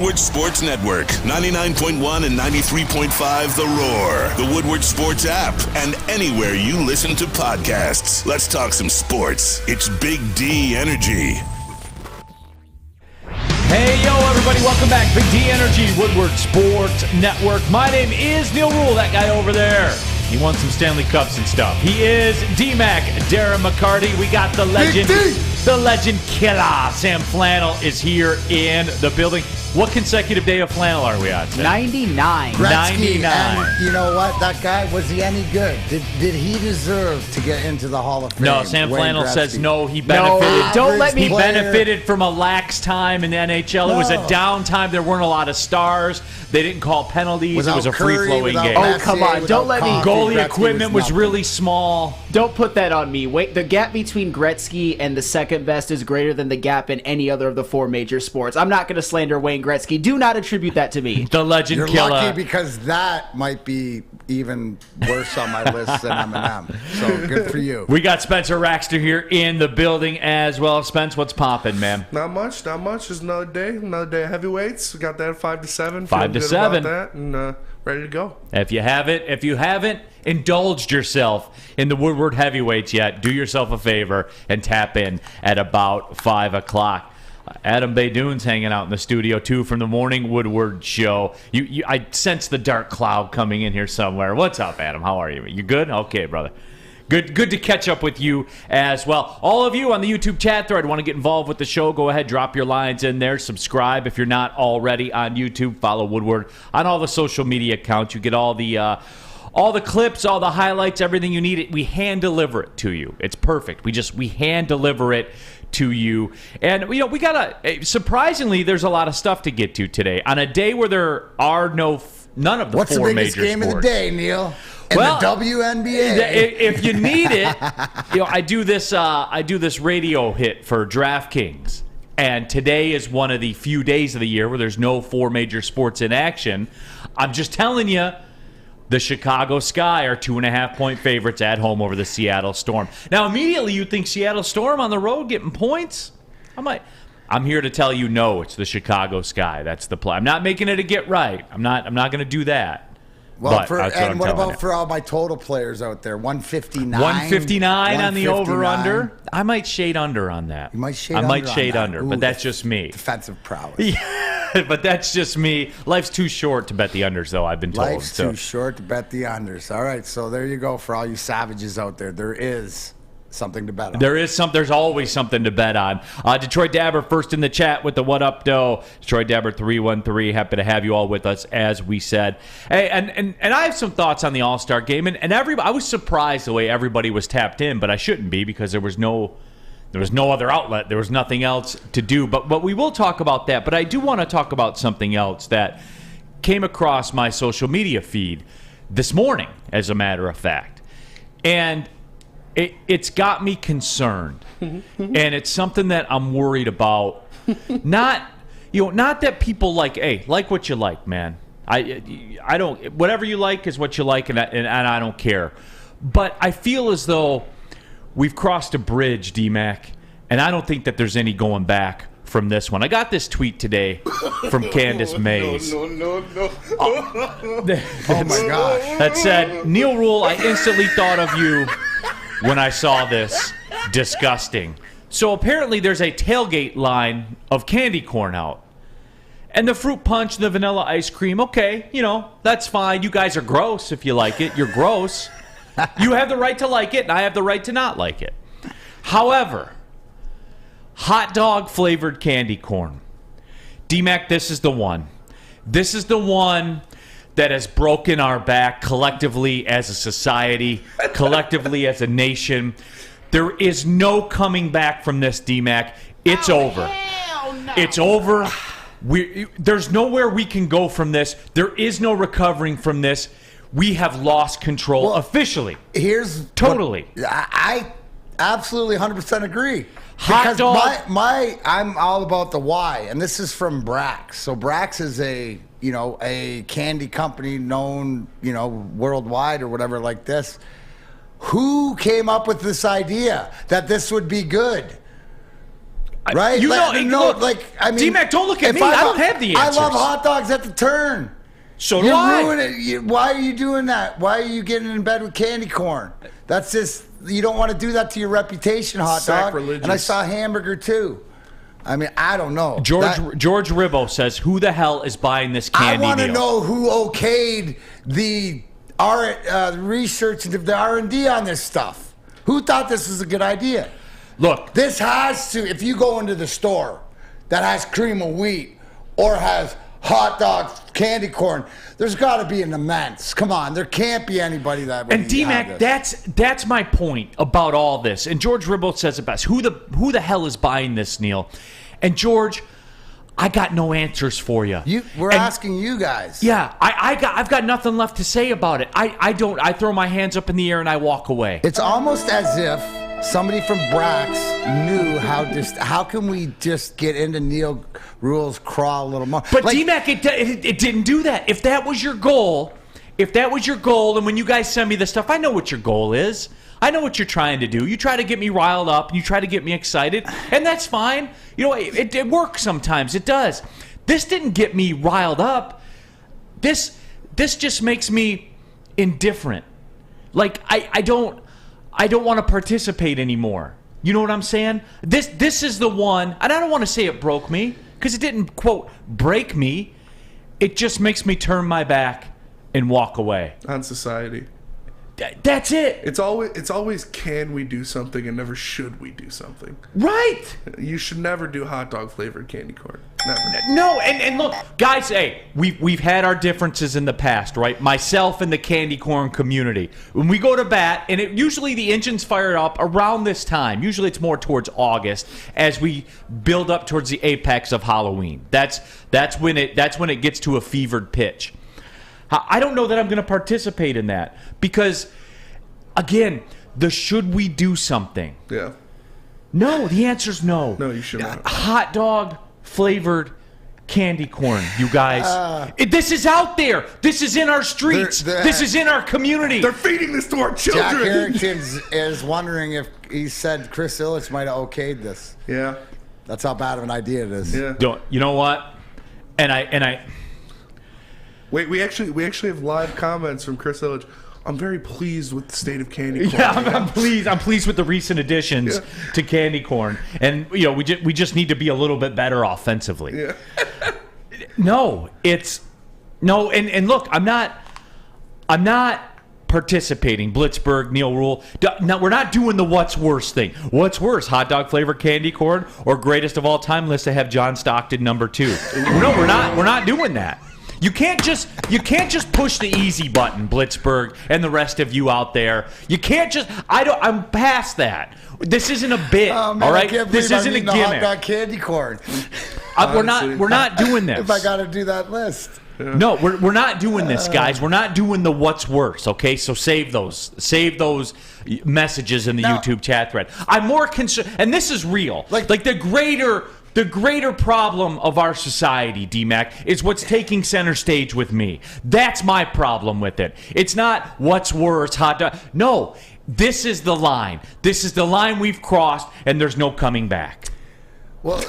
Woodward Sports Network, 99.1 and 93.5 The Roar, the Woodward Sports app, and anywhere you listen to podcasts. Let's talk some sports. It's Big D Energy. Hey, yo, everybody. Welcome back. Big D Energy, Woodward Sports Network. My name is Neal Ruhl, that guy over there. He won some Stanley Cups and stuff. He is D-Mac, Darren McCarty. We got the legend, the legend killer. Sam Flannel is here in the building. What consecutive day of flannel are we on today? 99. Gretzky, 99. and you know what? That guy, was he any good? Did he deserve to get into the Hall of Fame? No, Sam Wayne Flannel Gretzky? says no. He benefited. No, don't let me- He benefited from a lax time in the NHL. It was a downtime. There weren't a lot of stars. They didn't call penalties. Without it was a Curry, free-flowing without game. Messier, Oh, come on. without Don't let me- Coffey, Goalie Gretzky equipment was nothing. really small. Don't put that on me. Wait, the gap between Gretzky and the second best is greater than the gap in any other of the four major sports. I'm not going to slander Wayne Gretzky. Do not attribute that to me. The legend You're killer. lucky because that might be even worse on my list than Eminem. So good for you. We got Spencer Raxter here in the building as well. Spence, what's popping, man? Not much. Just another day of heavyweights. We got that 5 to 7. 5 to Feeling good 7. about that, and ready to go. If you haven't indulged yourself in the Woodward heavyweights yet, do yourself a favor and tap in at about 5 o'clock. Adam Baydoun's hanging out in the studio, too, from the Morning Woodward Show. I sense the dark cloud coming in here somewhere. What's up, Adam? How are you? You good? Okay, brother. Good to catch up with you as well. All of you on the YouTube chat thread want to get involved with the show, go ahead, drop your lines in there. Subscribe if you're not already on YouTube. Follow Woodward on all the social media accounts. You get all the clips, all the highlights, everything you need. We hand deliver it to you. It's perfect. We hand deliver it to you. And we surprisingly, there's a lot of stuff to get to today on a day where there are none of the What's the four biggest major game sports. of the day, Neal? In Well, the WNBA. If you need it, I do this radio hit for DraftKings. And today is one of the few days of the year where there's no four major sports in action. I'm just telling you, the Chicago Sky are 2.5-point favorites at home over the Seattle Storm. Now, immediately you think Seattle Storm on the road getting points? I'm here to tell you, no, it's the Chicago Sky. That's the play. I'm not making it a get right. I'm not going to do that. Well, But that's what I'm what telling about you. for all my total players out there? 159? 159 on the 159. over-under. I might shade under on that. You might shade I under might on shade that. under, Ooh, but that's just me. Defensive prowess. Yeah, but that's just me. Life's too short to bet the unders, though, I've been told. Life's too short to bet the unders. All right, so there you go for all you savages out there. There is something to bet on. There's always something to bet on. Detroit Dabber first in the chat with the what up, though. Detroit Dabber 313. Happy to have you all with us, as we said. Hey, and I have some thoughts on the All-Star game, and I was surprised the way everybody was tapped in, but I shouldn't be because there was no other outlet. There was nothing else to do. But we will talk about that. But I do want to talk about something else that came across my social media feed this morning, as a matter of fact. And it's got me concerned. And it's something that I'm worried about. Not that people like what you like, man. I don't, whatever you like is what you like, and I don't care. But I feel as though we've crossed a bridge, D-Mac, and I don't think that there's any going back from this one. I got this tweet today from Candace Mays. No. Oh, my gosh. That said, Neal Ruhl, I instantly thought of you when I saw this. Disgusting. So apparently there's a tailgate line of candy corn out. And the fruit punch, the vanilla ice cream, okay, that's fine. You guys are gross if you like it. You're gross. You have the right to like it, and I have the right to not like it. However, hot dog flavored candy corn. D-Mac, this is the one. This is the one that has broken our back collectively as a society, collectively as a nation. There is no coming back from this, D-Mac. It's over. Hell no. It's over. There's nowhere we can go from this. There is no recovering from this. We have lost control officially. Totally. I absolutely 100% agree. Hot because dog. I'm all about the why, and this is from Brax. So Brax is a candy company known, worldwide or whatever like this. Who came up with this idea that this would be good? Right? D-Mac, don't look at me. I don't have the answers. I love hot dogs at the turn. So do You're I. ruining it. Why are you doing that? Why are you getting in bed with candy corn? That's just, you don't want to do that to your reputation, hot dog. Sacrilegious. And I saw hamburger too. I mean, I don't know. George Ribbo says, who the hell is buying this candy? I want to Neal? know who okayed the research and the R&D on this stuff. Who thought this was a good idea? Look, This has to, if you go into the store that has cream of wheat or has hot dog candy corn, there's got to be an immense. Come on, there can't be anybody that would and D-Mac, that's my point about all this. And George Ribbo says it best. Who the hell is buying this, Neal? And George, I got no answers for you. We're asking you guys. Yeah, I've got nothing left to say about it. I throw my hands up in the air and I walk away. It's almost as if somebody from Brax knew how can we just get into Neal Ruhl's crawl a little more. But D-Mac, it didn't do that. If that was your goal, and when you guys send me this stuff, I know what your goal is. I know what you're trying to do. You try to get me riled up. You try to get me excited, and that's fine. You know, it works sometimes. It does. This didn't get me riled up. This just makes me indifferent. Like I don't want to participate anymore. You know what I'm saying? This is the one, and I don't want to say it broke me because it didn't, quote, break me. It just makes me turn my back and walk away. On society. That's it. It's always can we do something and never should we do something. Right. You should never do hot dog flavored candy corn. Never. No, and look, guys, hey, we've had our differences in the past, right? Myself and the candy corn community. When we go to bat, and usually the engine's fired up around this time. Usually it's more towards August as we build up towards the apex of Halloween. That's when it gets to a fevered pitch. I don't know that I'm going to participate in that because, again, should we do something? Yeah. No, the answer's no. No, you should not. Hot dog flavored candy corn, you guys. This is out there. This is in our streets. This is in our community. They're feeding this to our children. Jack Harrington is wondering if he said Chris Ilitch might have okayed this. Yeah. That's how bad of an idea it is. Yeah. You know what? And I. Wait, we actually have live comments from Chris Ilitch. I'm very pleased with the state of candy corn. Yeah, I'm pleased. I'm pleased with the recent additions to candy corn, and we just need to be a little bit better offensively. Yeah. And look, I'm not participating. Blitzberg, Neal Ruhl. No, we're not doing the what's worse thing. What's worse, hot dog flavored candy corn or greatest of all time? Let's have John Stockton #2. No, we're not doing that. You can't just push the easy button, Blitzberg, and the rest of you out there. You can't just. I'm past that. This isn't a bit. Oh, man, all right, this isn't a gimmick. Hot dog candy corn. We're not doing this. If I got to do that list. No, we're not doing this, guys. We're not doing the what's worse. Okay, so save those messages in the YouTube chat thread. I'm more concerned, and this is real. Like the greater problem of our society, D-Mac, is what's taking center stage with me. That's my problem with it. It's not what's worse, hot dog. No, this is the line. This is the line we've crossed, and there's no coming back. Well,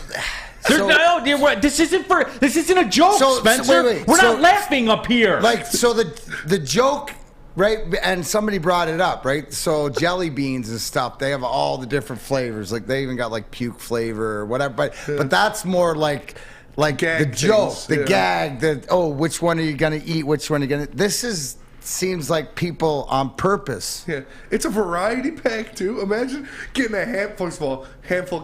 this isn't a joke, Spencer. Wait. We're not laughing up here. So the joke, right? And somebody brought it up, right? So jelly beans and stuff, they have all the different flavors. Like they even got like puke flavor or whatever. But that's more like the joke, the gag. Which one are you gonna eat? Which one are you gonna? This seems like people on purpose. Yeah, it's a variety pack too. Imagine getting handful of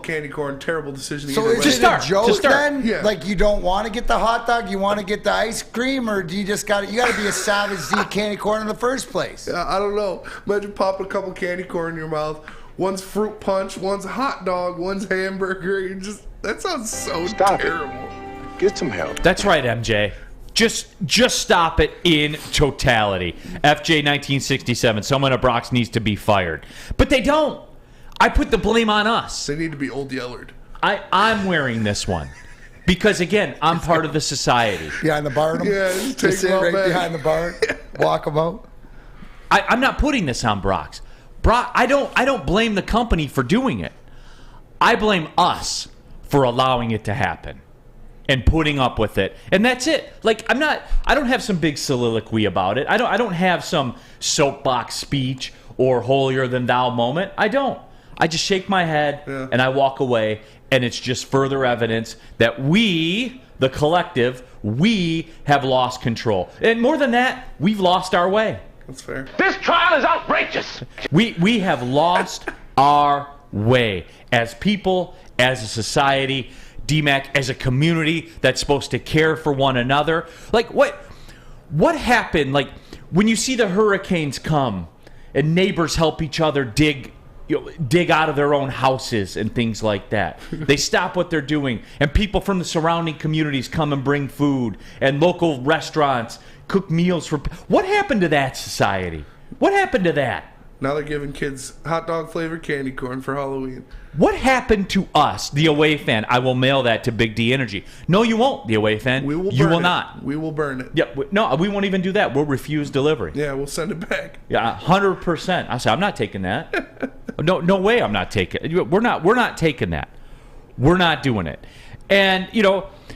candy corn. Terrible decision. So is it a joke then? Yeah. Like you don't want to get the hot dog, you want to get the ice cream, or do you just got to be a savage to eat candy corn in the first place? I don't know. Imagine popping a couple candy corn in your mouth. One's fruit punch, one's hot dog, one's hamburger. That sounds so terrible. Get some help. That's right, MJ. Just stop it in totality. FJ 1967, someone at Brock's needs to be fired. But they don't. I put the blame on us. They need to be old Yellard. I'm wearing this one. Because, again, I'm part of the society. Behind the bar? Yeah, just sit right behind the bar, walk them out. I'm not putting this on Brock's. Brock, I don't blame the company for doing it. I blame us for allowing it to happen and putting up with it. And that's it. Like, I don't have some big soliloquy about it. I don't have some soapbox speech or holier than thou moment. I don't. I just shake my head and I walk away, and it's just further evidence that we, the collective, we have lost control. And more than that, we've lost our way. That's fair. This trial is outrageous. We have lost our way as people, as a society, DMAC, as a community that's supposed to care for one another. Like, what happened? Like, when you see the hurricanes come and neighbors help each other dig out of their own houses and things like that. They stop what they're doing, and people from the surrounding communities come and bring food, and local restaurants cook meals for. What happened to that society? What happened to that? Now they're giving kids hot dog flavored candy corn for Halloween. What happened to us, the away fan? I will mail that to Big D Energy. No, you won't, the away fan. We will. You will it. not. We will burn it. Yeah, no, we won't even do that. We'll refuse delivery. Yeah, we'll send it back. Yeah, 100%. I said, I'm not taking that. No way, I'm not taking it. We're not taking that. We're not doing it. And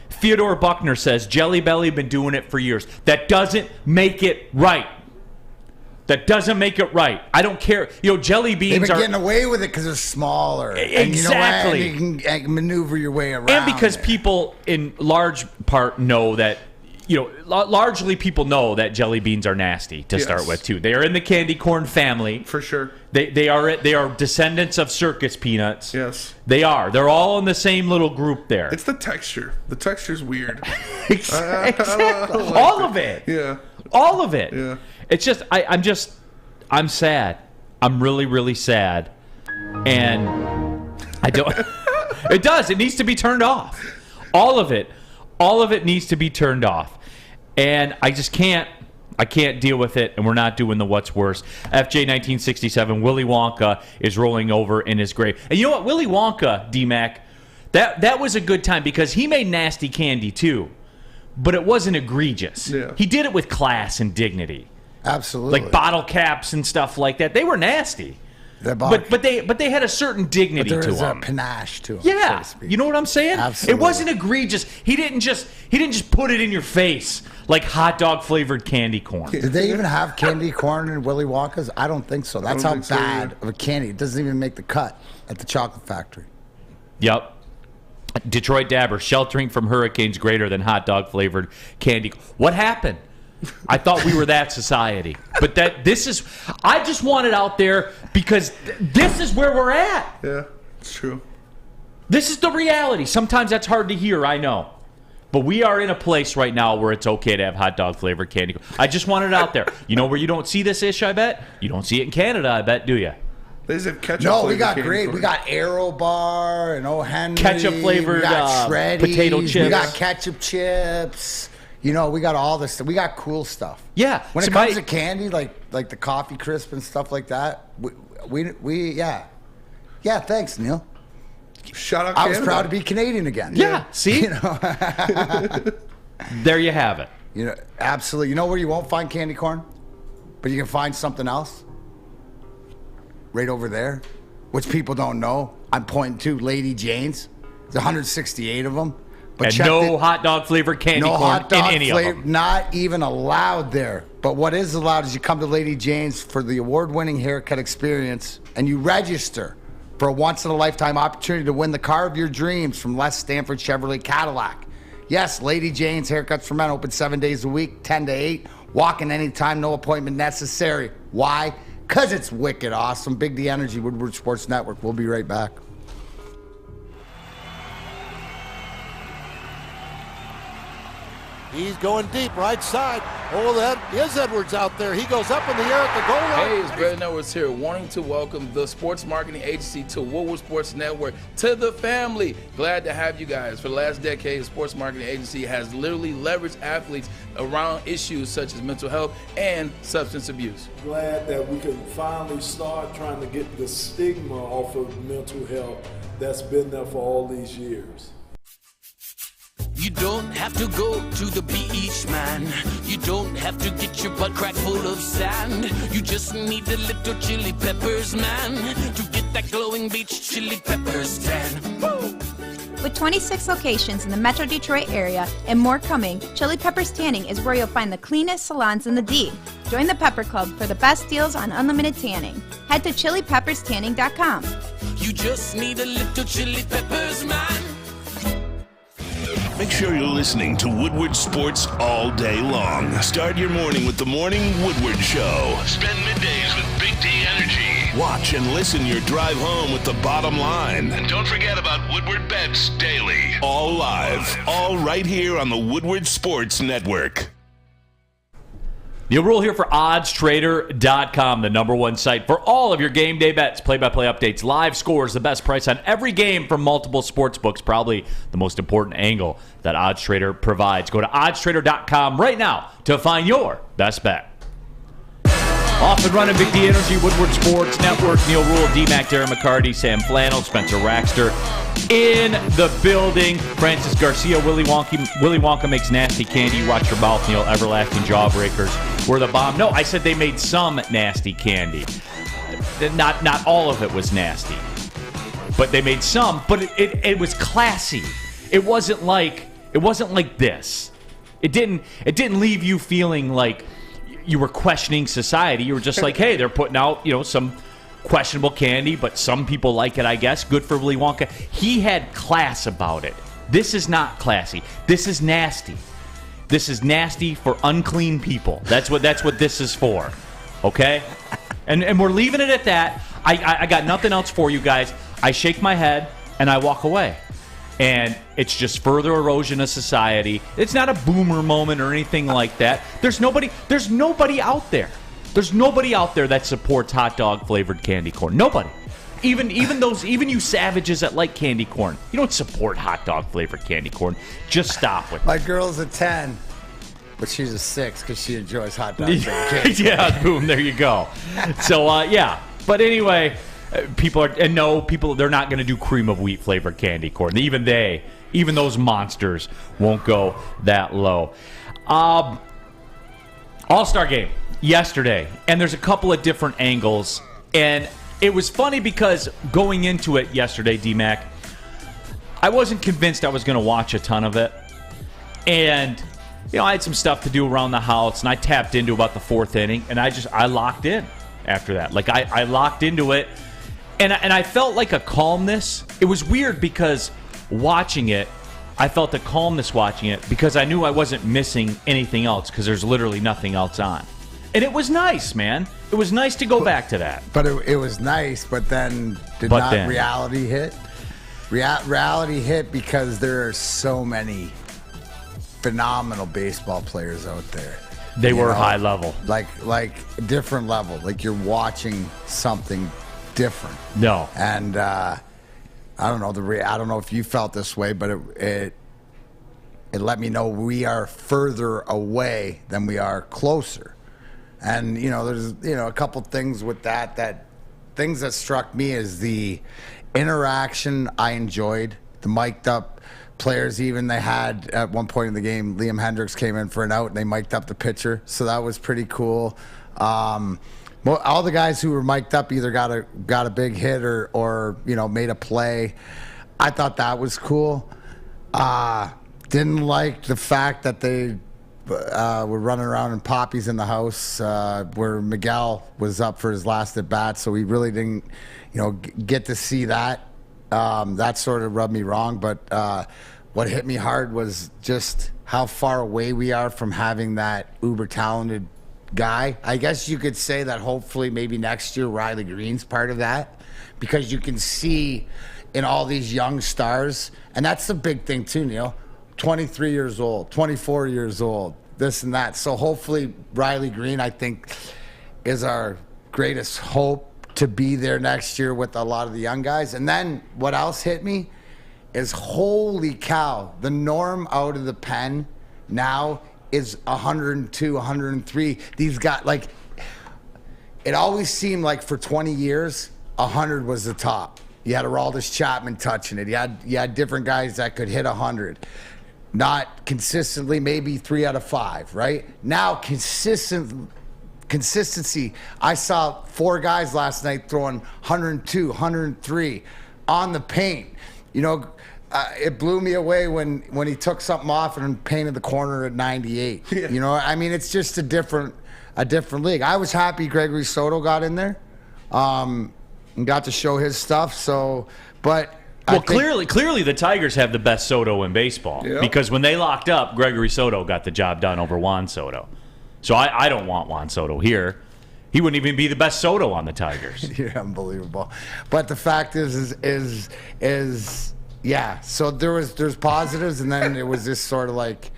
Theodore Buckner says Jelly Belly been doing it for years. That doesn't make it right. That doesn't make it right. I don't care. Jelly beans They've been getting away with it because they're smaller. Exactly. And you can maneuver your way around. And because it. people, in large part, know that, largely people know that jelly beans are nasty to start with, too. They are in the candy corn family. For sure. They are descendants of circus peanuts. Yes. They are. They're all in the same little group there. It's the texture. The texture's weird. Exactly. All of it. Yeah. All of it. Yeah. It's just, I'm sad. I'm really, really sad. And I don't, it does. It needs to be turned off. All of it needs to be turned off. And I just can't deal with it, and we're not doing the what's worse. FJ 1967, Willy Wonka is rolling over in his grave. And you know what? Willy Wonka, D-Mac, that was a good time because he made nasty candy too, but it wasn't egregious. Yeah. He did it with class and dignity. Absolutely. Like bottle caps and stuff like that. They were nasty. But they had a certain dignity to them. There was a panache to them. Yeah, so to speak. you know what I'm saying? Absolutely. It wasn't egregious. He didn't just put it in your face like hot dog flavored candy corn. Did they even have candy corn in Willy Wonka's? I don't think so. That's how bad of a candy. It doesn't even make the cut at the chocolate factory. Yep. Detroit Dabber, sheltering from hurricanes greater than hot dog flavored candy. What happened? I thought we were that society. But I just want it out there because this is where we're at. Yeah, it's true. This is the reality. Sometimes that's hard to hear, I know. But we are in a place right now where it's okay to have hot dog flavored candy. I just want it out there. You know where you don't see this ish, I bet? You don't see it in Canada, I bet, do you? They just have ketchup. No, we got candy great. corn. We got Aero Bar and O. Henry. Ketchup flavored we got Shreddies, potato chips. We got ketchup chips. We got all this stuff. We got cool stuff. Yeah. When it comes to candy, like the coffee crisp and stuff like that, we yeah. Yeah, thanks, Neal. Shout out I Canada. was proud to be Canadian again. Yeah, see? There you have it. Absolutely. You know where you won't find candy corn? But you can find something else? Right over there, which people don't know. I'm pointing to Lady Jane's. There's 168 of them. But And no hot dog flavored candy corn in any of them. Not even allowed there. But what is allowed is you come to Lady Jane's for the award-winning haircut experience, and you register for a once-in-a-lifetime opportunity to win the car of your dreams from Les Stanford Chevrolet Cadillac. Yes, Lady Jane's Haircuts for Men open 7 days a week, 10 to 8. Walk in anytime, no appointment necessary. Why? Because it's wicked awesome. Big D Energy, Woodward Sports Network. We'll be right back. He's going deep, right side. Oh, that is Edwards out there. He goes up in the air at the goal line. Hey, it's Brandon Edwards here, wanting to welcome the sports marketing agency to Woodward Sports Network, to the family. Glad to have you guys. For the last decade, the sports marketing agency has literally leveraged athletes around issues such as mental health and substance abuse. Glad that we can finally start trying to get the stigma off of mental health that's been there for all these years. You don't have to go to the beach, man. You don't have to get your butt crack full of sand. You just need a little chili peppers, man, to get that glowing beach chili peppers tan. Woo! With 26 locations in the Metro Detroit area and more coming, Chili Peppers Tanning is where you'll find the cleanest salons in the D. Join the Pepper Club for the best deals on unlimited tanning. Head to chilipepperstanning.com. You just need a little chili peppers, man. Make sure you're listening to Woodward Sports all day long. Start your morning with the Morning Woodward Show. Spend middays with Big D Energy. Watch and listen your drive home with the Bottom Line. And don't forget about Woodward Bets Daily. All live, all right here on the Woodward Sports Network. Neal Ruhl here for oddstrader.com, the #1 site for all of your game day bets, play-by-play updates, live scores, the best price on every game from multiple sports books, probably the most important angle that OddsTrader provides. Go to oddstrader.com right now to find your best bet. Off and running, Big D Energy, Woodward Sports Network, Neal Ruhl, D-Mac, Darren McCarty, Sam Flannel, Spencer Raxter in the building. Francis Garcia, Willy Wonka makes nasty candy. You watch your mouth, Neal. Everlasting jawbreakers were the bomb. No, I said they made some nasty candy. Not all of it was nasty, but they made some. But it was classy. It wasn't like this. It didn't leave you feeling like you were questioning society. You were just like, hey, they're putting out, some questionable candy, but some people like it, I guess. Good for Willy Wonka. He had class about it. This is not classy. This is nasty. This is nasty for unclean people. That's what this is for. Okay? And we're leaving it at that. I got nothing else for you guys. I shake my head and I walk away. And it's just further erosion of society. It's not a boomer moment or anything like that. There's nobody out there. There's nobody out there that supports hot dog flavored candy corn. Nobody. Even you savages that like candy corn, you don't support hot dog flavored candy corn. Just stop with it. My girl's a 10, but she's a 6 because she enjoys hot dogs. Yeah, boom, there you go. So yeah, but anyway. People they're not going to do cream of wheat flavored candy corn. Even those monsters won't go that low. All-Star game yesterday, and there's a couple of different angles, and it was funny because going into it yesterday, D-Mac, I wasn't convinced I was going to watch a ton of it, and I had some stuff to do around the house, and I tapped into about the fourth inning, and I locked in after that. Like I locked into it. And I felt like a calmness. It was weird because watching it, I felt a calmness watching it because I knew I wasn't missing anything else because there's literally nothing else on. And it was nice, man. It was nice to go back to that. But it was nice, but then reality hit? Reality hit because there are so many phenomenal baseball players out there. They were high level. Like different level. Like you're watching something different. No. And I don't know I don't know if you felt this way, but it let me know we are further away than we are closer. And there's a couple things with that things that struck me as the interaction I enjoyed. The mic'd up players, even they had at one point in the game, Liam Hendricks came in for an out and they mic'd up the pitcher, so that was pretty cool. All the guys who were mic'd up either got a big hit or made a play. I thought that was cool. Didn't like the fact that they were running around in poppies in the house where Miguel was up for his last at bat, so we really didn't get to see that. That sort of rubbed me wrong, but what hit me hard was just how far away we are from having that uber talented guy. I guess you could say that hopefully maybe next year Riley Green's part of that, because you can see in all these young stars, and that's the big thing too, Neal, 23 years old, 24 years old, this and that. So hopefully Riley Green, I think, is our greatest hope to be there next year with a lot of the young guys. And then what else hit me is, holy cow, the norm out of the pen now is 102, 103. These guys, like, it always seemed like for 20 years, 100 was the top. You had Aroldis Chapman touching it. You had different guys that could hit 100. Not consistently, maybe 3 out of 5, right? Now, consistency. I saw 4 guys last night throwing 102, 103 on the paint. it blew me away when he took something off and painted the corner at 98. Yeah. You know, I mean, it's just a different league. I was happy Gregory Soto got in there, and got to show his stuff. So, but well, clearly the Tigers have the best Soto in baseball because when they locked up, Gregory Soto got the job done over Juan Soto. So I don't want Juan Soto here. He wouldn't even be the best Soto on the Tigers. You're unbelievable. But the fact is yeah. So there's positives, and then it was just sort of like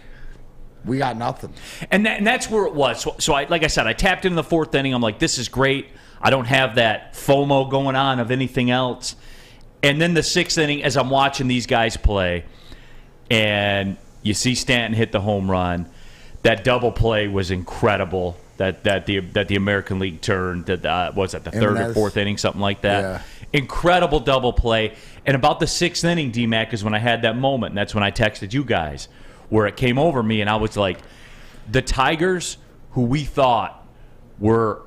we got nothing. And that's where it was. So I, like I said, I tapped into the fourth inning. I'm like, this is great. I don't have that FOMO going on of anything else. And then the sixth inning, as I'm watching these guys play, and you see Stanton hit the home run. That double play was incredible. That the American League turned. Was that the third or fourth inning, something like that? Yeah. Incredible double play. And about the sixth inning, D-Mac, is when I had that moment, and that's when I texted you guys, where it came over me, and I was like, the Tigers, who we thought were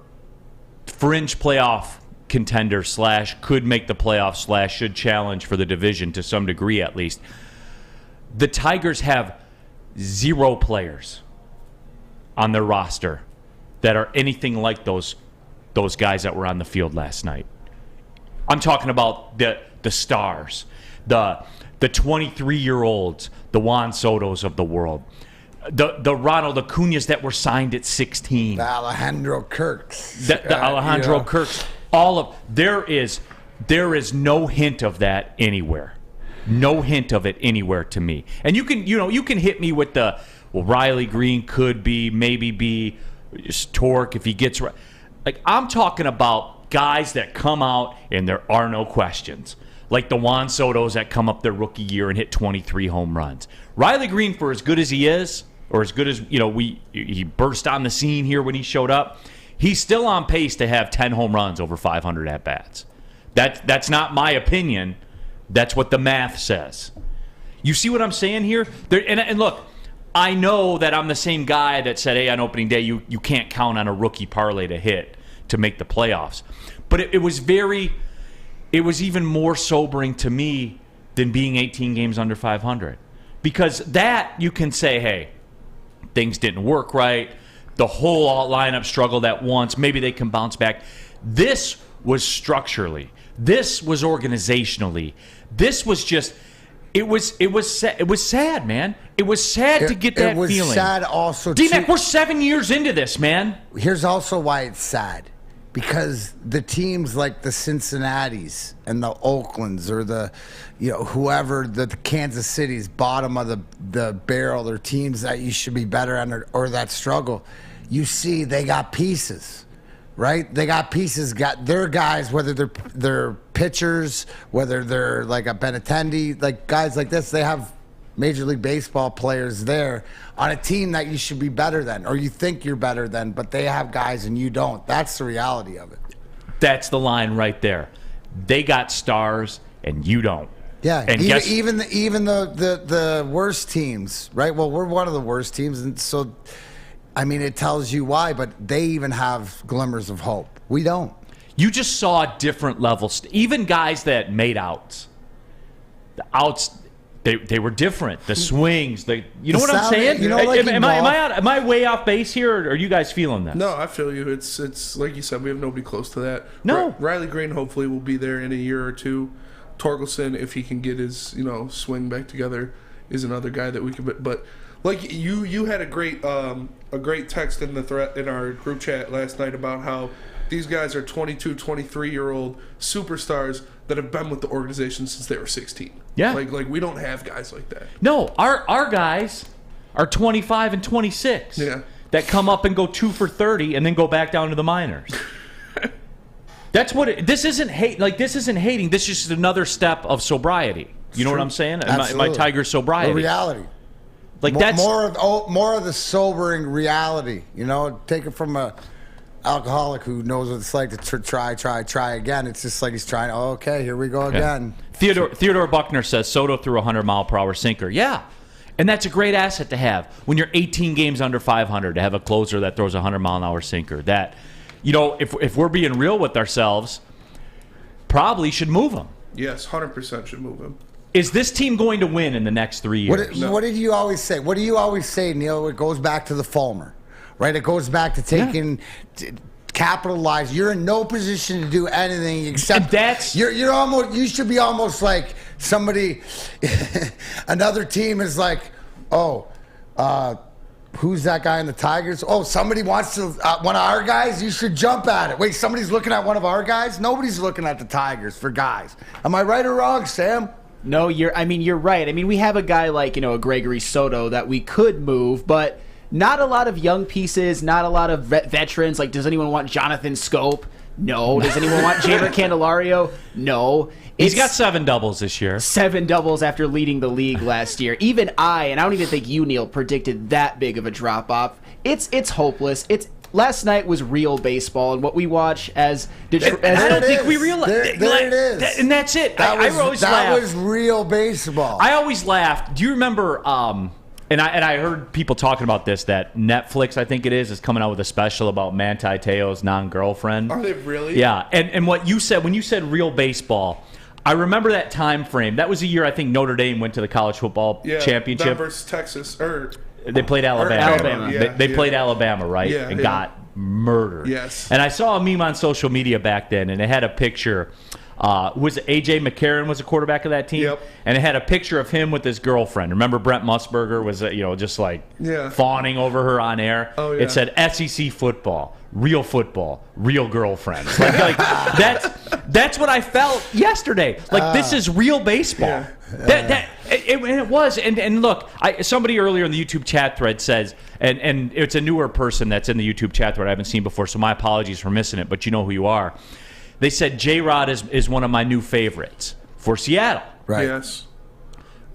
fringe playoff contenders / could make the playoffs / should challenge for the division to some degree at least, the Tigers have 0 players on their roster that are anything like those guys that were on the field last night. I'm talking about the stars, the 23-year-olds, the Juan Sotos of the world, the Ronald Acuñas that were signed at 16, the Alejandro Kirks, the Alejandro Kirks. There is no hint of that anywhere. No hint of it anywhere to me. And you can hit me with the, well, Riley Green could be, maybe be, just Torque if he gets right. Like, I'm talking about guys that come out and there are no questions. Like the Juan Sotos that come up their rookie year and hit 23 home runs. Riley Green, for as good as he is, or as good as, he burst on the scene here when he showed up, he's still on pace to have 10 home runs over 500 at-bats. That's not my opinion. That's what the math says. You see what I'm saying here? And look, I know that I'm the same guy that said, hey, on opening day, you can't count on a rookie parlay to hit to make the playoffs. But it was even more sobering to me than being 18 games under 500. Because that, you can say, hey, things didn't work right. The whole lineup struggled at once. Maybe they can bounce back. This was structurally. This was organizationally. This was just... It was sad, man. It was sad to get that feeling. It was sad also, D-Mac, we're 7 years into this, man. Here's also why it's sad. Because the teams like the Cincinnatis and the Oaklands or the, whoever, the Kansas City's bottom of the barrel, or teams that you should be better on or that struggle, you see they got pieces. Right? They got pieces, got their guys, whether they're pitchers, whether they're like a Benintendi, like guys like this, they have Major League Baseball players there on a team that you should be better than, or you think you're better than, but they have guys and you don't. That's the reality of it. That's the line right there. They got stars and you don't. Yeah, and even the worst teams, right? Well, we're one of the worst teams, and so... I mean, it tells you why, but they even have glimmers of hope. We don't. You just saw different levels. Even guys that made outs. The outs, they were different. The swings, you know what I'm saying? Am I way off base here, or are you guys feeling that? No, I feel you. It's like you said, we have nobody close to that. No. Riley Green hopefully will be there in a year or two. Torkelson, if he can get his swing back together, is another guy that we could. But like you had a great text in our group chat last night about how these guys are 22, 23-year-old superstars that have been with the organization since they were 16. Yeah. Like we don't have guys like that. No, our guys are 25 and 26. Yeah. That come up and go 2 for 30 and then go back down to the minors. That's what this isn't hate. Like, this isn't hating. This is just another step of sobriety. You know what I'm saying? My Tiger sobriety. The reality. Like, that's more of the sobering reality. Take it from a alcoholic who knows what it's like to try again. It's just like he's trying. Oh, okay, here we go again. Theodore Buckner says Soto threw a 100-mile-per-hour sinker. Yeah, and that's a great asset to have when you're 18 games under 500 to have a closer that throws a 100-mile-an-hour sinker. That, if we're being real with ourselves, probably should move him. Yes, 100% should move him. Is this team going to win in the next 3 years? What did you always say? What do you always say, Neal? It goes back to the Fulmer, right? It goes back to taking, capitalize. You're in no position to do anything except you're almost. You should be almost like somebody. Another team is like, who's that guy in the Tigers? Oh, somebody wants to one of our guys. You should jump at it. Wait, somebody's looking at one of our guys. Nobody's looking at the Tigers for guys. Am I right or wrong, Sam? No, you're right. I mean, we have a guy like, a Gregory Soto that we could move, but not a lot of young pieces, not a lot of veterans. Like, does anyone want Jonathan Scope? No. Does anyone want Jamer Candelario? No. He's got 7 doubles this year. 7 doubles after leading the league last year. Even and I don't even think you, Neal, predicted that big of a drop-off. It's hopeless. Last night was real baseball, and what we watch as Detroit. I don't think we realize. There it is. And that's it. That was real baseball. I always laughed. Do you remember? And I heard people talking about this, that Netflix, I think it is coming out with a special about Manti Te'o's non-girlfriend. Are they really? Yeah. And what you said when you said real baseball, I remember that time frame. That was the year I think Notre Dame went to the college football championship. That versus Texas They played Alabama. Yeah, they played Alabama, right? Yeah, and got murdered. Yes. And I saw a meme on social media back then, and it had a picture. Was A.J. McCarron was a quarterback of that team? Yep. And it had a picture of him with his girlfriend. Remember Brent Musburger was, just like fawning over her on air? Oh, yeah. It said SEC football, real girlfriends. Like that's what I felt yesterday. Like, this is real baseball. Yeah. It was. And look, somebody earlier in the YouTube chat thread says, and it's a newer person that's in the YouTube chat thread I haven't seen before, so my apologies for missing it, but you know who you are. They said J-Rod is one of my new favorites for Seattle. Right. Yes.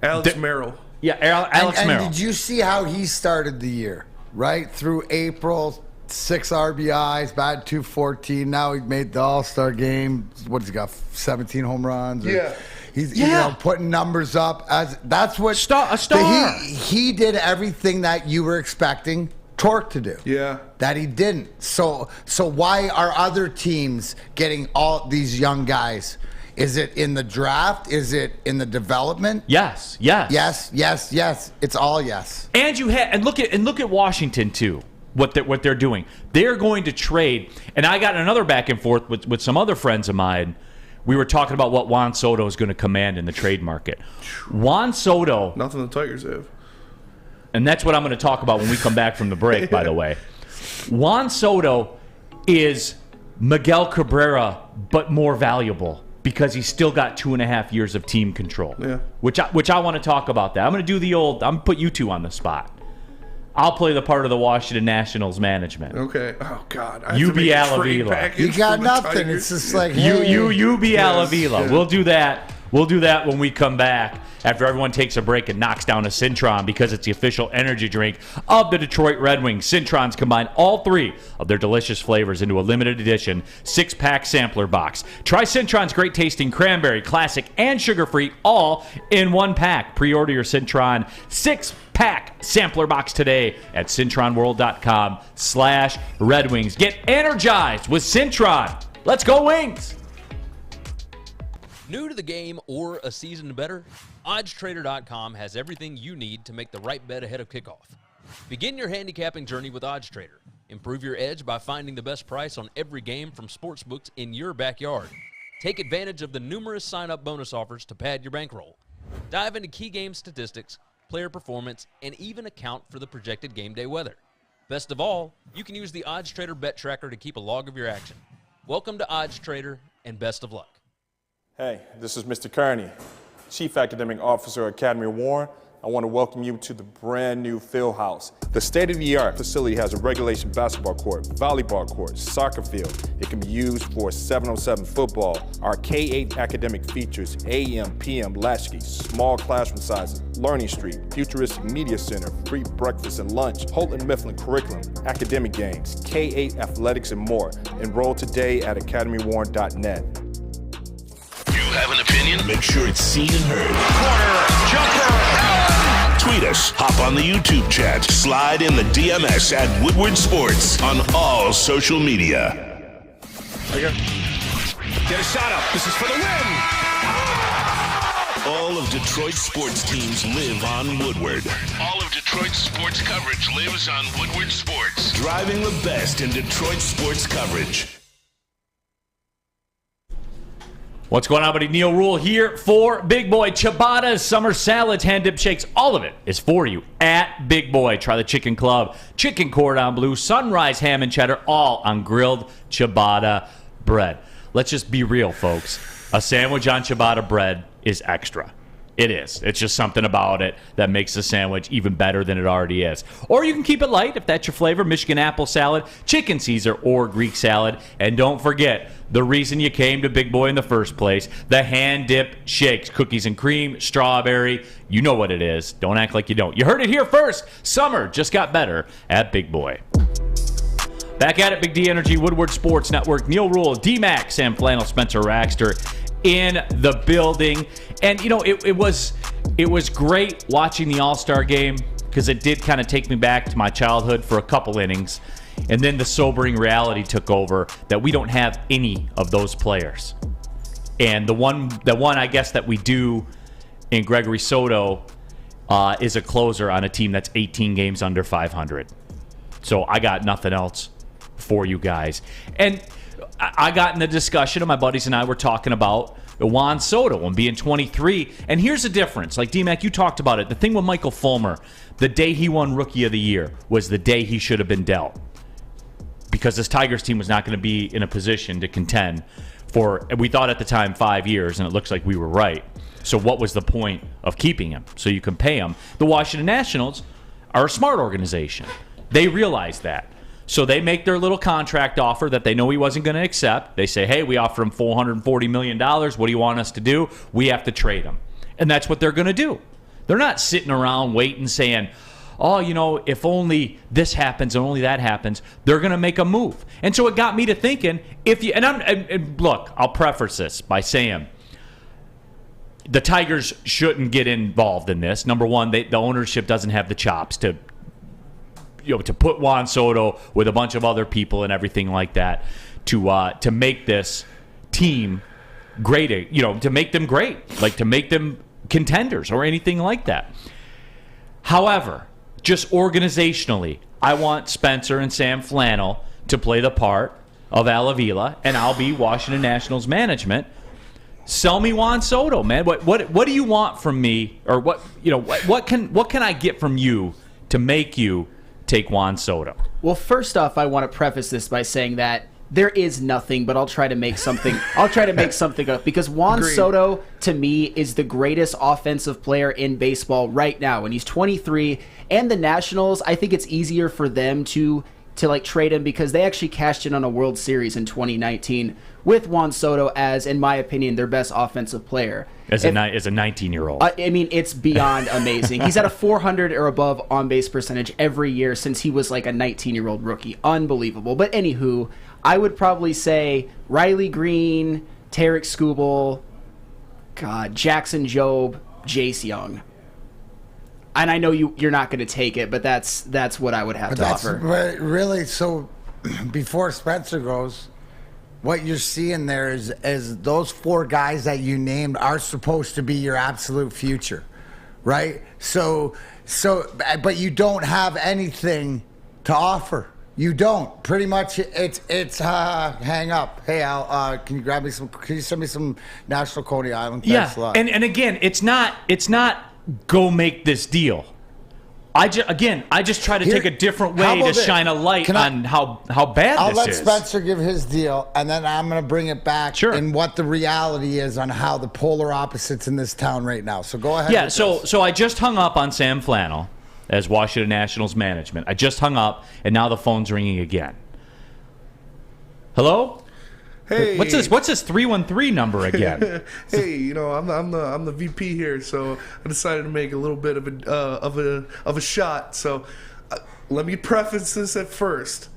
Alex Merrill. Yeah, Alex Merrill. And did you see how he started the year? Right? Through April, 6 RBIs, batted .214. Now he made the All-Star game. What has he got? 17 home runs? Yeah. He's putting numbers up. That's what a star. He did everything that you were expecting Torque to do. Yeah. That he didn't. So why are other teams getting all these young guys? Is it in the draft? Is it in the development? Yes. It's all yes. And look at Washington too. What they're doing. They're going to trade. And I got another back and forth with some other friends of mine. We were talking about what Juan Soto is going to command in the trade market. Juan Soto. Nothing the Tigers have. And that's what I'm going to talk about when we come back from the break, by the way. Juan Soto is Miguel Cabrera, but more valuable because he's still got 2.5 years of team control. Yeah. Which I want to talk about that. I'm going to do I'm going to put you two on the spot. I'll play the part of the Washington Nationals management. Okay. Oh, God. You be Alavila. You got nothing. It's just like, hey. You be Alavila. Yeah. We'll do that. We'll do that when we come back after everyone takes a break and knocks down a Cintron because it's the official energy drink of the Detroit Red Wings. Cintrons combine all 3 of their delicious flavors into a limited edition 6-pack sampler box. Try Cintron's great tasting cranberry, classic, and sugar-free all in 1 pack. Pre-order your Cintron 6-pack sampler box today at CintronWorld.com/Red Wings. Get energized with Cintron. Let's go Wings! New to the game or a season better? OddsTrader.com has everything you need to make the right bet ahead of kickoff. Begin your handicapping journey with OddsTrader. Improve your edge by finding the best price on every game from sportsbooks in your backyard. Take advantage of the numerous sign-up bonus offers to pad your bankroll. Dive into key game statistics, player performance, and even account for the projected game day weather. Best of all, you can use the OddsTrader bet tracker to keep a log of your action. Welcome to OddsTrader, and best of luck. Hey, this is Mr. Kearney, Chief Academic Officer at Academy of Warren. I want to welcome you to the brand new field house. The state-of-the-art facility has a regulation basketball court, volleyball court, soccer field. It can be used for 7-on-7 football. Our K-8 academic features AM, PM, latchkey, small classroom sizes, Learning Street, futuristic media center, free breakfast and lunch, Holton Mifflin curriculum, academic games, K-8 athletics, and more. Enroll today at academywarren.net. You have an opinion? Make sure it's seen and heard. Corner, jumper. Tweet us, hop on the YouTube chat, slide in the DMS at Woodward Sports on all social media. Get a shot up. This is for the win. All of Detroit's sports teams live on Woodward. All of Detroit's sports coverage lives on Woodward Sports. Driving the best in Detroit sports coverage. What's going on, buddy? Neal Ruhl here for Big Boy. Ciabatta's, summer salads, hand dip shakes, all of it is for you at Big Boy. Try the Chicken Club, Chicken Cordon Bleu, Sunrise Ham and Cheddar, all on grilled ciabatta bread. Let's just be real, folks. A sandwich on ciabatta bread is extra. It is. It's just something about it that makes the sandwich even better than it already is. Or you can keep it light if that's your flavor. Michigan apple salad, chicken Caesar, or Greek salad. And don't forget, the reason you came to Big Boy in the first place, the hand dip shakes, cookies and cream, strawberry. You know what it is. Don't act like you don't. You heard it here first. Summer just got better at Big Boy. Back at it, Big D Energy, Woodward Sports Network, Neal Ruhl, D-Mac, Sam Flannel, Spencer Raxter in the building. And, you know, it was great watching the All-Star game because it did kind of take me back to my childhood for a couple innings. And then the sobering reality took over that we don't have any of those players. And the one I guess that we do in Gregory Soto is a closer on a team that's 18 games under 500. So I got nothing else for you guys. And I got in the discussion, and my buddies and I were talking about Juan Soto and being 23. And here's the difference. Like, D-Mac, you talked about it. The thing with Michael Fulmer, the day he won Rookie of the Year was the day he should have been dealt. Because this Tigers team was not going to be in a position to contend for, we thought at the time, 5 years, and it looks like we were right. So what was the point of keeping him? So you can pay him. The Washington Nationals are a smart organization. They realize that. So they make their little contract offer that they know he wasn't going to accept. They say, hey, we offer him $440 million. What do you want us to do? We have to trade him. And that's what they're going to do. They're not sitting around waiting saying, oh, you know, if only this happens and only that happens. They're going to make a move. And so it got me to thinking, and look, I'll preface this by saying the Tigers shouldn't get involved in this. Number one, the ownership doesn't have the chops to put Juan Soto with a bunch of other people and everything like that to make this team great, to make them great, like to make them contenders or anything like that. However, just organizationally, I want Spencer and Sam Flannel to play the part of Al Avila, and I'll be Washington Nationals management. Sell me Juan Soto, man. What do you want from me, or what can I get from you to make you take Juan Soto? Well, first off, I want to preface this by saying that there is nothing, but I'll try to make something. I'll try to make something up because Juan Soto, to me, is the greatest offensive player in baseball right now, and he's 23. And the Nationals, I think it's easier for them to like trade him because they actually cashed in on a World Series in 2019 with Juan Soto as, in my opinion, their best offensive player. As a 19-year-old. I mean, it's beyond amazing. He's at a 400 or above on-base percentage every year since he was like a 19-year-old rookie. Unbelievable. But anywho, I would probably say Riley Green, Tarek Skubal, Jackson Jobe, Jace Young. And I know you're not going to take it, but that's what I would have to offer. Really, so before Spencer goes, what you're seeing there is those four guys that you named are supposed to be your absolute future, right? So, but you don't have anything to offer. You don't. Pretty much, it's hang up. Hey Al, can you send me some National Coney Island? Thanks a lot. And again, it's not go make this deal. I just try to take a different way to shine a light on how bad I'll this let is. Spencer give his deal, and then I'm going to bring it back and what the reality is on how the polar opposites in this town right now. So go ahead. Yeah, so I just hung up on Sam Flannel as Washington Nationals management. I just hung up, and now the phone's ringing again. Hello? Hey, what's this 313 number again? Hey, I'm the VP here, so I decided to make a little bit of a shot. So let me preface this at first.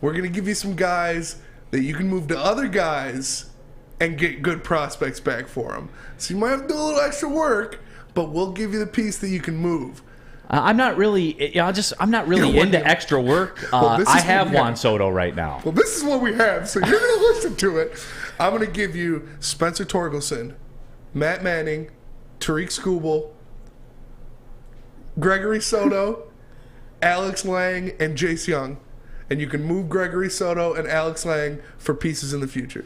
We're gonna give you some guys that you can move to other guys and get good prospects back for them. So you might have to do a little extra work, but we'll give you the piece that you can move. I'm not really into extra work. I have Juan Soto right now. Well, this is what we have, so you're going to listen to it. I'm going to give you Spencer Torkelson, Matt Manning, Tariq Skubal, Gregory Soto, Alex Lang, and Jace Young. And you can move Gregory Soto and Alex Lang for pieces in the future.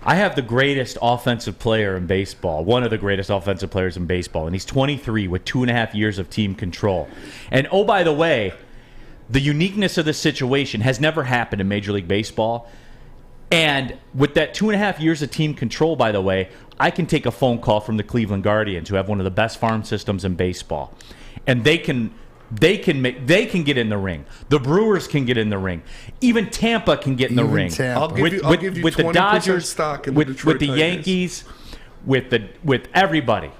I have the greatest offensive player in baseball, one of the greatest offensive players in baseball, and he's 23 with 2.5 years of team control. And oh, by the way, the uniqueness of this situation has never happened in Major League Baseball. And with that 2.5 years of team control, by the way, I can take a phone call from the Cleveland Guardians, who have one of the best farm systems in baseball, and they can get in the ring. The Brewers can get in the ring. Even Tampa can get in the ring. I'll give you with the 20% Dodgers, stock in with Detroit the Tigers. Yankees, with everybody.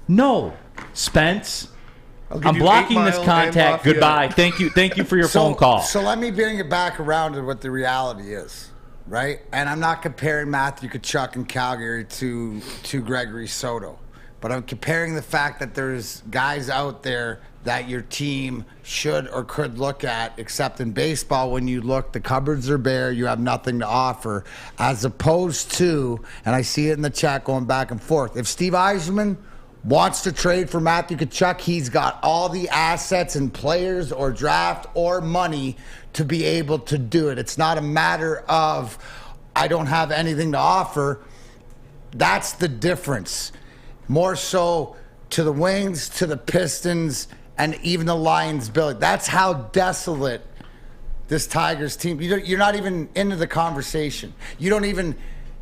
No, Spence. I'm blocking this contact. Goodbye. Thank you for your phone call. So let me bring it back around to what the reality is, right? And I'm not comparing Matthew Tkachuk in Calgary to Gregory Soto, but I'm comparing the fact that there's guys out there that your team should or could look at, except in baseball, when you look, the cupboards are bare, you have nothing to offer, as opposed to, and I see it in the chat going back and forth, if Steve Yzerman wants to trade for Matthew Tkachuk, he's got all the assets and players or draft or money to be able to do it. It's not a matter of, I don't have anything to offer. That's the difference. More so to the Wings, to the Pistons, and even the Lions, Billy. That's how desolate this Tigers team. You're not even into the conversation. You don't even,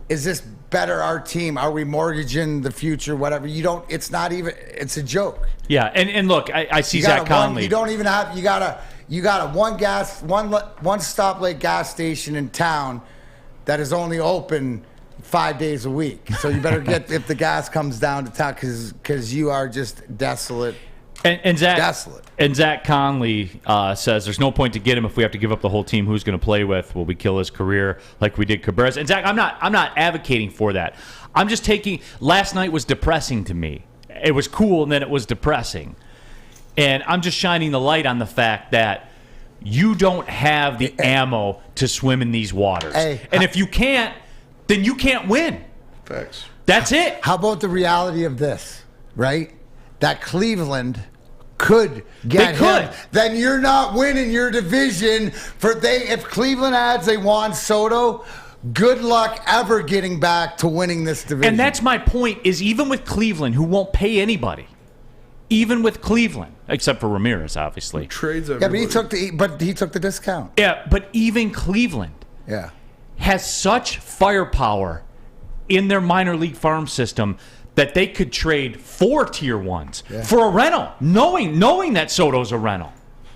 is this better our team? Are we mortgaging the future? Whatever. You don't. It's not even. It's a joke. Yeah, and look, I see Zach Conley. You don't even have. You got a one stoplight gas station in town that is only open 5 days a week. So you better get if the gas comes down to town because you are just desolate. And Zach Conley says there's no point to get him if we have to give up the whole team. Who's going to play with? Will we kill his career like we did Cabrera? And Zach, I'm not advocating for that. I'm just taking. Last night was depressing to me. It was cool, and then it was depressing. And I'm just shining the light on the fact that you don't have the ammo to swim in these waters. And if you can't, then you can't win. Facts. That's it. How about the reality of this, right? That Cleveland could get him. Then you're not winning your division. If Cleveland adds a Juan Soto, good luck ever getting back to winning this division. And that's my point, is even with Cleveland, who won't pay anybody, even with Cleveland, except for Ramirez, obviously. Trades everybody. Yeah, but he took the discount. Yeah, but even Cleveland has such firepower in their minor league farm system that they could trade 4 tier ones for a rental, knowing that Soto's a rental.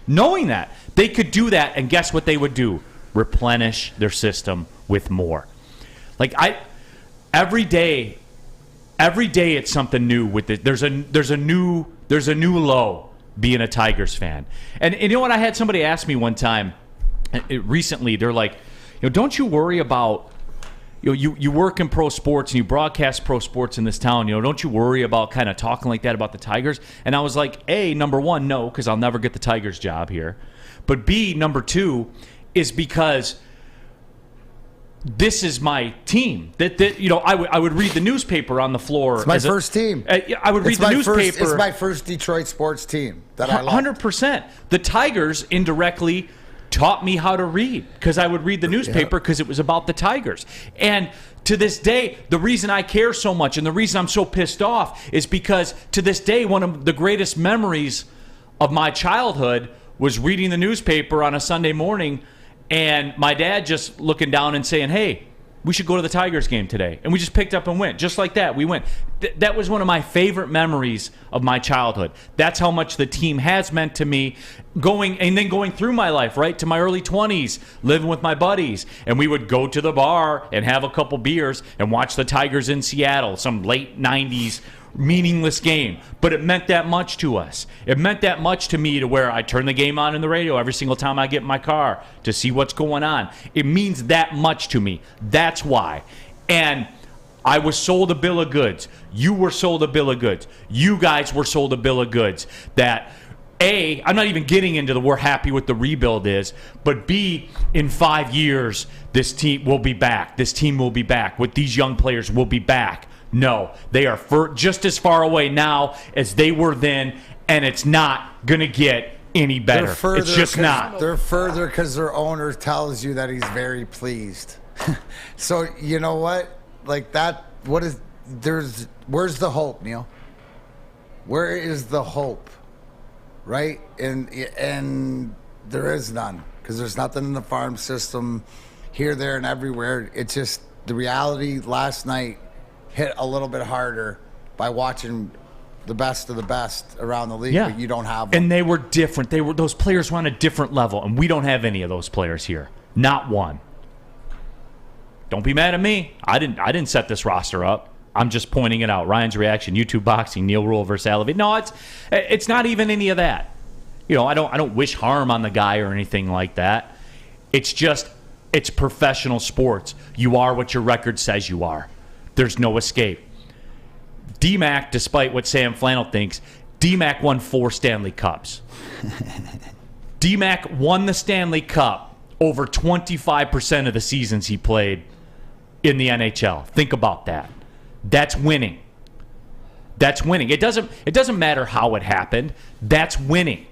Knowing that. They could do that, and guess what they would do? Replenish their system with more. Every day it's something new with it. There's a new low being a Tigers fan. And you know what? I had somebody ask me one time recently, they're like, don't you worry about, you work in pro sports and you broadcast pro sports in this town, don't you worry about kind of talking like that about the Tigers? And I was like, number one, no, because I'll never get the Tigers job here. But B, number two, is because this is my team. I would read the newspaper on the floor. It's my first team. I would read the newspaper. It's my first Detroit sports team that I love. 100%. The Tigers indirectly taught me how to read because I would read the newspaper because it was about the Tigers. And to this day, the reason I care so much and the reason I'm so pissed off is because to this day, one of the greatest memories of my childhood was reading the newspaper on a Sunday morning and my dad just looking down and saying, hey, we should go to the Tigers game today. And we just picked up and went. Just like that, we went. That was one of my favorite memories of my childhood. That's how much the team has meant to me going through my life, right, to my early 20s, living with my buddies. And we would go to the bar and have a couple beers and watch the Tigers in Seattle, some late 90s meaningless game. But it meant that much to us. It meant that much to me to where I turn the game on in the radio every single time I get in my car to see what's going on. It means that much to me. That's why. And I was sold a bill of goods. You were sold a bill of goods. You guys were sold a bill of goods that A, I'm not even getting into the we're happy with the rebuild is, but B, in 5 years, this team will be back. This team will be back. With these young players, will be back. No, they are just as far away now as they were then, and it's not going to get any better. It's just not. They're further because their owner tells you that he's very pleased. So you know what? Like that. Where's the hope, Neal? Where is the hope? Right? And there is none because there's nothing in the farm system here, there, and everywhere. It's just the reality last night hit a little bit harder by watching the best of the best around the league, but you don't have them. And they were different. Those players were on a different level, and we don't have any of those players here. Not one. Don't be mad at me. I didn't set this roster up. I'm just pointing it out. Ryan's reaction, YouTube boxing, Neal Ruhl versus Alavide. No, it's not even any of that. You know, I don't wish harm on the guy or anything like that. It's just it's professional sports. You are what your record says you are. There's no escape. D-Mac, despite what Sam Flannel thinks, D-Mac won 4 Stanley Cups. D-Mac won the Stanley Cup over 25% of the seasons he played in the NHL. Think about that. That's winning. That's winning. It doesn't matter how it happened. That's winning.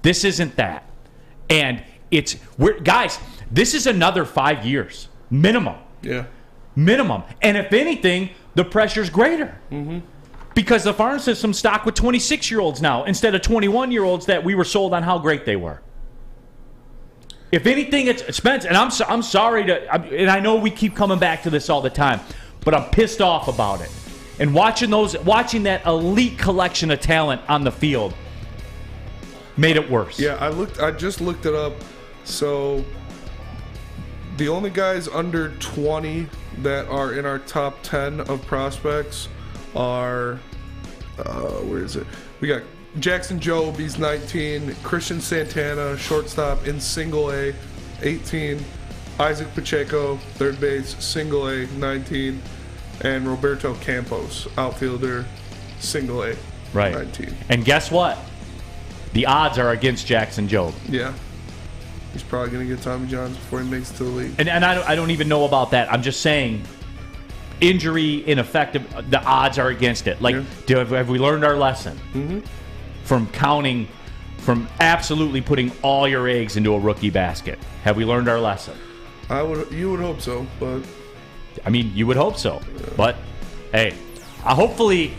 This isn't that. And guys, this is another 5 years. Minimum. Yeah. Minimum. And if anything, the pressure's greater. Mm-hmm. Because the farm system's stocked with 26-year-olds now instead of 21-year-olds that we were sold on how great they were. If anything, it's expensive. And I'm sorry and I know we keep coming back to this all the time, but I'm pissed off about it. And watching that elite collection of talent on the field made it worse. Yeah, I just looked it up. So the only guys under 20 that are in our top 10 of prospects are where is it? We got Jackson Jobe, he's 19. Christian Santana, shortstop in single A, 18. Isaac Pacheco, third base, single A, 19. And Roberto Campos, outfielder, single A, right. 19. And guess what? The odds are against Jackson Jobe. Yeah. He's probably going to get Tommy Johns before he makes it to the league. And I don't even know about that. I'm just saying injury, ineffective, the odds are against it. Like, have we learned our lesson? Mm-hmm. From absolutely putting all your eggs into a rookie basket. Have we learned our lesson? You would hope so, but I mean, you would hope so. Yeah. But hey, hopefully,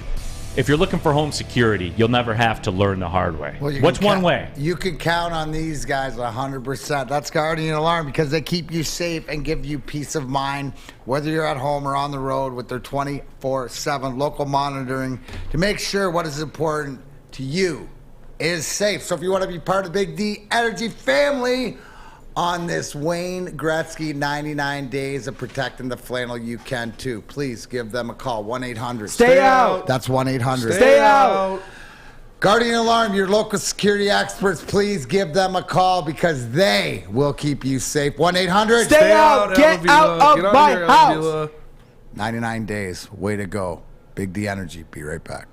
if you're looking for home security, you'll never have to learn the hard way. Well, what's one way? You can count on these guys 100%. That's Guardian Alarm because they keep you safe and give you peace of mind, whether you're at home or on the road, with their 24/7 local monitoring to make sure what is important to you is safe. So if you want to be part of the Big D Energy family on this Wayne Gretzky 99 days of protecting the flannel, you can too. Please give them a call. 1-800. Stay out. That's 1-800. Stay out. Guardian Alarm, your local security experts, please give them a call because they will keep you safe. 1-800. Stay out. Get out of my house. 99 days. Way to go. Big D Energy. Be right back.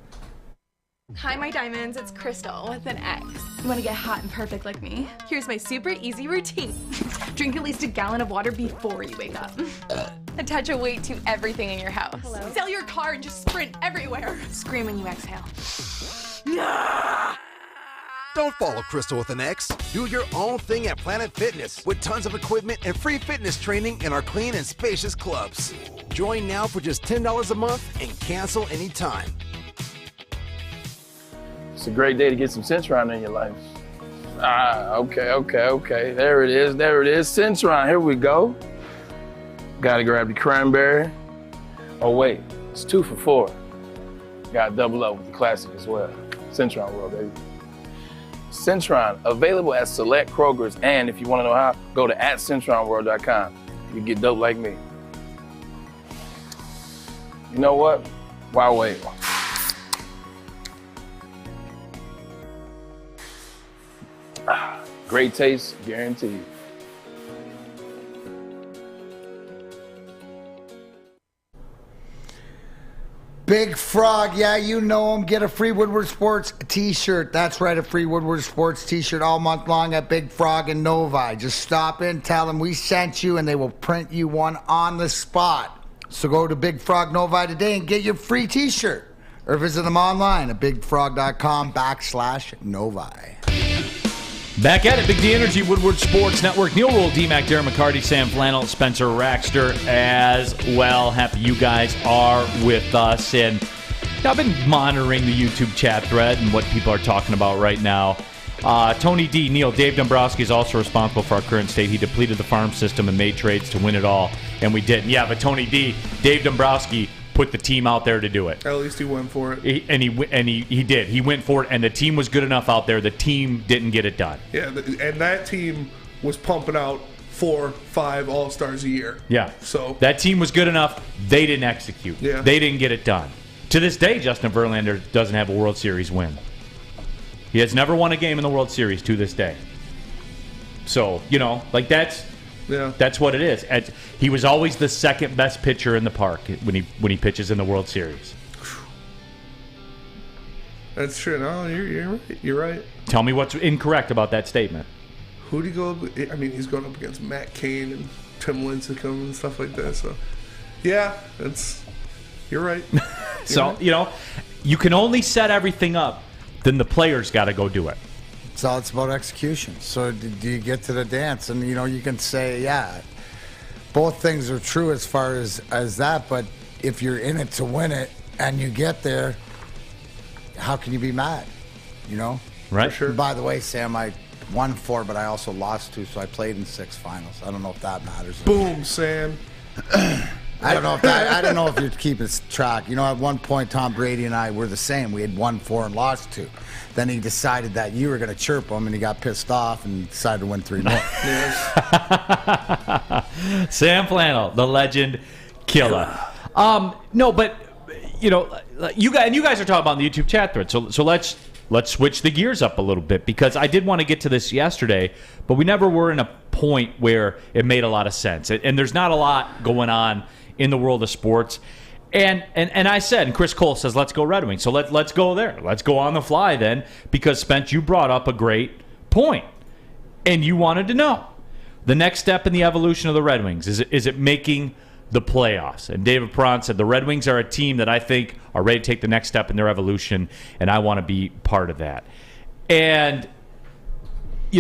Hi, my diamonds. It's Crystal with an X. You want to get hot and perfect like me? Here's my super easy routine. Drink at least a gallon of water before you wake up. Attach a weight to everything in your house. Hello? Sell your car and just sprint everywhere. Scream when you exhale. Don't follow Crystal with an X. Do your own thing at Planet Fitness with tons of equipment and free fitness training in our clean and spacious clubs. Join now for just $10 a month and cancel anytime. It's a great day to get some Centron in your life. Okay. There it is. Centron, here we go. Gotta grab the cranberry. Oh wait, it's 2 for $4. Gotta double up with the classic as well. Centron World, baby. Centron, available at select Kroger's, and if you wanna know how, go to @CentronWorld.com. You get dope like me. You know what? Why wait? Great taste, guaranteed. Big Frog, yeah, you know him. Get a free Woodward Sports t-shirt. That's right, a free Woodward Sports t-shirt all month long at Big Frog in Novi. Just stop in, tell them we sent you, and they will print you one on the spot. So go to Big Frog Novi today and get your free t-shirt. Or visit them online at bigfrog.com/Novi. Back at it, Big D Energy, Woodward Sports Network. Neal, Ruhl, D-Mac, Darren, McCarty, Sam Flannel, Spencer Raxter as well. Happy you guys are with us. And I've been monitoring the YouTube chat thread and what people are talking about right now. Tony D, Neal, Dave Dombrowski is also responsible for our current state. He depleted the farm system and made trades to win it all, and we didn't. Yeah, but Tony D, Dave Dombrowski put the team out there to do it. At least he went for it. He did. He went for it, and the team was good enough out there. The team didn't get it done. Yeah, and that team was pumping out 4-5 All-Stars a year. Yeah. So that team was good enough. They didn't execute. Yeah. They didn't get it done. To this day, Justin Verlander doesn't have a World Series win. He has never won a game in the World Series to this day. So, that's what it is. He was always the second best pitcher in the park when he pitches in the World Series. That's true. No, you're right. You're right. Tell me what's incorrect about that statement. Who'd he go up? I mean, he's going up against Matt Cain and Tim Lincecum and stuff like that. So, yeah, you're right. So, you can only set everything up. Then the players got to go do it. It's about execution. So do you get to the dance? And, you can say, yeah, both things are true as far as that. But if you're in it to win it and you get there, how can you be mad? Right. For sure. By the way, Sam, I won 4, but I also lost 2, so I played in 6 finals. I don't know if that matters. Boom, Sam. I don't know if you're keeping track. At one point, Tom Brady and I were the same. We had won 4 and lost 2. Then he decided that you were going to chirp him, and he got pissed off and decided to win 3 more. Sam Flannel, the legend killer. No, but you guys are talking about the YouTube chat thread. So let's switch the gears up a little bit, because I did want to get to this yesterday, but we never were in a point where it made a lot of sense. And there's not a lot going on in the world of sports. And I said, and Chris Cole says, let's go Red Wings. So let's go there. Let's go on the fly then, because Spence, you brought up a great point, and you wanted to know the next step in the evolution of the Red Wings. Is it making the playoffs? And David Perron said the Red Wings are a team that I think are ready to take the next step in their evolution, and I want to be part of that. And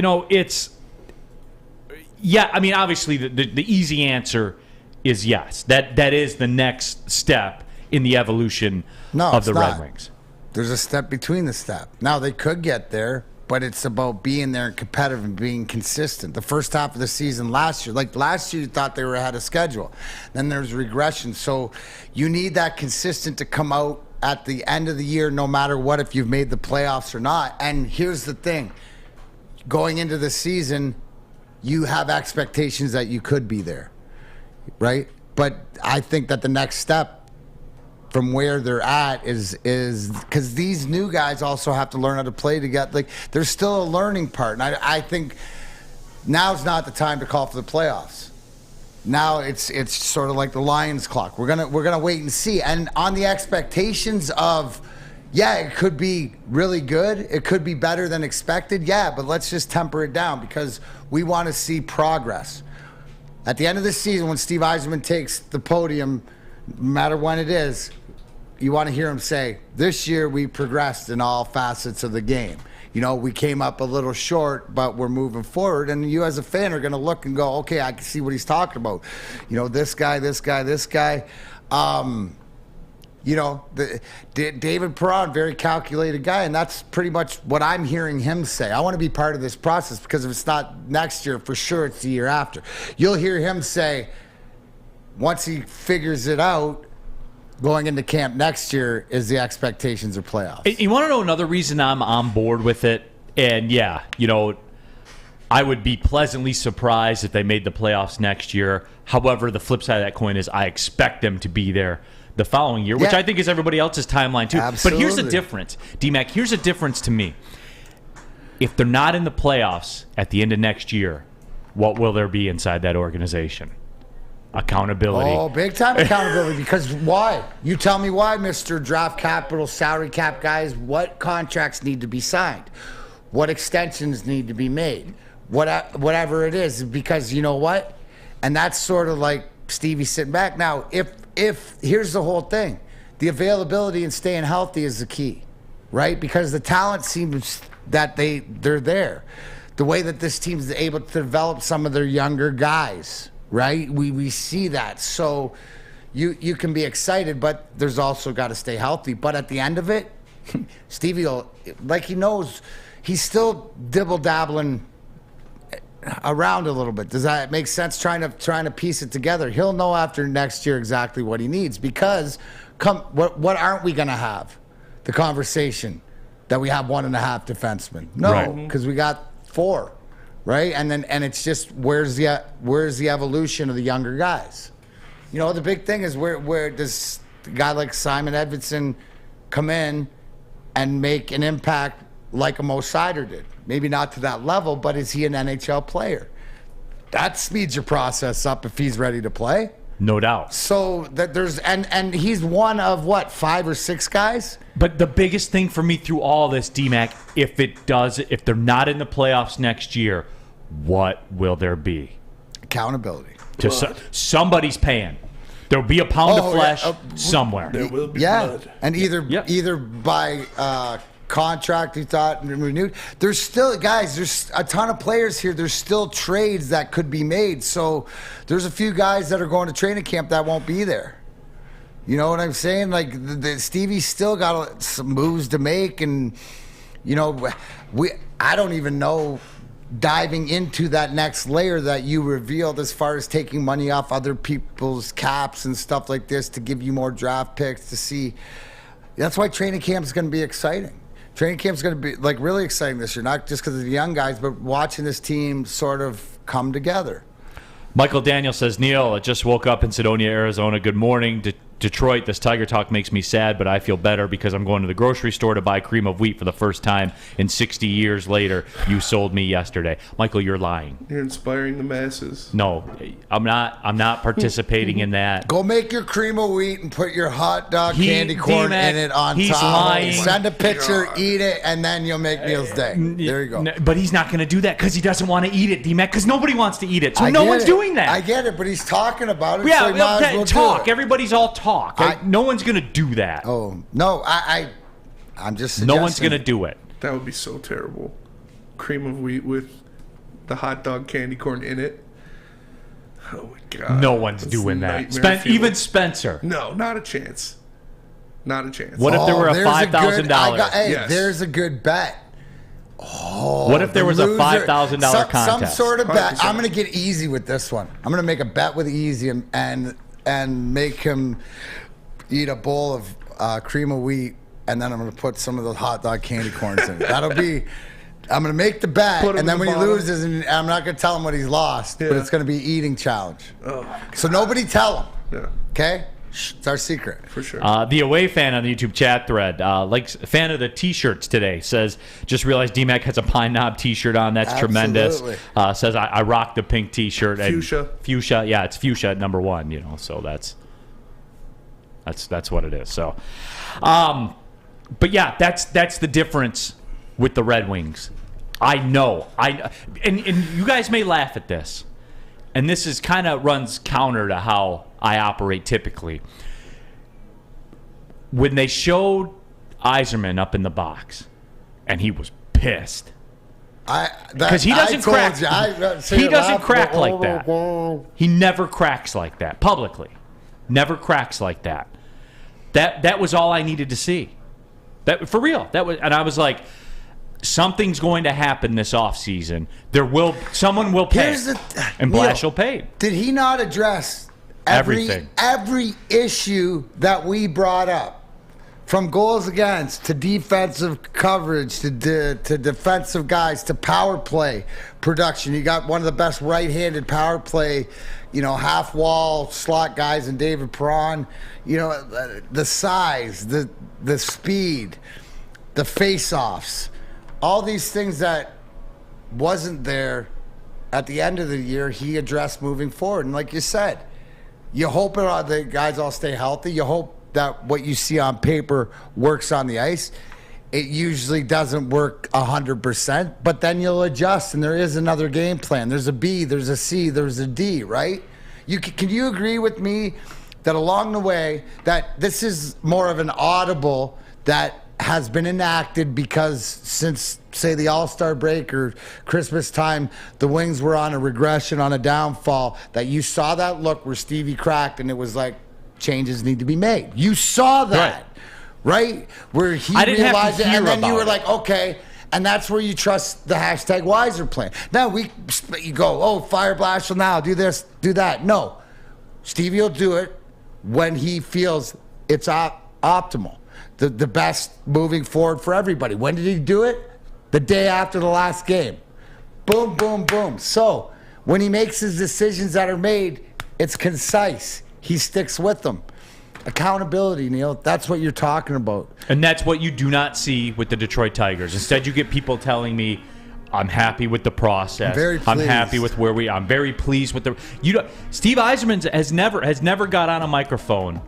obviously the easy answer is yes. That is the next step in the evolution of the Red Wings. There's a step between the step. Now, they could get there, but it's about being there and competitive and being consistent. The first half of the season last year, you thought they were ahead of schedule. Then there's regression. So you need that consistent to come out at the end of the year, no matter what, if you've made the playoffs or not. And here's the thing. Going into the season, you have expectations that you could be there, right? But I think that the next step from where they're at is because these new guys also have to learn how to play together. Like, there's still a learning part, and I think now's not the time to call for the playoffs. Now it's sort of like the Lions clock. We're gonna wait and see, and on the expectations of, yeah, it could be really good. It could be better than expected. Yeah, but let's just temper it down, because we want to see progress. At the end of the season, when Steve Yzerman takes the podium, no matter when it is, you want to hear him say, this year we progressed in all facets of the game. We came up a little short, but we're moving forward. And you as a fan are going to look and go, okay, I can see what he's talking about. This guy. David Perron, very calculated guy, and that's pretty much what I'm hearing him say. I want to be part of this process, because if it's not next year, for sure it's the year after. You'll hear him say, once he figures it out, going into camp next year is the expectations of playoffs. You want to know another reason I'm on board with it? And yeah, I would be pleasantly surprised if they made the playoffs next year. However, the flip side of that coin is I expect them to be there the following year, which I think is everybody else's timeline too. Absolutely. But here's the difference, D-Mac. Here's the difference to me. If they're not in the playoffs at the end of next year, what will there be inside that organization? Accountability. Oh, big time accountability. Because why? You tell me why, Mr. Draft Capital, salary cap guys. What contracts need to be signed? What extensions need to be made? Whatever it is. Because you know what? And that's sort of like Stevie sitting back. Now, if here's the whole thing. The availability and staying healthy is the key, right? Because the talent seems that they're there. The way that this team's able to develop some of their younger guys, right? We see that. So you can be excited, but there's also got to stay healthy. But at the end of it, Stevie, like he knows, he's still dibble-dabbling around a little bit. Does that make sense? Trying to piece it together. He'll know after next year exactly what he needs, because what aren't we going to have? The conversation that we have 1.5 defensemen. No, because we got 4, right? And it's just where's the evolution of the younger guys? You know, the big thing is where does a guy like Simon Edvinsson come in and make an impact like a Mo Seider did? Maybe not to that level, but is he an NHL player? That speeds your process up if he's ready to play. No doubt. So that there's and he's one of what, 5 or 6 guys? But the biggest thing for me through all this, D-Mac, if they're not in the playoffs next year, what will there be? Accountability. Somebody's paying. There'll be a pound of flesh somewhere. There will be blood. And either by contract he thought renewed. There's still, guys, there's a ton of players here. There's still trades that could be made. So there's a few guys that are going to training camp that won't be there. You know what I'm saying? Like Stevie's still got some moves to make, and you know, I don't even know, diving into that next layer that you revealed as far as taking money off other people's caps and stuff like this to give you more draft picks to see. That's why training camp is going to be exciting. Training camp is going to be like really exciting this year, not just because of the young guys, but watching this team sort of come together. Michael Daniel says, Neal, I just woke up in Sedonia, Arizona. Good morning. Detroit, this Tiger talk makes me sad, but I feel better because I'm going to the grocery store to buy cream of wheat for the first time in 60 years later. You sold me yesterday. Michael, you're lying. You're inspiring the masses. No, I'm not participating in that. Go make your cream of wheat and put your hot dog candy corn in it on he's top. Lying. Send a picture, eat it, and then you'll make Neal's day. There you go. But he's not going to do that because he doesn't want to eat it, D-Mac, because nobody wants to eat it. So no one's doing that. I get it, but he's talking about it. Yeah, so he might as well talk. do it. Everybody's all talk. No one's going to do that. Oh, no, I'm just suggesting. No one's going to do it. That would be so terrible. Cream of wheat with the hot dog candy corn in it. Oh, my God. No one's doing that. Even Spencer. No, not a chance. Not a chance. What if there were a $5,000? Hey, Yes. there's a good bet. Oh, what if there was a $5,000 contest? Some sort of bet. 100%. I'm going to get easy with this one. I'm going to make a bet with Easy and make him eat a bowl of cream of wheat, and then I'm going to put some of the hot dog candy corns in it. I'm going to make the bet, and then when he loses, and I'm not going to tell him what he's lost, but it's going to be eating challenge. Oh, so nobody tell him. yeah. Okay? It's our secret. For sure. The away fan on the YouTube chat thread, fan of the T-shirts today, says, just realized D-Mac has a Pine Knob T-shirt on. That's tremendous. Says, I rock the pink T-shirt. Fuchsia. Fuchsia, yeah, it's fuchsia at number 1, you know, so that's what it is. So, but yeah, that's the difference with the Red Wings. I know. And you guys may laugh at this, and this is kind of runs counter to how I operate typically. When they showed Yzerman up in the box, and he was pissed. Because he doesn't crack. He doesn't crack like that. He never cracks like that publicly. Never cracks like that. That was all I needed to see. That for real. And I was like, something's going to happen this offseason. Someone will pay. And Blash will pay. Did he not address everything? Every issue that we brought up. From goals against to defensive coverage to defensive guys to power play production. You got one of the best right-handed power play, half wall slot guys in David Perron. The size, the speed, the face-offs, all these things that wasn't there at the end of the year, he addressed moving forward. And like you said, you hope the guys all stay healthy. You hope that what you see on paper works on the ice. It usually doesn't work 100%, but then you'll adjust, and there is another game plan. There's a B, there's a C, there's a D, right? Can you agree with me that along the way, that this is more of an audible that has been enacted because since, say, the All-Star break or Christmas time, the Wings were on a regression, on a downfall, that you saw that look where Stevie cracked and it was like, changes need to be made. You saw that, right? Where he realized it, and then you were like, okay. And that's where you trust the hashtag Wiser plan. Now you go, oh, fire blast now, do this, do that. No, Stevie will do it when he feels it's optimal. The best moving forward for everybody. When did he do it? The day after the last game. Boom, boom, boom. So when he makes his decisions that are made, it's concise. He sticks with them. Accountability, Neal. That's what you're talking about. And that's what you do not see with the Detroit Tigers. Instead, you get people telling me, I'm happy with the process. I'm happy with where we are. I'm very pleased with the... Steve Yzerman has never got on a microphone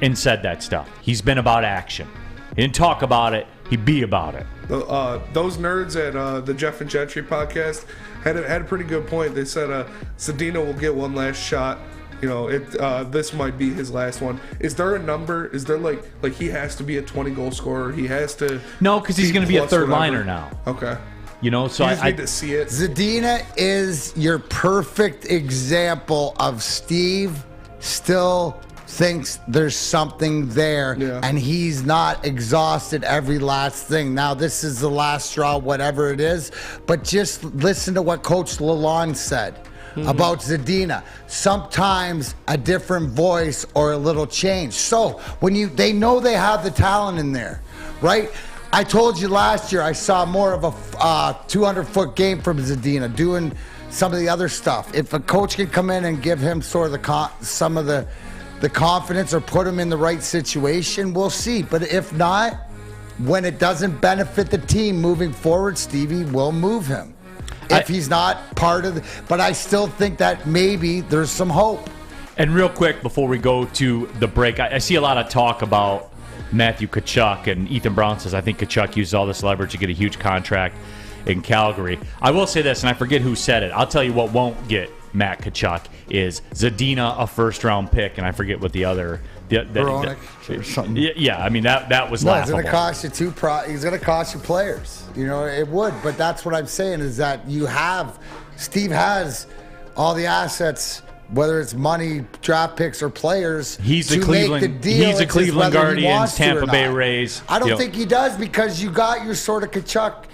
and said that stuff. He's been about action. He didn't talk about it. He'd be about it. Those nerds at the Jeff and Gentry podcast had a pretty good point. They said Zadina will get one last shot. You know, this might be his last one. Is there a number? Is there like he has to be a 20-goal scorer? He has to... No, because he's going to be a third liner now. Okay. You know, so I need to see it. Zadina is your perfect example of Steve still thinks there's something there, and he's not exhausted every last thing. Now, this is the last straw, whatever it is, but just listen to what Coach Lalonde said about Zadina. Sometimes a different voice or a little change. So when they know they have the talent in there, right? I told you last year I saw more of a 200-foot game from Zadina doing some of the other stuff. If a coach can come in and give him sort of some of the confidence or put him in the right situation, we'll see. But if not, when it doesn't benefit the team moving forward, Stevie will move him. If he's not part of but I still think that maybe there's some hope. And real quick, before we go to the break, I see a lot of talk about Matthew Tkachuk, and Ethan Brown says, I think Tkachuk uses all this leverage to get a huge contract in Calgary. I will say this, and I forget who said it. I'll tell you what won't get Matt Tkachuk is Zadina, a first-round pick, and I forget what the other... Veronic or something. Yeah, I mean, that was laughable. It's going to cost you he's going to cost you players. You know, it would. But that's what I'm saying is that Steve has all the assets, whether it's money, draft picks, or players. He's a Cleveland Guardians, Tampa Bay Rays. I don't think he does, because you got your sort of Tkachuk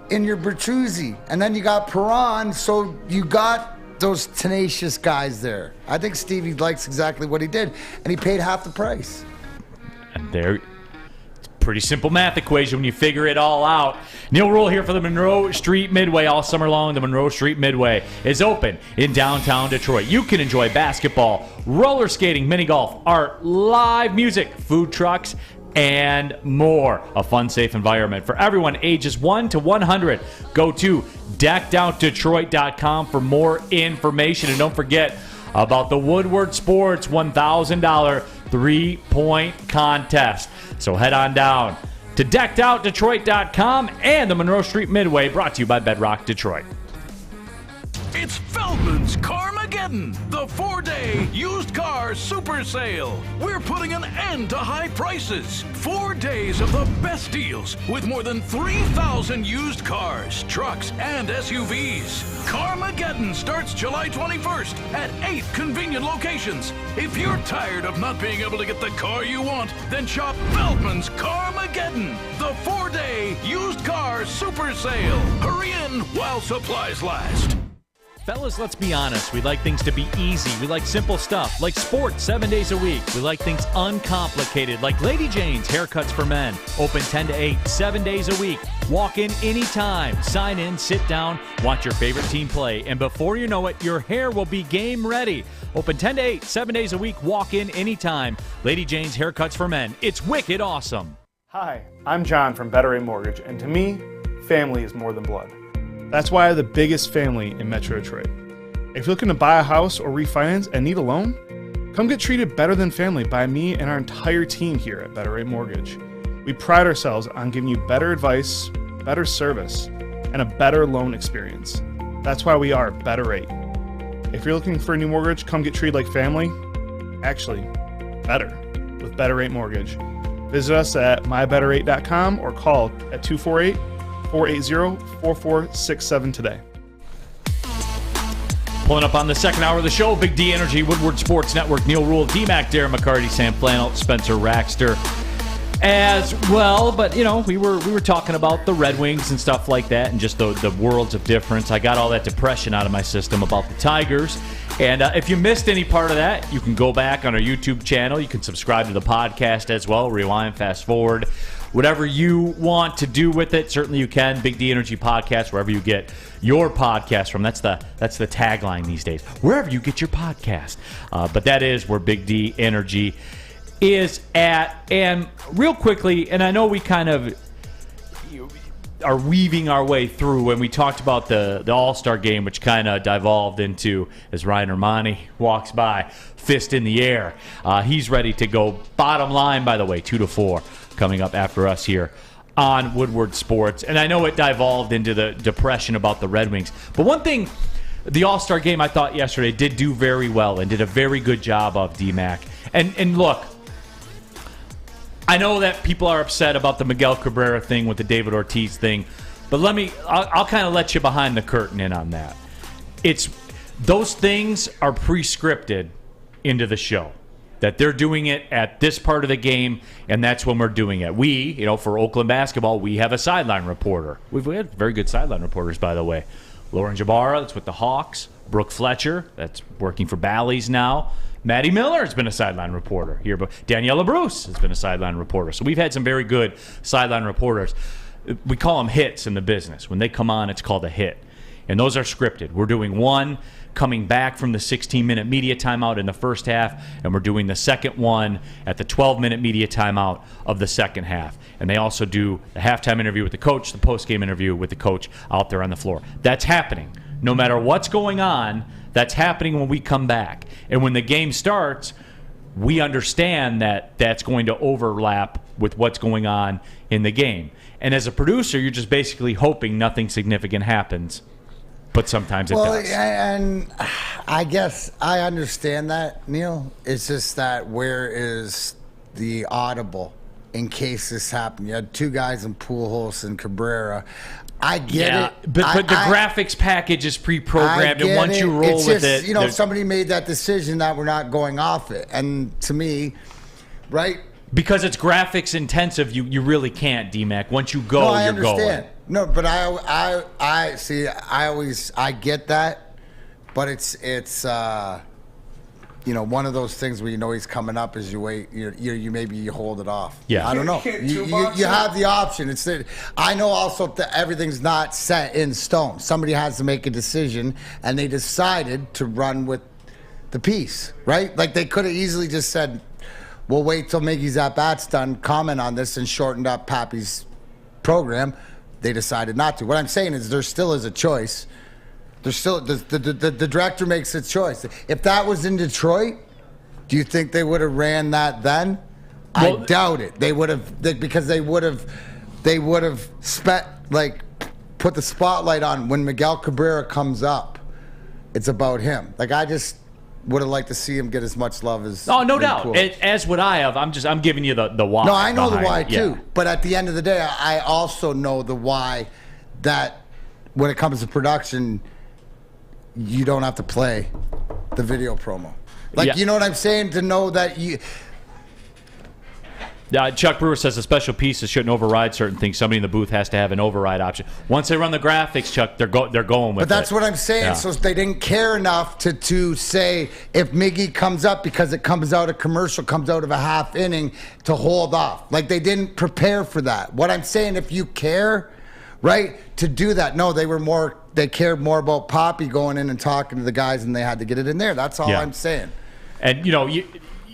in your Bertuzzi, and then you got Perron, so you got those tenacious guys there. I think Stevie likes exactly what he did, and he paid half the price. And it's a pretty simple math equation when you figure it all out. Neal Ruhl here for the Monroe Street Midway all summer long. The Monroe Street Midway is open in downtown Detroit. You can enjoy basketball, roller skating, mini golf, art, live music, food trucks, and more. A fun, safe environment for everyone ages 1 to 100. Go to deckedoutdetroit.com for more information. And don't forget about the Woodward Sports $1,000 three-point contest. So head on down to deckedoutdetroit.com and the Monroe Street Midway, brought to you by Bedrock Detroit. It's Feldman's Carmageddon, the 4-day used car super sale. We're putting an end to high prices. 4 days of the best deals with more than 3,000 used cars, trucks, and SUVs. Carmageddon starts July 21st at 8 convenient locations. If you're tired of not being able to get the car you want, then shop Feldman's Carmageddon, the 4-day used car super sale. Hurry in while supplies last. Fellas, let's be honest. We like things to be easy. We like simple stuff, like sports 7 days a week. We like things uncomplicated, like Lady Jane's Haircuts for Men. Open 10 to 8, 7 days a week. Walk in anytime. Sign in, sit down, watch your favorite team play. And before you know it, your hair will be game ready. Open 10 to 8, 7 days a week. Walk in anytime. Lady Jane's Haircuts for Men. It's wicked awesome. Hi, I'm John from Better Rate Mortgage, and to me, family is more than blood. That's why I have the biggest family in Metro Detroit. If you're looking to buy a house or refinance and need a loan, come get treated better than family by me and our entire team here at Better Rate Mortgage. We pride ourselves on giving you better advice, better service, and a better loan experience. That's why we are Better Rate. If you're looking for a new mortgage, come get treated like family. Actually, better with Better Rate Mortgage. Visit us at mybetterrate.com or call at 248-480-4467 today. Pulling up on the second hour of the show, Big D Energy, Woodward Sports Network, Neal, Ruhl, D-Mac, Darren, McCarty, Sam Flannel, Spencer Raxter as well. But, you know, we were talking about the Red Wings and stuff like that and just the worlds of difference. I got all that depression out of my system about the Tigers. And if you missed any part of that, you can go back on our YouTube channel. You can subscribe to the podcast as well, rewind, fast forward, whatever you want to do with it. Certainly you can. Big D Energy Podcast, wherever you get your podcast from. That's the tagline these days. Wherever you get your podcast. But that is where Big D Energy is at. And real quickly, and I know we kind of are weaving our way through when we talked about the All-Star game, which kind of devolved into, as Ryan Armani walks by, fist in the air. He's ready to go. Bottom line, by the way, 2-4 coming up after us here on Woodward Sports. And I know it devolved into the depression about the Red Wings. But one thing the All-Star game I thought yesterday did do very well and did a very good job of, D-Mac. And look, I know that people are upset about the Miguel Cabrera thing with the David Ortiz thing, but I'll kind of let you behind the curtain in on that. Those things are pre-scripted into the show, that they're doing it at this part of the game, and that's when we're doing it. We, for Oakland basketball, we have a sideline reporter. We had very good sideline reporters, by the way. Lauren Jabara, that's with the Hawks. Brooke Fletcher, that's working for Bally's now. Maddie Miller has been a sideline reporter here, but Daniela Bruce has been a sideline reporter. So we've had some very good sideline reporters. We call them hits in the business. When they come on, it's called a hit. And those are scripted. We're doing one coming back from the 16-minute media timeout in the first half, and we're doing the second one at the 12-minute media timeout of the second half. And they also do the halftime interview with the coach, the post-game interview with the coach out there on the floor. That's happening. No matter what's going on, that's happening when we come back. And when the game starts, we understand that that's going to overlap with what's going on in the game. And as a producer, you're just basically hoping nothing significant happens. But sometimes it does. And I guess I understand that, Neal. It's just that where is the audible in case this happened? You had two guys in Pujols and Cabrera. I get it. But the graphics package is pre-programmed, and once you roll with it... somebody made that decision that we're not going off it. And to me, right? Because it's graphics intensive, you really can't, D-Mac. Once you go, you're going. No, but I see. I get that, but it's one of those things where he's coming up as you wait. You maybe you hold it off. Yeah, I don't know. You have the option. I know also that everything's not set in stone. Somebody has to make a decision, and they decided to run with the piece, right? Like they could have easily just said, "We'll wait till Miggy's at bat's done, comment on this, and shortened up Pappy's program." They decided not to. What I'm saying is there still is a choice. There's still the director makes a choice. If that was in Detroit, do you think they would have ran that then? Well, I doubt it. They would have because they would have put the spotlight on when Miguel Cabrera comes up. It's about him. I just would have liked to see him get as much love as. Oh, no doubt. As would I have. I'm giving you the why. No, I know the why too. Yeah. But at the end of the day, I also know the why. That when it comes to production, you don't have to play the video promo. You know what I'm saying? To know that you. Yeah, Chuck Brewer says the special pieces shouldn't override certain things. Somebody in the booth has to have an override option. Once they run the graphics, Chuck, they're going with it. But that's what I'm saying. Yeah. So they didn't care enough to say if Miggy comes up because it comes out a commercial, comes out of a half inning to hold off. They didn't prepare for that. What I'm saying, if you care, right, to do that. No, they cared more about Poppy going in and talking to the guys, and they had to get it in there. That's all I'm saying. And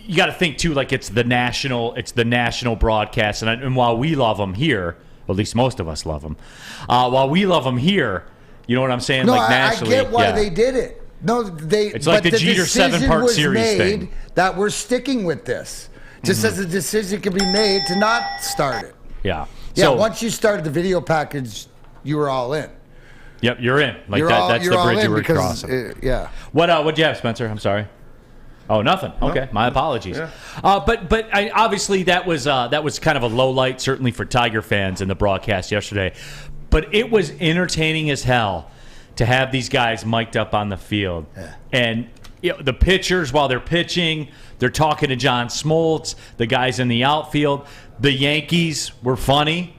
you got to think too, it's the national broadcast, and while we love them here, or at least most of us love them, while we love them here, you know what I'm saying? No, nationally, I get why they did it. No, it's like the Jeter 7-part series thing. That we're sticking with this, just as a decision can be made to not start it. Yeah. Yeah. Once you started the video package, you were all in. Yep, you're in. That's the bridge you were crossing. Yeah. What'd you have, Spencer? I'm sorry. Oh, nothing. Okay, my apologies. Yeah. But obviously that was kind of a low light, certainly for Tiger fans in the broadcast yesterday. But it was entertaining as hell to have these guys mic'd up on the field. Yeah. And the pitchers, while they're pitching, they're talking to John Smoltz, the guys in the outfield. The Yankees were funny.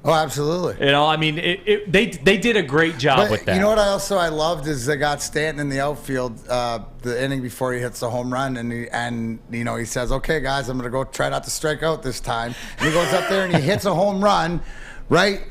Oh, absolutely. I mean, they did a great job with that. You know what I loved is they got Stanton in the outfield the inning before he hits the home run, and he says, "Okay, guys, I'm going to go try not to strike out this time." And he goes up there and he hits a home run, right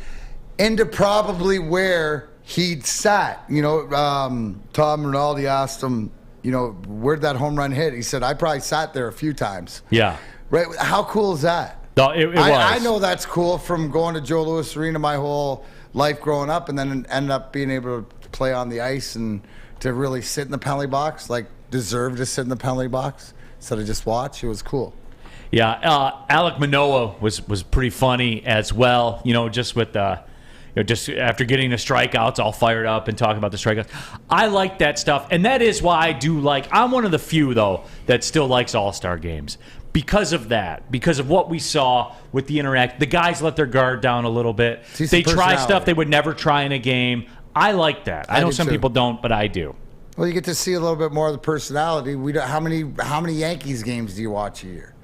into probably where he'd sat. Tom Rinaldi asked him, where'd that home run hit? He said, "I probably sat there a few times." Yeah. Right. How cool is that? No, it was. I know that's cool from going to Joe Louis Arena my whole life growing up, and then end up being able to play on the ice and to really sit in the penalty box, like deserve to sit in the penalty box instead of just watch. It was cool. Yeah, Alek Manoah was pretty funny as well. Just with just after getting the strikeouts, all fired up and talking about the strikeouts. I like that stuff, and that is why I do like. I'm one of the few though that still likes All-Star games. Because of that, because of what we saw with the interact, the guys let their guard down a little bit. They try stuff they would never try in a game. I like that. I know some people don't, but I do. Well, you get to see a little bit more of the personality. How many Yankees games do you watch a year?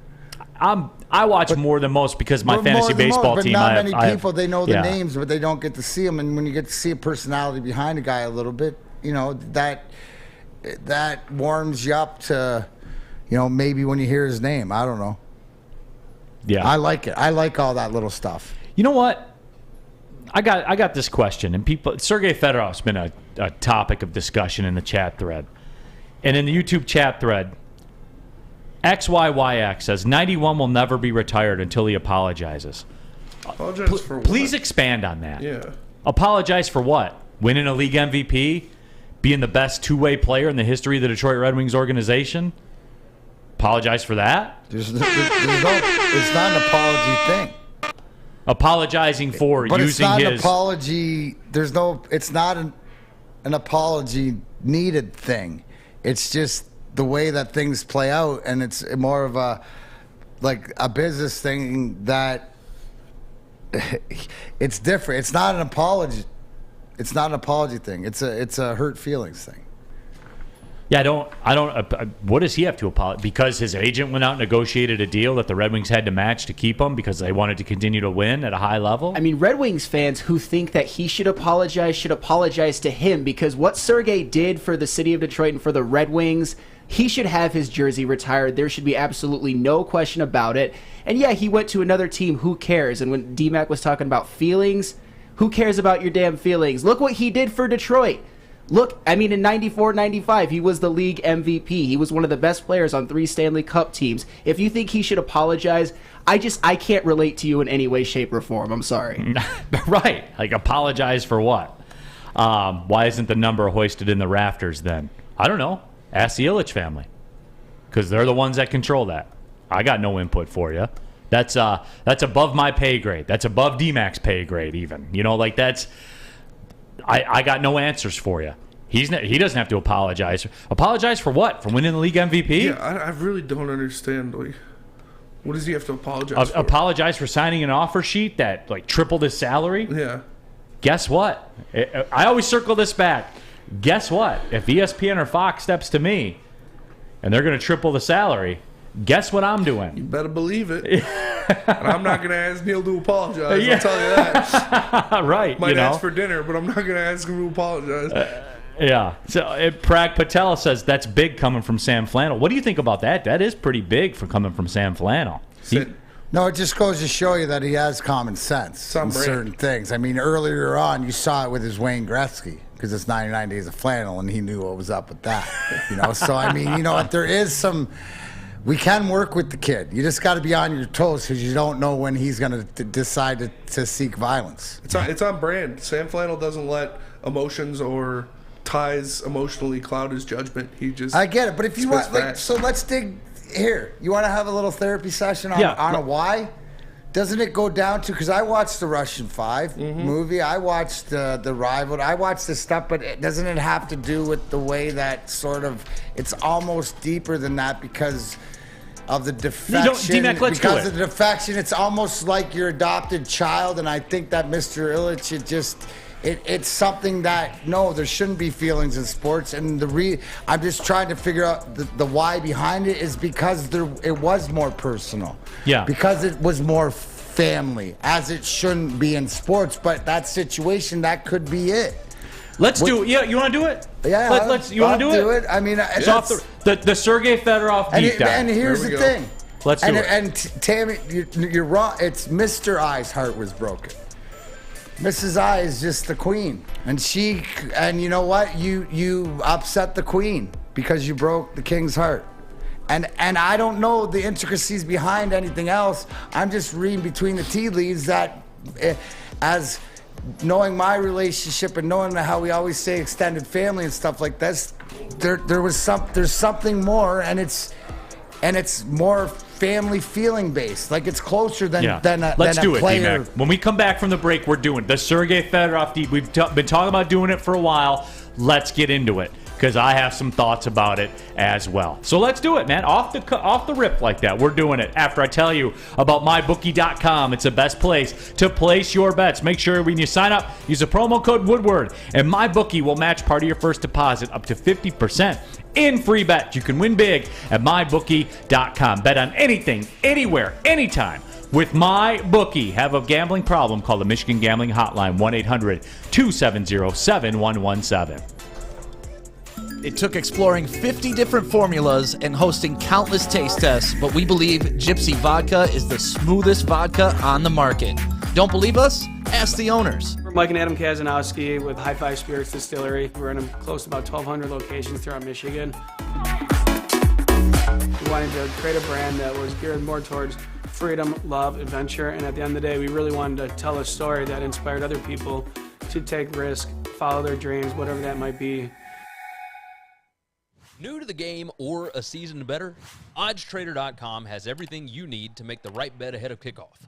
I watch more than most because my fantasy baseball team. But not many people they know the names, but they don't get to see them. And when you get to see a personality behind a guy a little bit, that warms you up to. Maybe when you hear his name, I don't know. Yeah, I like it. I like all that little stuff. You know what? I got this question, and Sergei Fedorov's been a topic of discussion in the chat thread, and in the YouTube chat thread, XYYX says 91 will never be retired until he apologizes. Apologize for what? Please expand on that. Yeah. Apologize for what? Winning a league MVP, being the best two-way player in the history of the Detroit Red Wings organization. Apologize for that? It's not an apology thing. Apologizing for but using it's not his... an apology. It's not an apology needed thing. It's just the way that things play out, and it's more of a business thing that it's different. It's not an apology. It's not an apology thing. It's a hurt feelings thing. Yeah, I don't. What does he have to apologize? Because his agent went out and negotiated a deal that the Red Wings had to match to keep him because they wanted to continue to win at a high level? I mean, Red Wings fans who think that he should apologize to him because what Sergei did for the city of Detroit and for the Red Wings, he should have his jersey retired. There should be absolutely no question about it. And yeah, he went to another team. Who cares? And when DMAC was talking about feelings, who cares about your damn feelings? Look what he did for Detroit. Look, I mean, in 94-95, he was the league MVP. He was one of the best players on 3 Stanley Cup teams. If you think he should apologize, I can't relate to you in any way, shape, or form. I'm sorry. Right. Apologize for what? Why isn't the number hoisted in the rafters then? I don't know. Ask the Ilitch family. Because they're the ones that control that. I got no input for you. That's above my pay grade. That's above DMAC's pay grade even. That's... I got no answers for you. He doesn't have to apologize. Apologize for what? For winning the league MVP? Yeah, I really don't understand. What does he have to apologize for? Apologize for signing an offer sheet that tripled his salary? Yeah. Guess what? I always circle this back. Guess what? If ESPN or Fox steps to me and they're going to triple the salary, guess what I'm doing? You better believe it. And I'm not going to ask Neal to apologize. Yeah. I'll tell you that. Right. Might ask for dinner, but I'm not going to ask him to apologize. Yeah. So Prag Patel says that's big coming from Sam Flannel. What do you think about that? That is pretty big for coming from Sam Flannel. No, it just goes to show you that he has common sense in certain things. I mean, earlier on, you saw it with his Wayne Gretzky because it's 99 Days of Flannel, and he knew what was up with that. So I mean, there is some. We can work with the kid. You just got to be on your toes because you don't know when he's going to decide to seek violence. It's on brand. Sam Flannel doesn't let emotions or ties emotionally cloud his judgment. I get it, but if you want, so let's dig here. You want to have a little therapy session on a why? doesn't it go down to, because I watched the Russian Five movie, I watched the Rival, I watched this stuff, but doesn't it have to do with the way that sort of, it's almost deeper than that because of the defection? Because of the defection, it's almost like your adopted child, and I think that Mr. Illich, it's something that, no, there shouldn't be feelings in sports, and I'm just trying to figure out the why behind it is because it was more personal. Yeah. Because it was more family, as it shouldn't be in sports, but that situation, that could be it. Let's do it. Yeah, you want to do it? Yeah. You want to do it? I mean, it's off the Sergei Fedorov deep dive. And here's the thing. Let's do it. And Tammy, you're wrong. It's Mr. I's heart was broken. Mrs. I is just the queen, and you know what? You upset the queen because you broke the king's heart, and I don't know the intricacies behind anything else. I'm just reading between the tea leaves that, as knowing my relationship and knowing how we always say extended family and stuff like this, there's something more, and it's more family feeling based, like it's closer than a Let's do it, player. D-Mac. When we come back from the break, we're doing the Sergei Fedorov deep. We've been talking about doing it for a while. Let's get into it because I have some thoughts about it as well. So let's do it, man. Off the rip like that. We're doing it after I tell you about mybookie.com. It's the best place to place your bets. Make sure when you sign up, use the promo code Woodward, and MyBookie will match part of your first deposit up to 50%. In free bets. You can win big at mybookie.com. Bet on anything, anywhere, anytime with MyBookie. Have a gambling problem? Call the Michigan Gambling Hotline, 1-800-270-7117. It took exploring 50 different formulas and hosting countless taste tests, but we believe Gypsy Vodka is the smoothest vodka on the market. Don't believe us? Ask the owners. We're Mike and Adam Kazanowski with High Five Spirits Distillery. We're in close to about 1,200 locations throughout Michigan. We wanted to create a brand that was geared more towards freedom, love, adventure, and at the end of the day, we really wanted to tell a story that inspired other people to take risk, follow their dreams, whatever that might be. New to the game or a season better? OddsTrader.com has everything you need to make the right bet ahead of kickoff.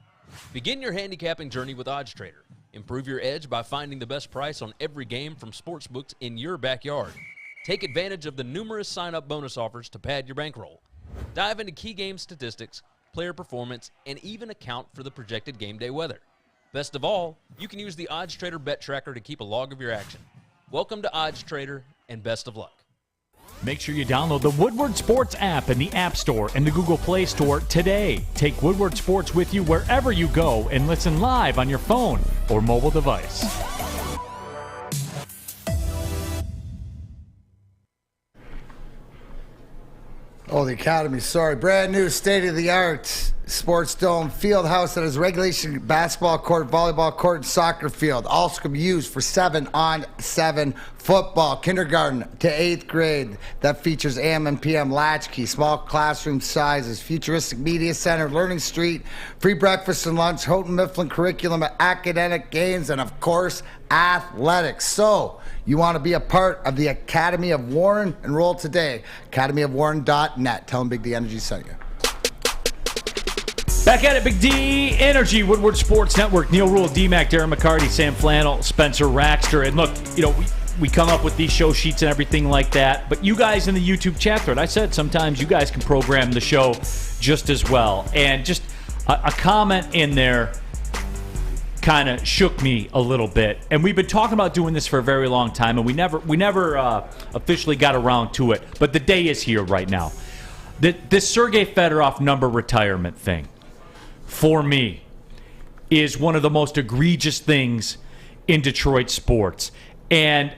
Begin your handicapping journey with OddsTrader. Improve your edge by finding the best price on every game from sportsbooks in your backyard. Take advantage of the numerous sign-up bonus offers to pad your bankroll. Dive into key game statistics, player performance, and even account for the projected game day weather. Best of all, you can use the OddsTrader bet tracker to keep a log of your action. Welcome to OddsTrader, and best of luck. Make sure you download the Woodward Sports app in the App Store and the Google Play Store today. Take Woodward Sports with you wherever you go and listen live on your phone or mobile device. Oh, the Academy, sorry. Brand new state-of-the-art Sports Dome field house that has regulation basketball court, volleyball court, and soccer field. Also can be used for 7-on-7 football, kindergarten to 8th grade. That features AM and PM latchkey, small classroom sizes, futuristic media center, learning street, free breakfast and lunch, Houghton Mifflin curriculum, academic games, and of course, athletics. So, you want to be a part of the Academy of Warren? Enroll today. academyofwarren.net. Tell them Big D Energy sent you. Back at it, Big D Energy, Woodward Sports Network. Neal, Ruhl, D-Mac, Darren, McCarty, Sam Flannel, Spencer Raxter. And look, we come up with these show sheets and everything like that, but you guys in the YouTube chat thread, I said sometimes you guys can program the show just as well. And just a comment in there kind of shook me a little bit. And we've been talking about doing this for a very long time, and we never officially got around to it. But the day is here right now. This Sergei Fedorov number retirement thing, for me, is one of the most egregious things in Detroit sports. And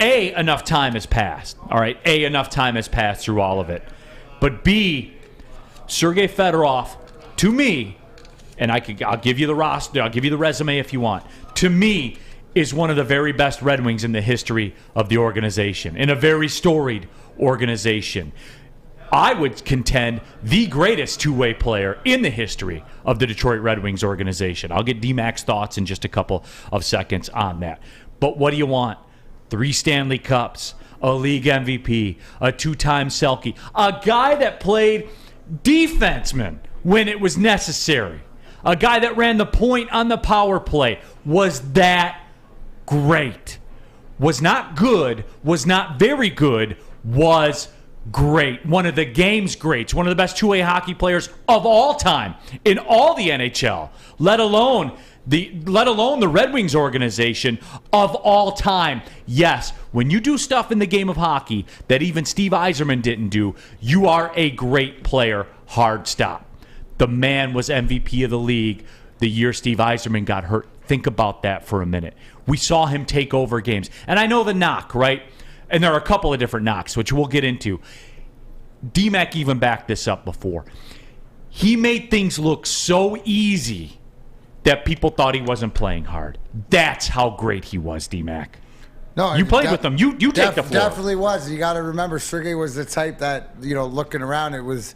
A, enough time has passed. All right, A, enough time has passed through all of it. But B, Sergei Fedorov, to me, and I'll give you the roster, I'll give you the resume if you want, to me, is one of the very best Red Wings in the history of the organization, in a very storied organization. I would contend the greatest two-way player in the history of the Detroit Red Wings organization. I'll get D-Mac's thoughts in just a couple of seconds on that. But what do you want? 3 Stanley Cups, a league MVP, a 2-time Selke, a guy that played defenseman when it was necessary, a guy that ran the point on the power play. Was that great? Was not good, was not very good, was great. One of the game's greats, one of the best two-way hockey players of all time in all the NHL, let alone the Red Wings organization of all time. Yes, when you do stuff in the game of hockey that even Steve Yzerman didn't do, you are a great player. Hard stop. The man was MVP of the league the year Steve Yzerman got hurt. Think about that for a minute. We saw him take over games. And I know the knock, right? And there are a couple of different knocks, which we'll get into. D-Mac even backed this up before. He made things look so easy that people thought he wasn't playing hard. That's how great he was, D-Mac. No, you played with him. You take the floor. Definitely was. You got to remember, Sergei was the type that, looking around, it was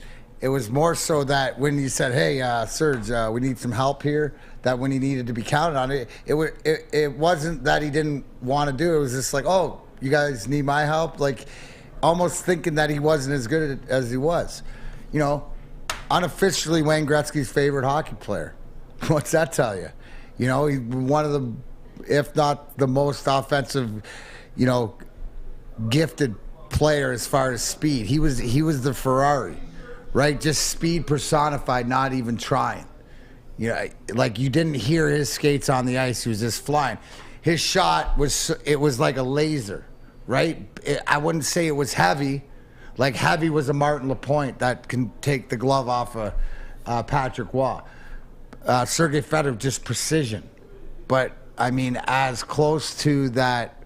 more so that when you said, "Hey, Serge, we need some help here," that when he needed to be counted on, it wasn't that he didn't want to do it. It was just like, "Oh, you guys need my help," like almost thinking that he wasn't as good as he was. Unofficially Wayne Gretzky's favorite hockey player. What's that tell you? He's one of the, if not the most offensive, gifted player as far as speed. He was the Ferrari, right? Just speed personified, not even trying. Like you didn't hear his skates on the ice. He was just flying. His shot was like a laser, right? I wouldn't say it was heavy. Like heavy was a Martin Lapointe that can take the glove off of Patrick Waugh. Sergei Fedorov, just precision. But, I mean, as close to that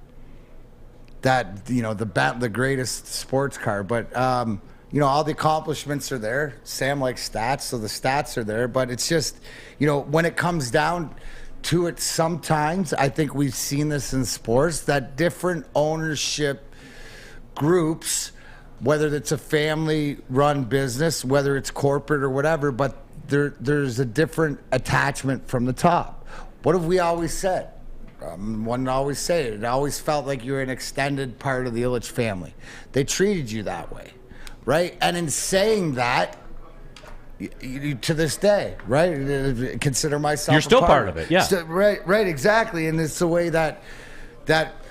the greatest sports car. But, all the accomplishments are there. Sam likes stats, so the stats are there. But it's just, when it comes down to it sometimes, I think we've seen this in sports, that different ownership groups, whether it's a family-run business, whether it's corporate or whatever, but there's a different attachment from the top. What have we always said? One always say it. It always felt like you were an extended part of the Ilitch family. They treated you that way, right? And in saying that, to this day, right? Consider myself You're still part of it, yeah. Right, exactly. And it's the way that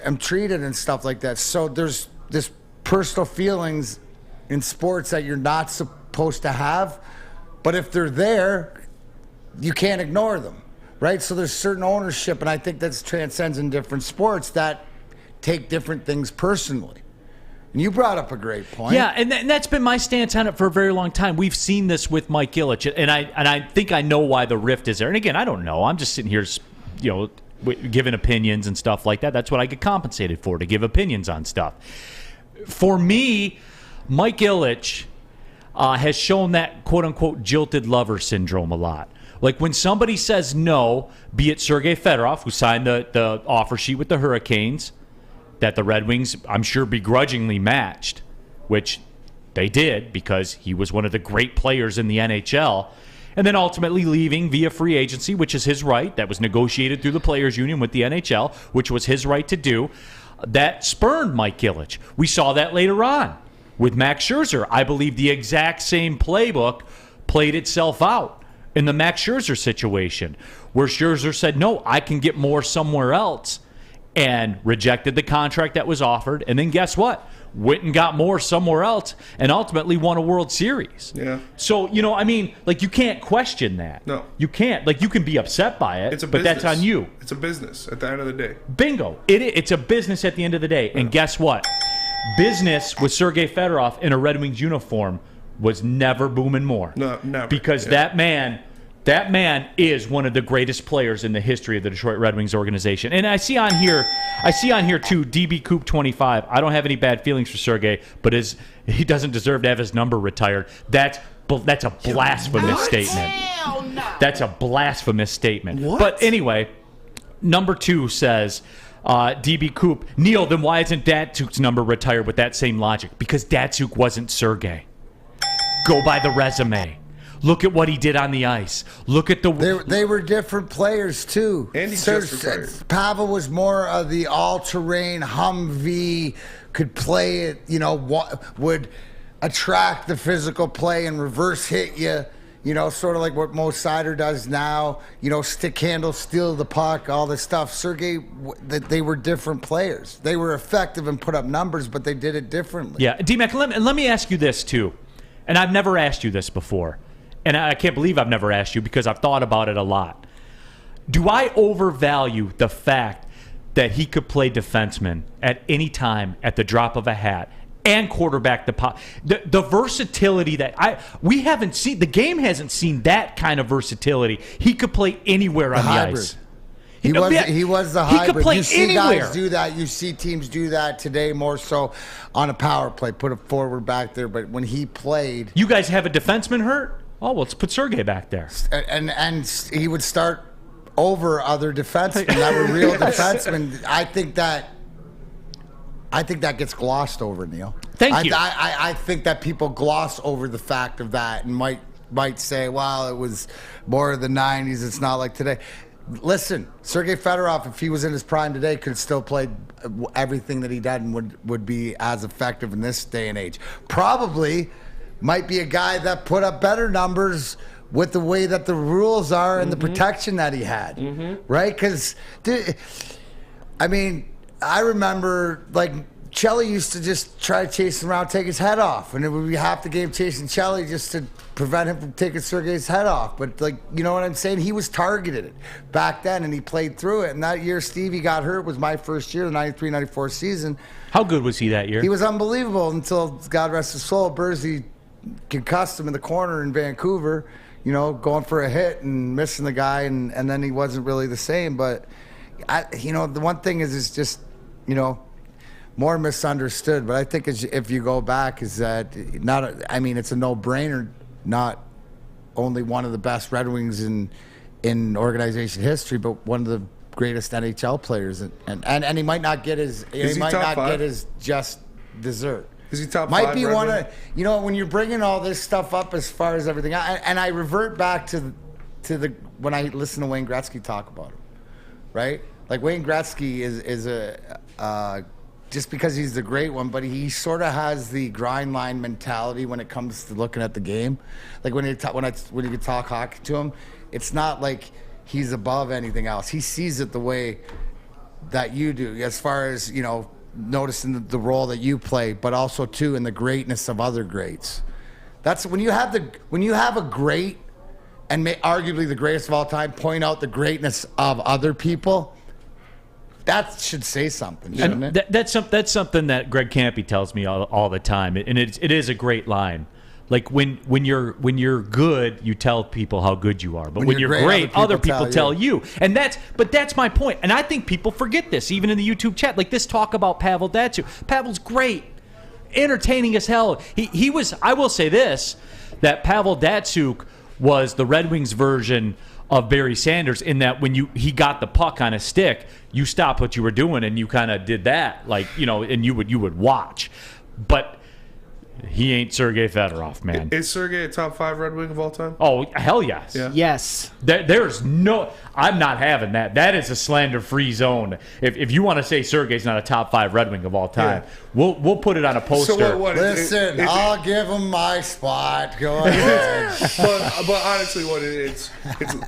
I'm treated and stuff like that. So there's this personal feelings in sports that you're not supposed to have. But if they're there, you can't ignore them, right? So there's certain ownership, and I think that transcends in different sports that take different things personally. And you brought up a great point. Yeah, and that's been my stance on it for a very long time. We've seen this with Mike Ilitch, and I think I know why the rift is there. And again, I don't know. I'm just sitting here, giving opinions and stuff like that. That's what I get compensated for, to give opinions on stuff. For me, Mike Ilitch has shown that quote-unquote jilted lover syndrome a lot. Like when somebody says no, be it Sergei Fedorov, who signed the offer sheet with the Hurricanes, that the Red Wings, I'm sure, begrudgingly matched, which they did because he was one of the great players in the NHL, and then ultimately leaving via free agency, which is his right. That was negotiated through the Players Union with the NHL, which was his right to do. That spurned Mike Ilitch. We saw that later on with Max Scherzer. I believe the exact same playbook played itself out in the Max Scherzer situation, where Scherzer said, no, I can get more somewhere else, and rejected the contract that was offered. And then guess what? Went and got more somewhere else and ultimately won a World Series. Yeah. So, you can't question that. No. You can't. You can be upset by it, but business. that's on you. It's a business at the end of the day. Bingo. It's a business at the end of the day. And guess what? Business with Sergei Fedorov in a Red Wings uniform was never booming more. No, never. Because that man is one of the greatest players in the history of the Detroit Red Wings organization. And I see on here too, DB Coop 25. I don't have any bad feelings for Sergei, but he doesn't deserve to have his number retired. That's a blasphemous statement. That's a blasphemous statement. What? But anyway, number 2 says, DB Coop, Neal, then why isn't Datsuk's number retired with that same logic? Because Datsuk wasn't Sergei. Go by the resume. Look at what he did on the ice. Look at They were different players, too. And he's just retired. Pavel was more of the all-terrain Humvee, could play it, would attract the physical play and reverse hit you. sort of like what Mo Sider does now, stick handle, steal the puck, all this stuff. Sergei, they were different players. They were effective and put up numbers, but they did it differently. Yeah, D-Mac, let me ask you this, too. And I've never asked you this before. And I can't believe I've never asked you because I've thought about it a lot. Do I overvalue the fact that he could play defenseman at any time at the drop of a hat and quarterback the pop? The versatility that we haven't seen, the game hasn't seen that kind of versatility. He could play anywhere on the ice. He was the hybrid. He could play you see anywhere. Guys do that. You see teams do that today more so on a power play. Put a forward back there. But when he played, you guys have a defenseman hurt? Oh, well, let's put Sergei back there. And he would start over other defensemen that were real defensemen. I think that gets glossed over, Neal. Thank you. I think that people gloss over the fact of that and might say, well, it was more of the 90s. It's not like today. Listen, Sergei Fedorov, if he was in his prime today, could still play everything that he did and would be as effective in this day and age. Probably might be a guy that put up better numbers with the way that the rules are and the protection that he had, right? Because, I remember, like, Chelly used to just try to chase him around, take his head off, and it would be half the game chasing Chelly just to prevent him from taking Sergei's head off. But, like, you know what I'm saying? He was targeted back then, and he played through it. And that year Stevie got hurt was my first year, the 93-94 season. How good was he that year? He was unbelievable until, God rest his soul, Bursey concussed him in the corner in Vancouver, going for a hit and missing the guy, and then he wasn't really the same. But, the one thing is just, more misunderstood. But I think if you go back is that it's a no-brainer, not only one of the best Red Wings in organization history, but one of the greatest NHL players. And he might not get his just dessert. Is he top might five? Be one of when you're bringing all this stuff up as far as everything, and I revert back to the when I listen to Wayne Gretzky talk about him, right? Like Wayne Gretzky is a just because he's the great one, but he sort of has the grind line mentality when it comes to looking at the game. Like when you talk hockey to him, it's not like he's above anything else. He sees it the way that you do, as far as noticing the role that you play, but also too in the greatness of other greats. That's when you have a great and arguably the greatest of all time point out the greatness of other people. That should say something, shouldn't it? That's something that Greg Campy tells me all the time, and it is a great line. Like when you're good, you tell people how good you are, but when you're great, other people tell you. And that's my point. And I think people forget this, even in the YouTube chat. Like this talk about Pavel Datsyuk. Pavel's great, entertaining as hell. He was. I will say this: that Pavel Datsyuk was the Red Wings version of Barry Sanders, in that when he got the puck on a stick, you stopped what you were doing and you kind of did that, and you would watch, but. He ain't Sergei Fedorov, man. Is Sergei a top 5 Red Wing of all time? Oh, hell yes. Yeah. Yes. There's no... I'm not having that. That is a slander-free zone. If you want to say Sergei's not a top 5 Red Wing of all time, we'll put it on a poster. So Listen, I'll give him my spot. Go ahead. but honestly, it's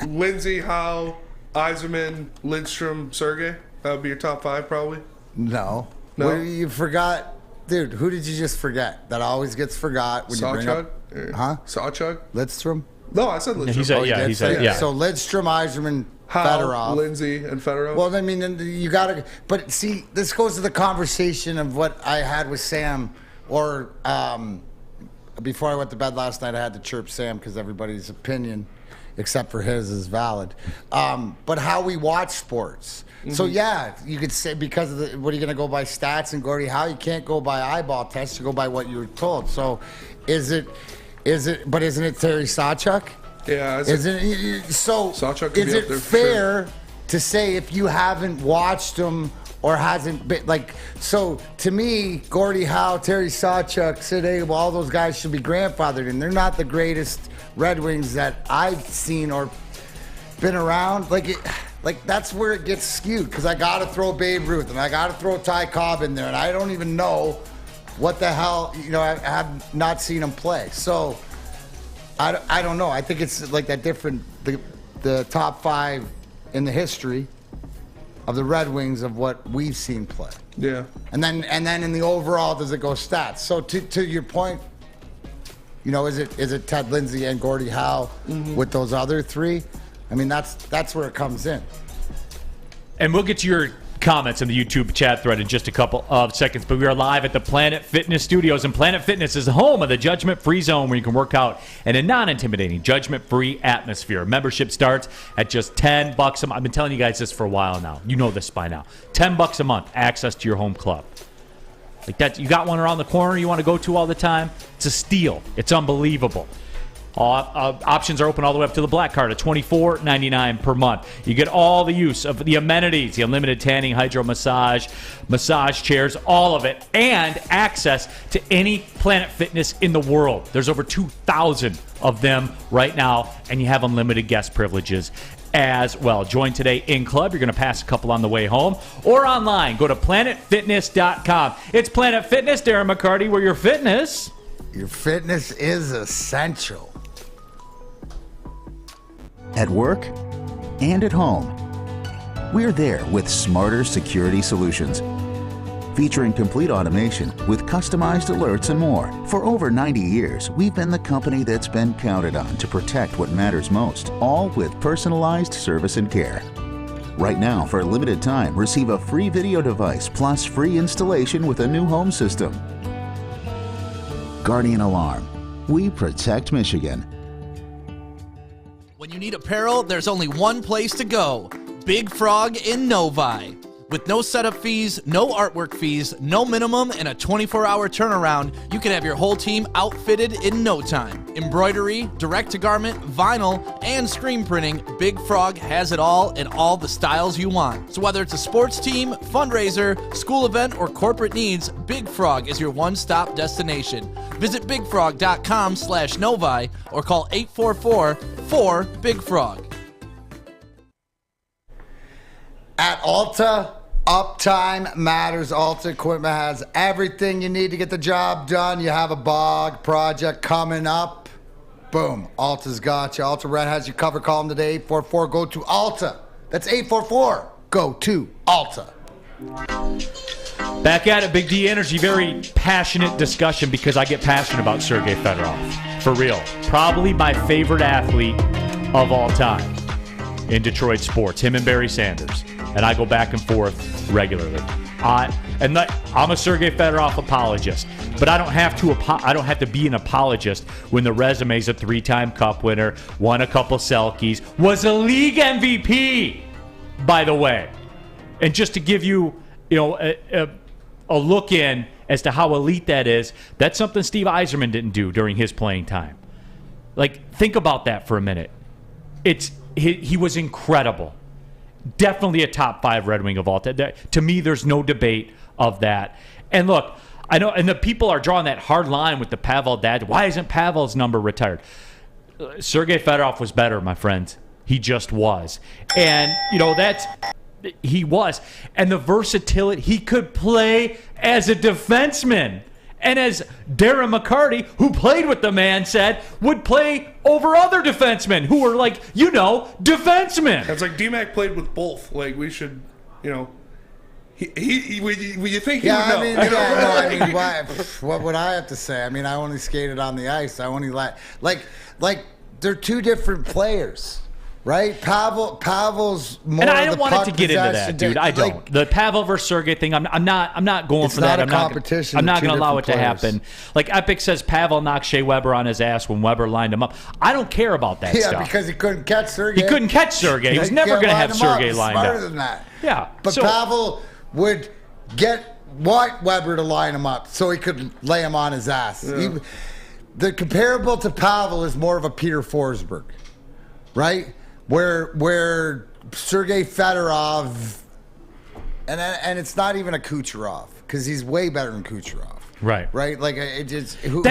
Lindsay, Howe, Yzerman, Lidstrom, Sergei. That would be your top 5 probably? No. Well, you forgot... Dude, who did you just forget? That always gets forgot when you bring up... Sawchuk? Lidstrom? No, I said Lidstrom. He said. So Lidstrom, Yzerman, Fedorov. Lindsay, and Fedorov. Well, I mean, you got to... But see, this goes to the conversation of what I had with Sam, or before I went to bed last night, I had to chirp Sam because everybody's opinion, except for his, is valid. But how we watch sports... So yeah, you could say because of what are you going to go by stats and Gordie Howe? You can't go by eyeball tests. You go by what you were told. So, isn't it Terry Sawchuk? Yeah. Isn't it? So Sawchuk is it fair to say if you haven't watched him or hasn't been like? So to me, Gordie Howe, Terry Sawchuk, Sid Abel, all those guys should be grandfathered, and they're not the greatest Red Wings that I've seen or been around. Like that's where it gets skewed, because I got to throw Babe Ruth and I got to throw Ty Cobb in there, and I don't even know what the hell, I have not seen him play. So I don't know. I think it's like that different, the top 5 in the history of the Red Wings of what we've seen play. Yeah. And then in the overall, does it go stats? So to your point, is it Ted Lindsay and Gordie Howe with those other 3? I mean, that's where it comes in. And we'll get to your comments in the YouTube chat thread in just a couple of seconds, but we are live at the Planet Fitness Studios, and Planet Fitness is the home of the judgment-free zone where you can work out in a non-intimidating, judgment-free atmosphere. Membership starts at just $10 a month. I've been telling you guys this for a while now. You know this by now. $10 a month, access to your home club. Like that, you got one around the corner you want to go to all the time? It's a steal. It's unbelievable. Options are open all the way up to the black card at $24.99 per month. You get all the use of the amenities, the unlimited tanning, hydro massage, massage chairs, all of it, and access to any Planet Fitness in the world. There's over 2,000 of them right now, and you have unlimited guest privileges as well. Join today in club. You're going to pass a couple on the way home or online. Go to planetfitness.com. It's Planet Fitness, Darren McCarty, where your fitness is essential. At work and at home, we're there with smarter security solutions. Featuring complete automation with customized alerts and more. For over 90 years, we've been the company that's been counted on to protect what matters most, all with personalized service and care. Right now, for a limited time, receive a free video device plus free installation with a new home system. Guardian Alarm. We protect Michigan. When you need apparel, there's only one place to go. Big Frog in Novi. With no setup fees, no artwork fees, no minimum, and a 24-hour turnaround, you can have your whole team outfitted in no time. Embroidery, direct-to-garment, vinyl, and screen printing, Big Frog has it all in all the styles you want. So whether it's a sports team, fundraiser, school event, or corporate needs, Big Frog is your one-stop destination. Visit bigfrog.com/Novi or call 844-4-BIG-FROG. At Alta, uptime matters. Alta Equipment has everything you need to get the job done. You have a bog project coming up. Boom. Alta's got you. Alta Red has you covered. Call them today, 844. Go to Alta. That's 844. Go to Alta. Back at it, Big D Energy. Very passionate discussion because I get passionate about Sergei Fedorov. For real. Probably my favorite athlete of all time in Detroit sports. Him and Barry Sanders. And I go back and forth regularly. I'm a Sergei Fedorov apologist, but I don't have to be an apologist when the resume's a 3-time Cup winner, won a couple Selkies, was a league MVP, by the way. And just to give you, a look in as to how elite that is, that's something Steve Yzerman didn't do during his playing time. Like, think about that for a minute. He was incredible. Definitely a top 5 Red Wing of all time. To me, there's no debate of that. And look, I know, and the people are drawing that hard line with the Pavel dad. Why isn't Pavel's number retired? Sergei Fedorov was better, my friends. He just was. And, he was. And the versatility, he could play as a defenseman. And as Darren McCarty, who played with the man, said, would play over other defensemen who were defensemen. It's like D-Mac played with both. Like, we should, you think he would know? What would I have to say? I mean, I only skated on the ice. I only like they're two different players. Right, Pavel's more. And I don't the want puck it to get into that, dude. I don't. The Pavel versus Sergei thing. I'm not going for that. It's not a competition. I'm not going to allow it players. to happen. Like Epic says, Pavel knocked Shea Weber on his ass when Weber lined him up. I don't care about that stuff. Yeah, because he couldn't catch Sergei. He couldn't catch Sergei. He was never going to have Sergei lined up. Smarter than that. Yeah, but Pavel would want Weber to line him up so he could lay him on his ass. Yeah. The comparable to Pavel is more of a Peter Forsberg, right? Where Sergei Fedorov, and it's not even a Kucherov because he's way better than Kucherov. Right. Right. Like it just you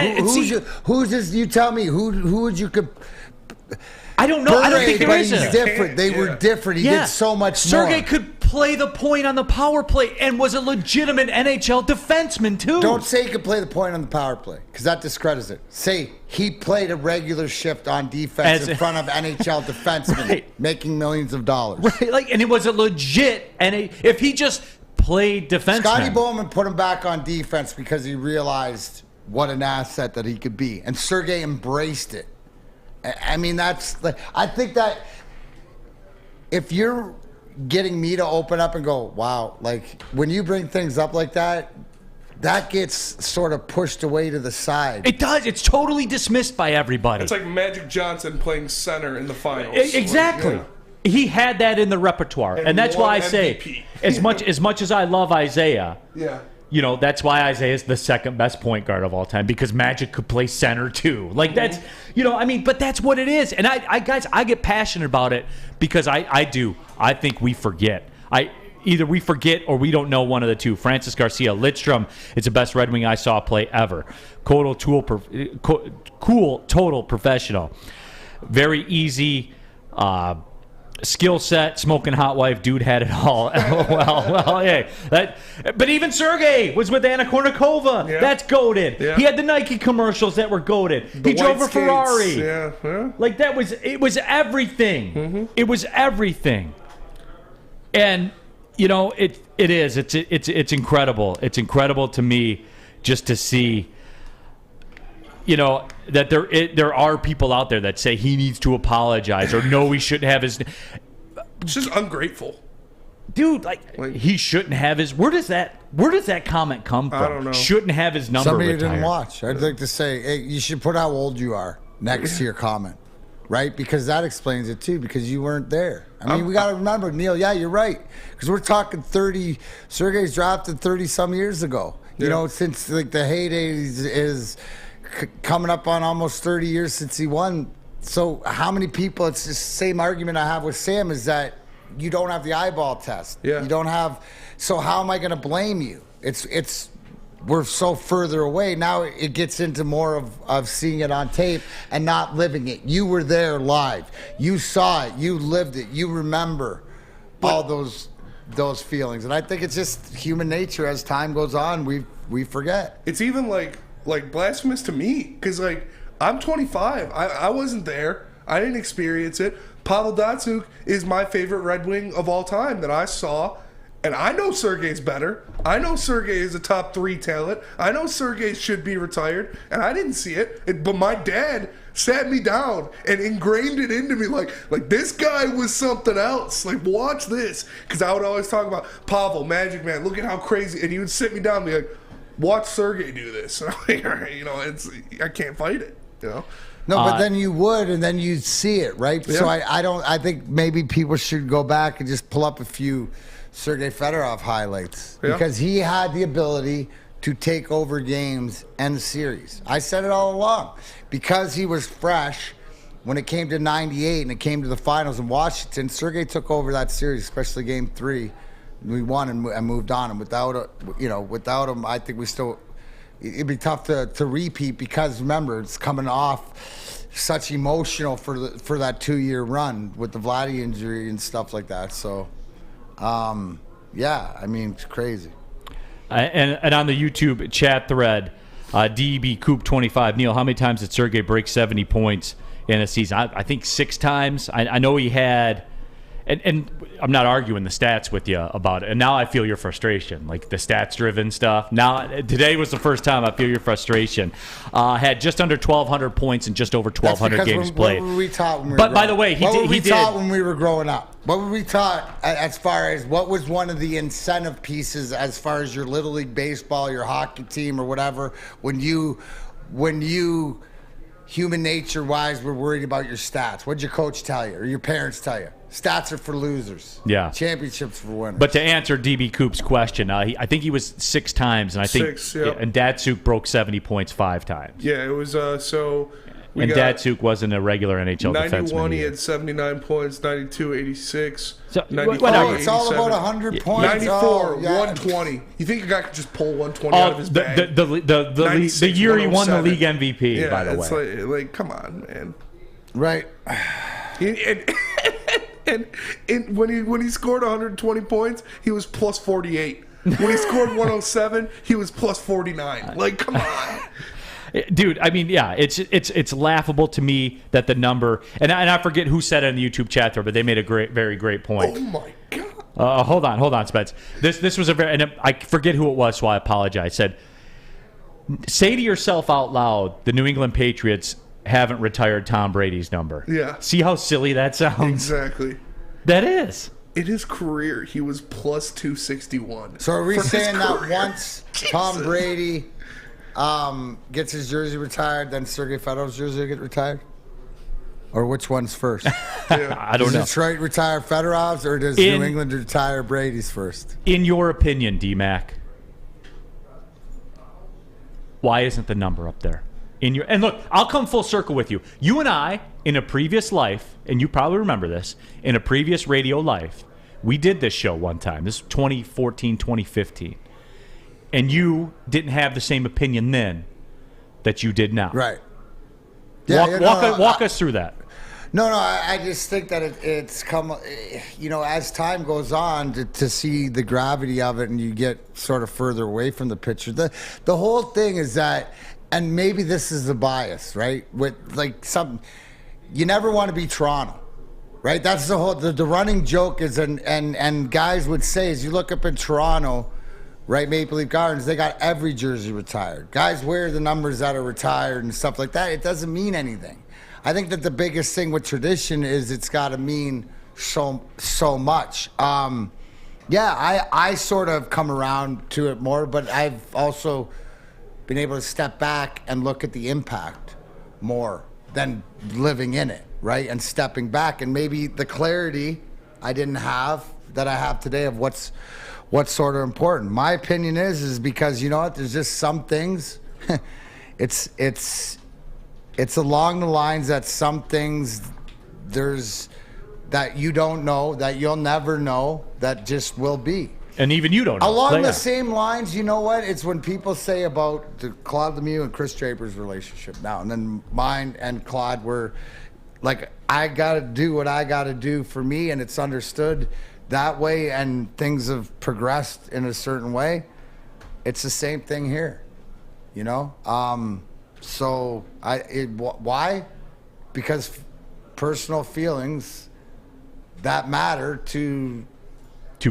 tell me who would you? I don't know. I don't think there is. He's different. They were different. He did so much more. Sergei could play the point on the power play and was a legitimate NHL defenseman, too. Don't say he could play the point on the power play, because that discredits it. Say he played a regular shift on defense in front of NHL defensemen, making millions of dollars. Right, and it was a legit, and if he just played defenseman. Scotty Bowman put him back on defense because he realized what an asset that he could be, and Sergei embraced it. I mean, I think that if you're getting me to open up and go, wow, like when you bring things up like that, that gets sort of pushed away to the side. It does. It's totally dismissed by everybody. It's like Magic Johnson playing center in the finals. Exactly. Like, yeah. He had that in the repertoire, and that's why I say, as much as I love Isaiah, you know, that's why Isaiah is the second best point guard of all time, because Magic could play center too. Like that's, you know, I mean, but that's what it is. And I guys, I get passionate about it because I do. I think we forget. Either we forget or we don't know one of the two. Francis Garcia Lidstrom is the best Red Wing I saw play ever. Cool, total professional. Very easy. Skill set, smoking hot wife, dude had it all. well, hey, but even Sergei was with Anna Kournikova. Yeah. That's goated. Yeah. He had the Nike commercials that were goated. He drove a Ferrari. Yeah. Like it was everything. Mm-hmm. It was everything. And you know, it's incredible. It's incredible to me just to see, you know, that there are people out there that say he needs to apologize or no, he shouldn't have his. It's just ungrateful, dude. Like he shouldn't have his. Where does that comment come from? I don't know. Shouldn't have his number. Somebody retired. didn't watch. I'd like to say, hey, you should put how old you are next to your comment, right? Because that explains it too. Because you weren't there. I mean, we got to remember, Neal. Yeah, you're right. Because we're talking 30. Sergei's drafted 30 some years ago. You know, since like the heyday is coming up on almost 30 years since he won. So how many people, it's the same argument I have with Sam, is that you don't have the eyeball test. Yeah. You don't have, so how am I going to blame you? We're so further away. Now it gets into more of seeing it on tape and not living it. You were there live. You saw it. You lived it. You remember all those feelings. And I think it's just human nature. As time goes on, we forget. It's even like blasphemous to me, because like I'm 25. I wasn't there. I didn't experience it. Pavel Datsyuk is my favorite Red Wing of all time that I saw, and I know Sergei's better. I know Sergei is a top 3 talent. I know Sergei should be retired, and I didn't see it. But my dad sat me down and ingrained it into me like this guy was something else. Like, watch this, because I would always talk about Pavel, Magic Man. Look at how crazy, and he would sit me down and be like, watch Sergei do this. And I'm like, all right, you know, I can't fight it, you know. No, but then you would, and then you'd see it, right? Yeah. So I think maybe people should go back and just pull up a few Sergei Fedorov highlights, because he had the ability to take over games and the series. I said it all along, because he was fresh when it came to 98 and it came to the finals in Washington. Sergei took over that series, especially Game 3. We won and moved on, and without him, I think it'd be tough to repeat, because remember, it's coming off such emotional for that 2-year run with the Vladdy injury and stuff like that. So, yeah, I mean, it's crazy. And on the YouTube chat thread, DB Coop 25, Neal, how many times did Sergei break 70 points in a season? I think 6 times. I know he had. And I'm not arguing the stats with you about it. And now I feel your frustration, like the stats-driven stuff. Now, today was the first time I feel your frustration. Had just under 1,200 points and just over 1,200 games played. What were we taught when we were But by the way, what were we taught when we were growing up? What were we taught as far as what was one of the incentive pieces as far as your Little League baseball, your hockey team, or whatever, when you human nature-wise were worried about your stats? What'd your coach tell you or your parents tell you? Stats are for losers. Yeah. Championships for winners. But to answer DB Coop's question, I think he was 6 times, and I think 6, yep. And Datsyuk broke 70 points 5 times. Yeah, it was so. And Datsyuk wasn't a regular NHL defenseman. 91, he had 79 points. 92, 86. So, 94, it's all about 100 points. 94, 120. You think a guy could just pull 120 out of his bag? The year he won the league MVP, by the way. Like, come on, man. Right. And when he scored 120 points, he was plus 48. When he scored 107, he was plus 49. Like, come on. Dude, I mean, yeah, it's laughable to me that the number, and I forget who said it in the YouTube chat there, but they made a very great point. Oh my God. Hold on, Spence. This was and I forget who it was, so I apologize. Said, say to yourself out loud, the New England Patriots haven't retired Tom Brady's number. Yeah. See how silly that sounds? Exactly. That is. In his career, he was plus 261. So are we saying that once Tom Brady gets his jersey retired, then Sergei Fedorov's jersey will get retired? Or which one's first? I don't know. Does Detroit retire Fedorov's, or does New England retire Brady's first? In your opinion, D-Mac, why isn't the number up there? And look, I'll come full circle with you. You and I, in a previous life, and you probably remember this, in a previous radio life, we did this show one time. This is 2014, 2015. And you didn't have the same opinion then that you did now. Right. Walk us through that. No, I just think that it's come, as time goes on to see the gravity of it, and you get sort of further away from the picture. The whole thing is that, and maybe this is the bias, right? With you never want to be Toronto, right? That's the whole, the running joke is, and guys would say, as you look up in Toronto, right, Maple Leaf Gardens, they got every jersey retired. Guys wear the numbers that are retired and stuff like that. It doesn't mean anything. I think that the biggest thing with tradition is it's got to mean so much. I sort of come around to it more, but I've also been able to step back and look at the impact more than living in it, right? And stepping back, and maybe the clarity I didn't have that I have today of what's sort of important. My opinion is because, you know what, there's just some things, it's along the lines that some things that you don't know, that you'll never know, that just will be. And even you don't know. Along the same lines, you know what? It's when people say about the Claude Lemieux and Chris Draper's relationship now, and then mine and Claude were like, I got to do what I got to do for me, and it's understood that way, and things have progressed in a certain way. It's the same thing here, you know? Why? Because personal feelings that matter to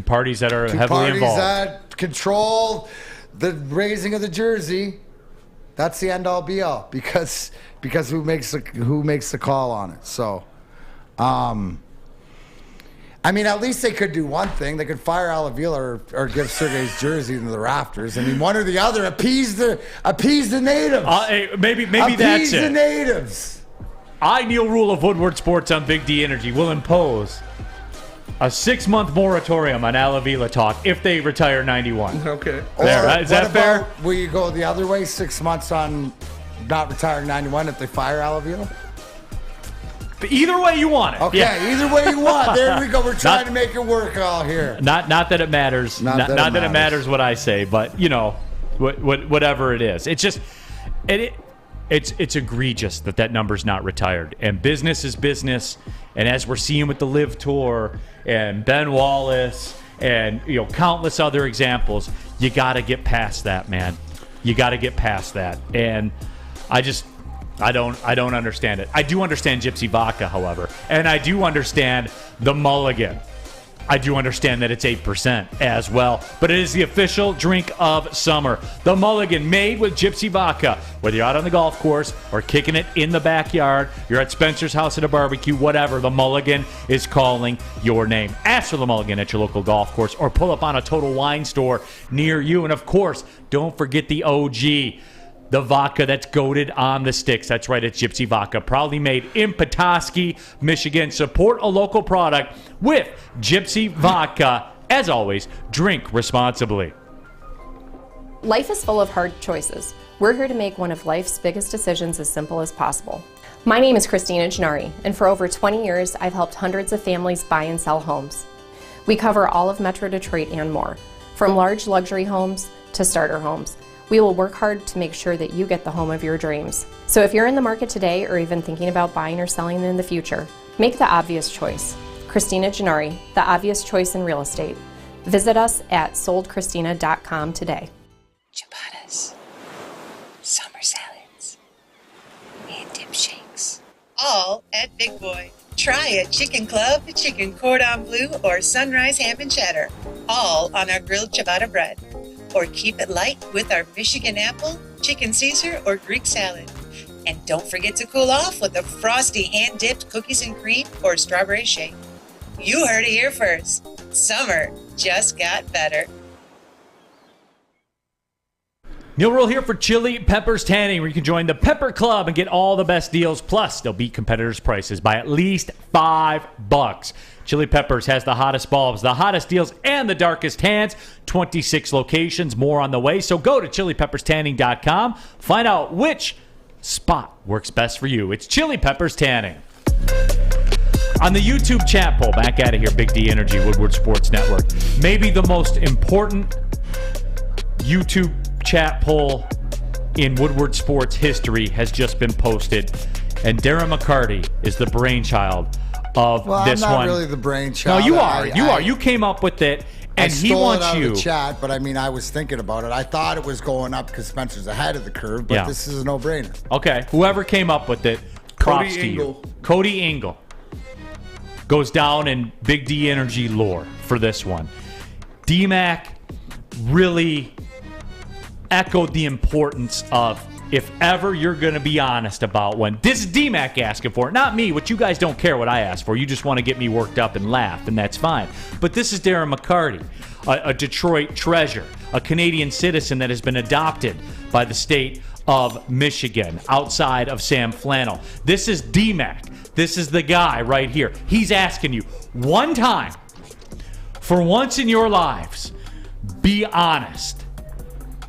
parties that are heavily involved. That control the raising of the jersey. That's the end all be all, because who makes the call on it. So, I mean, at least they could do one thing. They could fire Alavila or give Sergei's jersey into the rafters. I mean, one or the other. Appease the natives. Maybe appease that's the it. natives. I, Neal Ruhl of Woodward Sports on Big D Energy, will impose a 6-month moratorium on Alavila talk if they retire 91. Okay. There, is that fair? Will you go the other way, 6 months on not retiring 91 if they fire Alavila? Either way you want it. Okay, yeah. Either way you want. There we go. We're trying to make it work all here. Not that it matters. Not that it matters what I say, but whatever it is. It's just it's egregious that number's not retired. And business is business. And as we're seeing with the Live Tour and Ben Wallace and countless other examples, you got to get past that, man. You got to get past that. And I don't understand it. I do understand Gypsy Vodka, however, and I do understand the Mulligan. I do understand that it's 8% as well, but it is the official drink of summer. The Mulligan, made with Gypsy Vodka. Whether you're out on the golf course or kicking it in the backyard, you're at Spencer's house at a barbecue, whatever, the Mulligan is calling your name. Ask for the Mulligan at your local golf course or pull up on a Total Wine store near you. And of course, don't forget the OG. The vodka that's goated on the sticks. That's right, it's Gypsy Vodka. Proudly made in Petoskey, Michigan. Support a local product with Gypsy Vodka. As always, drink responsibly. Life is full of hard choices. We're here to make one of life's biggest decisions as simple as possible. My name is Christina Gennari, and for over 20 years, I've helped hundreds of families buy and sell homes. We cover all of Metro Detroit and more, from large luxury homes to starter homes. We will work hard to make sure that you get the home of your dreams. So if you're in the market today or even thinking about buying or selling in the future, make the obvious choice. Christina Gennari, the obvious choice in real estate. Visit us at soldchristina.com today. Ciabattas, summer salads, and dip shakes. All at Big Boy. Try a chicken club, chicken cordon bleu, or sunrise ham and cheddar. All on our grilled ciabatta bread. Or keep it light with our Michigan apple, chicken Caesar, or Greek salad. And don't forget to cool off with a frosty hand-dipped cookies and cream or strawberry shake. You heard it here first. Summer just got better. Neal Ruhl here for Chili Peppers Tanning, where you can join the Pepper Club and get all the best deals. Plus, they'll beat competitors' prices by at least $5. Chili Peppers has the hottest bulbs, the hottest deals, and the darkest tans. 26 locations, more on the way. So go to chilipepperstanning.com. Find out which spot works best for you. It's Chili Peppers Tanning. On the YouTube chat poll, back at it here, Big D Energy, Woodward Sports Network. Maybe the most important YouTube chat poll in Woodward Sports history has just been posted, and Darren McCarty is the brainchild of this one. I'm not really the brainchild. No, you are. You are. You came up with it, and he wants out you. Of the chat, but I mean, I was thinking about it. I thought it was going up because Spencer's ahead of the curve, but this is a no-brainer. Okay, whoever came up with it, props to you. Cody Engel goes down in Big D Energy lore for this one. D-Mac really echoed the importance of, if ever you're going to be honest about when. This is D-Mac asking for it, not me, which you guys don't care what I ask for. You just want to get me worked up and laugh, and that's fine. But this is Darren McCarty, a Detroit treasure, a Canadian citizen that has been adopted by the state of Michigan outside of Sam Flannel. This is D-Mac. This is the guy right here. He's asking you one time, for once in your lives, be honest.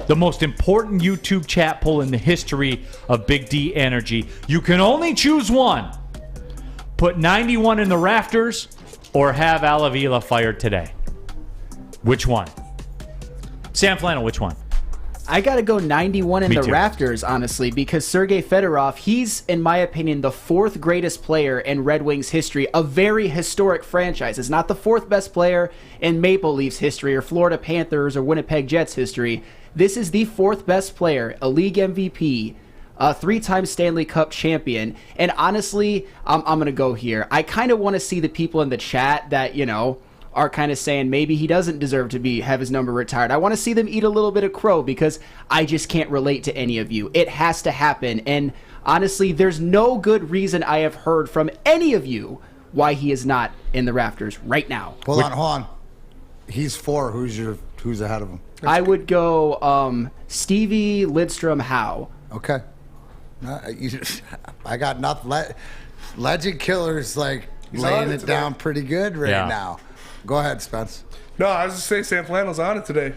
The most important YouTube chat poll in the history of Big D Energy. You can only choose one. Put 91 in the rafters or have Alavila fired today. Which one? Sam Flannel, which one? I got to go 91 in Me the too. rafters, honestly, because Sergei Fedorov, he's, in my opinion, the fourth greatest player in Red Wings history, a very historic franchise. It's not the fourth best player in Maple Leafs history or Florida Panthers or Winnipeg Jets history. This is the fourth best player, a league MVP, a three-time Stanley Cup champion. And honestly, I'm going to go here. I kind of want to see the people in the chat that, are kind of saying maybe he doesn't deserve to have his number retired. I want to see them eat a little bit of crow because I just can't relate to any of you. It has to happen. And honestly, there's no good reason I have heard from any of you why he is not in the rafters right now. Hold on. He's 4. Who's ahead of him? I would go Stevie, Lidstrom, Howe. Okay. I got nothing. Legend Killer's like laying it down pretty good right now. Go ahead, Spence. No, I was just saying Sam Flannel's on it today.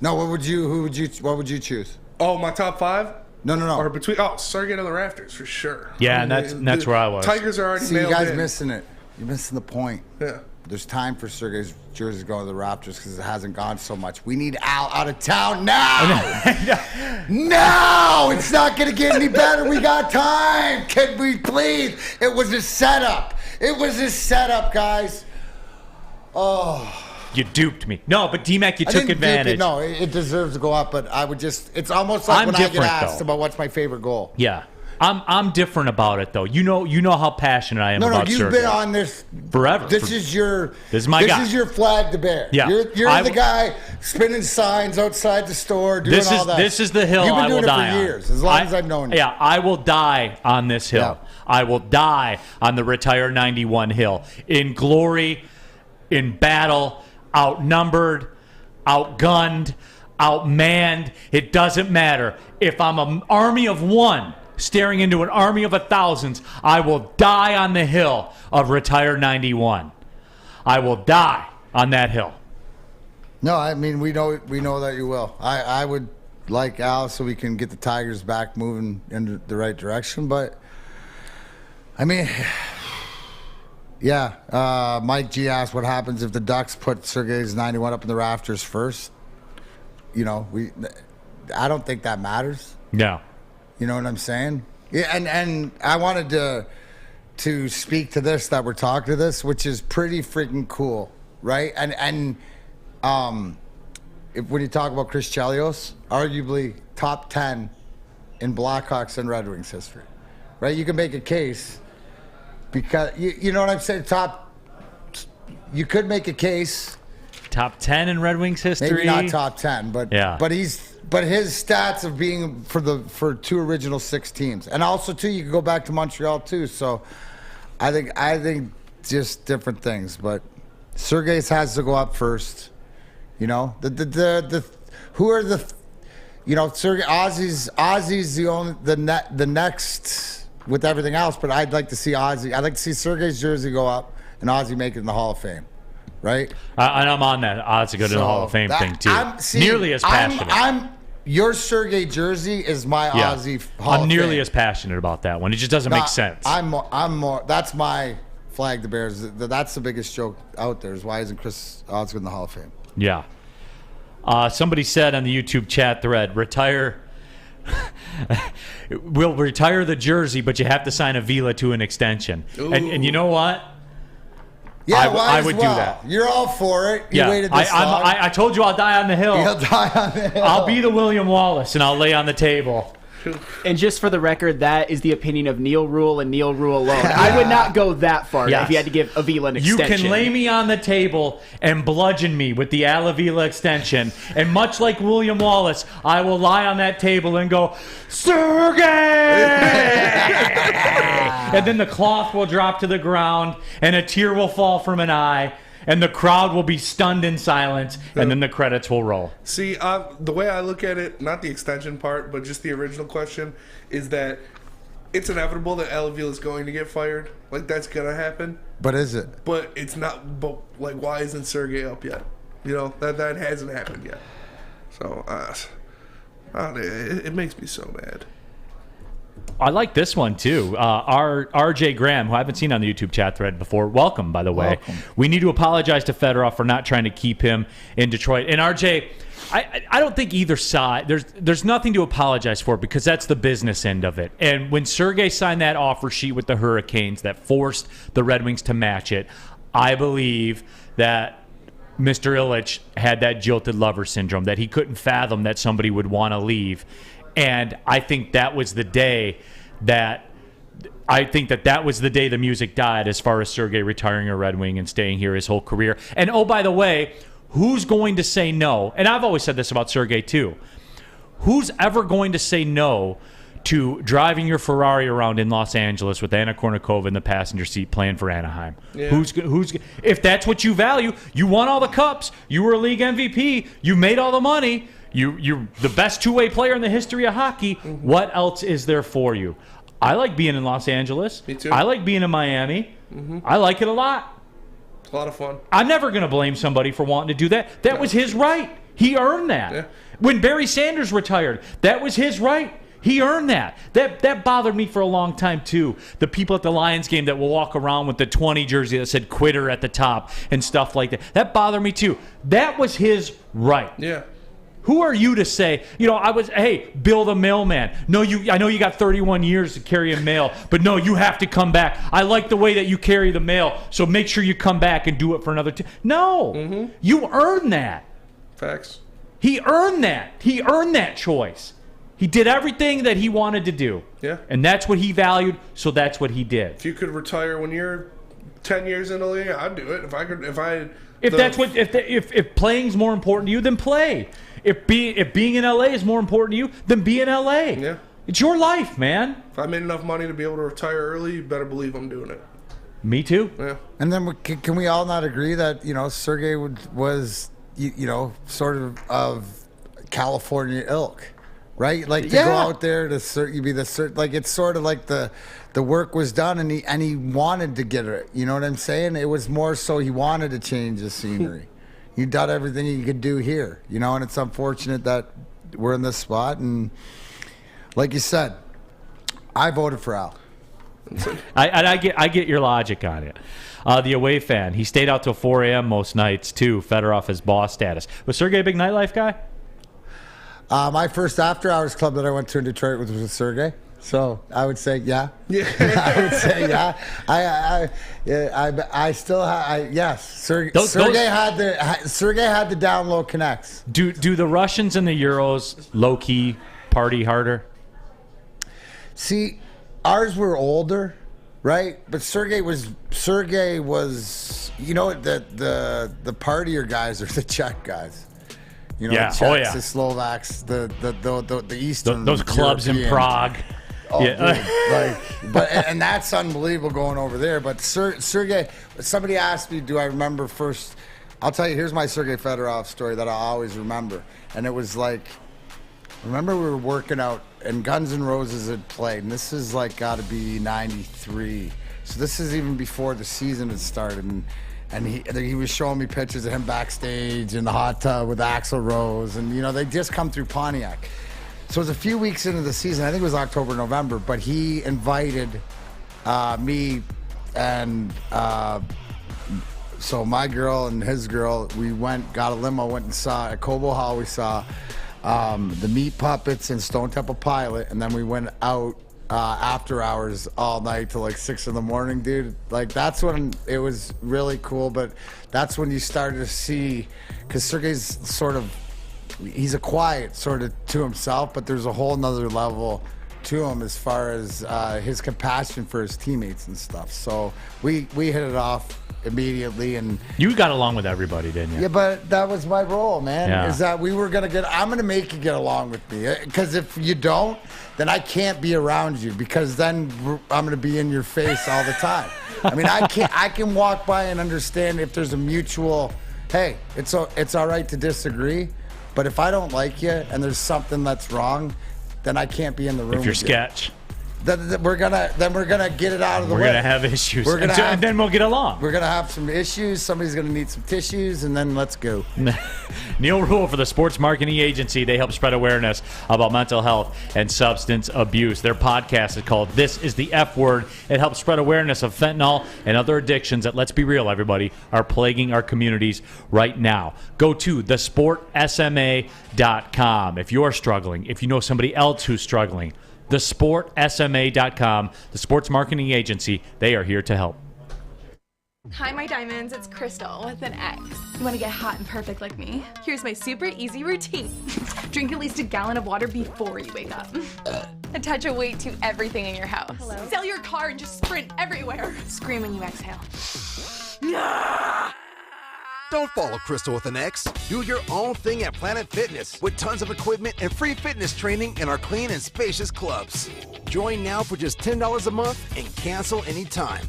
No. What would you choose? Oh, my top 5? No. Or between Sergei to the rafters for sure. Yeah, and that's where I was. Tigers are already See, you mailed guys in. missing it. You're missing the point. Yeah. There's time for Sergei's jersey going to the Raptors because it hasn't gone so much. We need Al out of town now. No, it's not going to get any better. We got time. Can we please? It was a setup. Guys. Oh. You duped me. No, but D-Mac, you took advantage. No, it deserves to go up, but I would just, it's almost like when I get asked about what's my favorite goal. Yeah. I'm different about it though. You know how passionate I am about Sergei. No, you've been on this forever. This is my guy. This is your flag to bear. Yeah. You're the guy spinning signs outside the store, doing all that. This is the hill I will die on. You've been doing it for years, as long as I've known you. Yeah, I will die on this hill. Yeah. I will die on the Retire 91 hill. In glory, in battle, outnumbered, outgunned, outmanned. It doesn't matter. If I'm an army of one staring into an army of 1,000s, I will die on the hill of Retire 91. I will die on that hill. No, I mean, we know that you will. I would like Al so we can get the Tigers back moving in the right direction, but I mean, yeah. Mike G asked what happens if the Ducks put Sergei's 91 up in the rafters first. I don't think that matters. No. You know what I'm saying? Yeah, and I wanted to speak to this, that we're talking to this, which is pretty freaking cool, right? And when you talk about Chris Chelios, arguably top 10 in Blackhawks and Red Wings history, right? You can make a case because you know what I'm saying. You could make a case. Top 10 in Red Wings history. Maybe not top 10, but yeah. But his stats of being for two original 6 teams, and also too, you can go back to Montreal too. So I think just different things. But Sergei's has to go up first. You know who are the Sergei Ozzy's the next with everything else. But I'd like to see Ozzy. I'd like to see Sergei's jersey go up and Ozzy make it in the Hall of Fame. Right? And I'm on that Ozzy go to the Hall of Fame thing too. Nearly as passionate. Your Sergei jersey is my Ozzy Hall of Fame. I'm nearly as passionate about that one. It just doesn't make sense. I'm more. That's my flag. The Bears. That's the biggest joke out there. Is why isn't Chris Ozzy in the Hall of Fame? Yeah. Somebody said on the YouTube chat thread, retire. We'll retire the jersey, but you have to sign a Vila to an extension. And you know what? Yeah, I would do that. You're all for it. You waited this long. I told you I'll die on the hill. You'll die on the hill. I'll be the William Wallace, and I'll lay on the table. And just for the record, that is the opinion of Neal Ruhl and Neal Ruhl alone. I would not go that far if you had to give Avila an extension. You can lay me on the table and bludgeon me with the Alavila extension, and much like William Wallace, I will lie on that table and go, Sergei! And then the cloth will drop to the ground, and a tear will fall from an eye, and the crowd will be stunned in silence, and then the credits will roll. See, the way I look at it, not the extension part, but just the original question, is that it's inevitable that Alavila is going to get fired. Like, that's going to happen. But is it? But it's not. But, like, why isn't Sergei up yet? You know, that hasn't happened yet. So, it makes me so mad. I like this one, too. RJ Graham, who I haven't seen on the YouTube chat thread before. Welcome, by the way. Welcome. We need to apologize to Fedorov for not trying to keep him in Detroit. And RJ, I don't think either side, there's nothing to apologize for because that's the business end of it. And when Sergei signed that offer sheet with the Hurricanes that forced the Red Wings to match it, I believe that Mr. Ilitch had that jilted lover syndrome, that he couldn't fathom that somebody would want to leave. And I think that was the day that the music died as far as Sergei retiring a Red Wing and staying here his whole career. And oh, by the way, who's going to say no? And I've always said this about Sergei too. Who's ever going to say no to driving your Ferrari around in Los Angeles with Anna Kournikova in the passenger seat playing for Anaheim? Yeah. Who's if that's what you value, you won all the cups, you were a league MVP, you made all the money. You're the best two-way player in the history of hockey. Mm-hmm. What else is there for you? I like being in Los Angeles. Me too. I like being in Miami. Mm-hmm. I like it a lot. It's a lot of fun. I'm never going to blame somebody for wanting to do that. That was his right. He earned that. Yeah. When Barry Sanders retired, that was his right. He earned that. That bothered me for a long time, too. The people at the Lions game that will walk around with the 20 jersey that said quitter at the top and stuff like that. That bothered me, too. That was his right. Yeah. Who are you to say, hey, Bill the mailman. No, I know you got 31 years to carry a mail, but no, you have to come back. I like the way that you carry the mail, so make sure you come back and do it for another No, you earned that. Facts. He earned that. He earned that choice. He did everything that he wanted to do. Yeah. And that's what he valued, so that's what he did. If you could retire when you're 10 years in the league, I'd do it. If playing's more important to you, then play. If being in LA is more important to you, then be in LA. Yeah. It's your life, man. If I made enough money to be able to retire early, you better believe I'm doing it. Me too. Yeah. And then can we all not agree that Sergei was sort of California ilk, right? Like to go out there to be the like it's sort of like the work was done and he wanted to get it. You know what I'm saying? It was more so he wanted to change the scenery. You done everything you could do here, and it's unfortunate that we're in this spot. And like you said, I voted for Al. I get your logic on it. The away fan, he stayed out till 4 a.m. most nights too. Fedorov has boss status. Was Sergei a big nightlife guy? My first after-hours club that I went to in Detroit was with Sergei. So I would say yeah. Yeah. I would say yeah. I still have yes. Sergei had the down low connects. Do the Russians and the Euros low key party harder? See, ours were older, right? But Sergei was the partier guys are the Czech guys. You know, Yeah. the Czechs, the Slovaks, the Eastern. Those clubs in European. Prague. Oh, Yeah. dude, and that's unbelievable going over there. But Sergei, somebody asked me, do I remember first? I'll tell you. Here's my Sergei Fedorov story that I always remember, and it was like, remember we were working out, and Guns N' Roses had played, and this is like got to be '93. So this is even before the season had started, and he was showing me pictures of him backstage in the hot tub with Axl Rose, and they just come through Pontiac. So it was a few weeks into the season. I think it was October, November, but he invited me and so my girl and his girl, we got a limo, went and saw at Cobo Hall. We saw the Meat Puppets and Stone Temple Pilot, and then we went out after hours all night till like 6 a.m, dude. Like that's when it was really cool. But that's when you started to see, because Sergei's he's a quiet sort of to himself, but there's a whole nother level to him as far as his compassion for his teammates and stuff. So we hit it off immediately, and you got along with everybody, didn't you? Yeah, but that was my role, man. Yeah. Is that I'm gonna make you get along with me, because if you don't, then I can't be around you, because then I'm gonna be in your face all the time. I mean, I can walk by and understand if there's a mutual, hey, it's all right to disagree, but if I don't like you and there's something that's wrong, then I can't be in the room. If you're with you. sketch. Then we're gonna get it out of the way. We're gonna have issues, and then we'll get along. We're gonna have some issues. Somebody's gonna need some tissues, and then let's go. Neal Ruhl for the Sports Marketing Agency. They help spread awareness about mental health and substance abuse. Their podcast is called This is the F Word. It helps spread awareness of fentanyl and other addictions that, let's be real, everybody, are plaguing our communities right now. Go to thesportsma.com if you're struggling, if you know somebody else who's struggling. thesportsma.com, the Sports Marketing Agency. They are here to help. Hi, my diamonds. It's Crystal with an X. You want to get hot and perfect like me? Here's my super easy routine. Drink at least a gallon of water before you wake up. Attach a weight to everything in your house. Hello? Sell your car and just sprint everywhere. Scream when you exhale. Don't follow Crystal with an X. Do your own thing at Planet Fitness with tons of equipment and free fitness training in our clean and spacious clubs. Join now for just $10 a month and cancel anytime.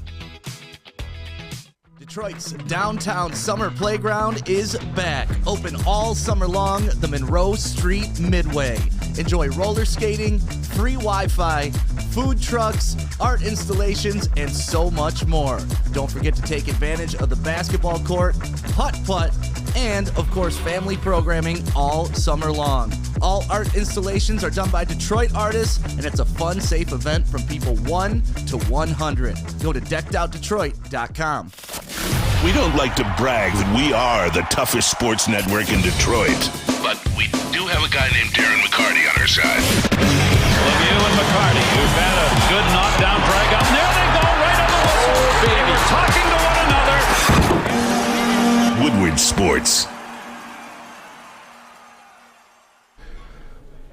Detroit's downtown summer playground is back. Open all summer long, the Monroe Street Midway. Enjoy roller skating, free Wi-Fi, food trucks, art installations, and so much more. Don't forget to take advantage of the basketball court, putt-putt, and, of course, family programming all summer long. All art installations are done by Detroit artists, and it's a fun, safe event from people 1 to 100. Go to deckedoutdetroit.com. We don't like to brag that we are the toughest sports network in Detroit, but we do have a guy named Darren McCarty on our side. Lemieux and McCarty, who've had a good knockdown drag up. There they go, right on the whistle. They were talking to one another. Woodward Sports.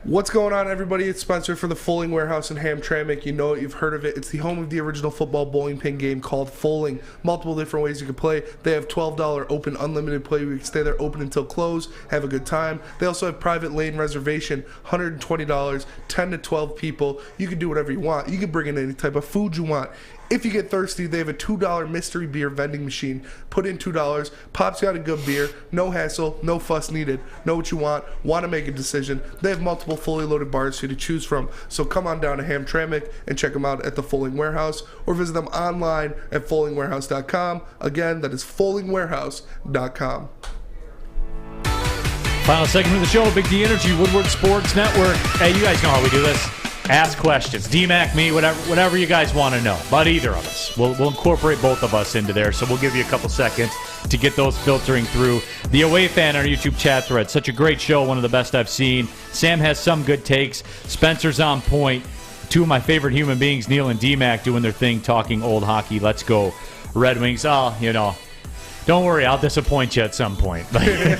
What's going on, everybody? It's Spencer for the Fulling Warehouse in Hamtramck. You know it, you've heard of it. It's the home of the original football bowling pin game called Fulling. Multiple different ways you can play. They have $12 open unlimited play. You can stay there open until close, have a good time. They also have private lane reservation, $120, 10 to 12 people. You can do whatever you want. You can bring in any type of food you want. If you get thirsty, they have a $2 mystery beer vending machine. Put in $2, pops you out a good beer, no hassle, no fuss needed. Know what you want to make a decision. They have multiple fully loaded bars for you to choose from. So come on down to Hamtramck and check them out at the Fulling Warehouse, or visit them online at fullingwarehouse.com. Again, that is fullingwarehouse.com. Final segment of the show, Big D Energy, Woodward Sports Network. Hey, you guys know how we do this. Ask questions, DMAC, me, whatever you guys want to know about either of us. We'll incorporate both of us into there, so we'll give you a couple seconds to get those filtering through. The Away Fan on our YouTube chat thread, such a great show, one of the best I've seen. Sam has some good takes. Spencer's on point. two of my favorite human beings, Neal and D-Mac, doing their thing, talking old hockey. Let's go Red Wings. Oh, don't worry, I'll disappoint you at some point. I'm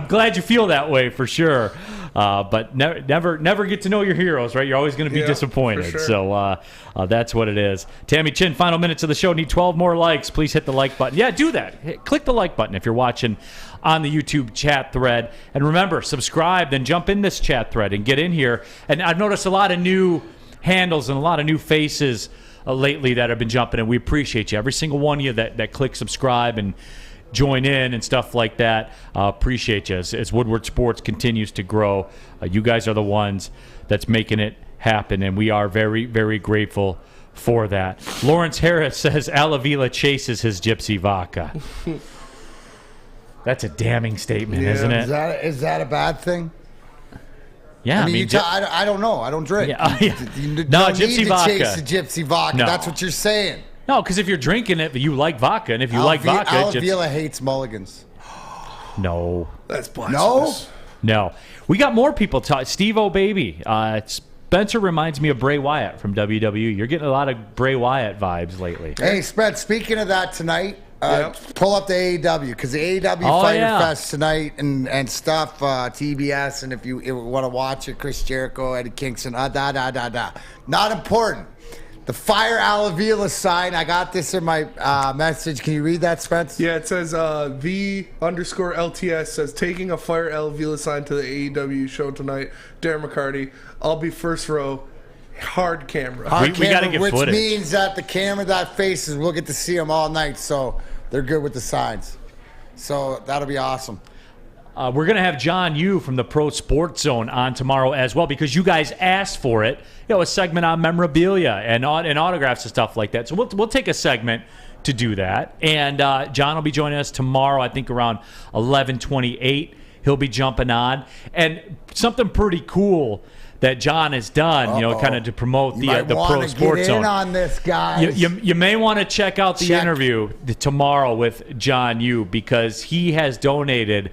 glad you feel that way for sure. But never get to know your heroes, right? You're always going to be disappointed. For sure. So that's what it is. Tammy Chin, final minutes of the show. Need 12 more likes. Please hit the like button. Yeah, do that. Click the like button if you're watching on the YouTube chat thread. And remember, subscribe, then jump in this chat thread and get in here. And I've noticed a lot of new handles and a lot of new faces lately that have been jumping in. We appreciate you. Every single one of you that click subscribe and join in and stuff like that. Appreciate you. As Woodward Sports continues to grow, you guys are the ones that's making it happen, and we are very, very grateful for that. Lawrence Harris says Alavila chases his gypsy vodka. That's a damning statement, isn't it? Is that a bad thing? Yeah, I mean, I don't know. I don't drink. Yeah. You No, don't gypsy need to vodka. chase the gypsy vodka. No. That's what you're saying. No, because if you're drinking it, you like vodka, and if you like vodka, Alavila hates mulligans. No. That's blasphemous. No. We got more people talk. Steve O'Baby. Spencer reminds me of Bray Wyatt from WWE. You're getting a lot of Bray Wyatt vibes lately. Hey, Spence, speaking of that tonight, pull up the AEW, because the AEW Fighter Fest tonight and stuff, TBS, and if you want to watch it, Chris Jericho, Eddie Kingston, Not important. The Fire Alavila sign, I got this in my message. Can you read that, Spence? Yeah, it says V_LTS says, taking a Fire Alavila sign to the AEW show tonight. Darren McCarty. I'll be first row. Hard camera. Hard we got to camera, get which footage. means that the camera that faces, we'll get to see them all night. So they're good with the signs. So that'll be awesome. We're going to have John Yu from the Pro Sports Zone on tomorrow as well, because you guys asked for it. A segment on memorabilia and autographs and stuff like that. So we'll take a segment to do that. And John will be joining us tomorrow, I think around 11:28. He'll be jumping on. And something pretty cool that John has done, kind of to promote the Pro Sports Zone. Get in on this, guys. You may want to check out the interview tomorrow with John Yu, because he has donated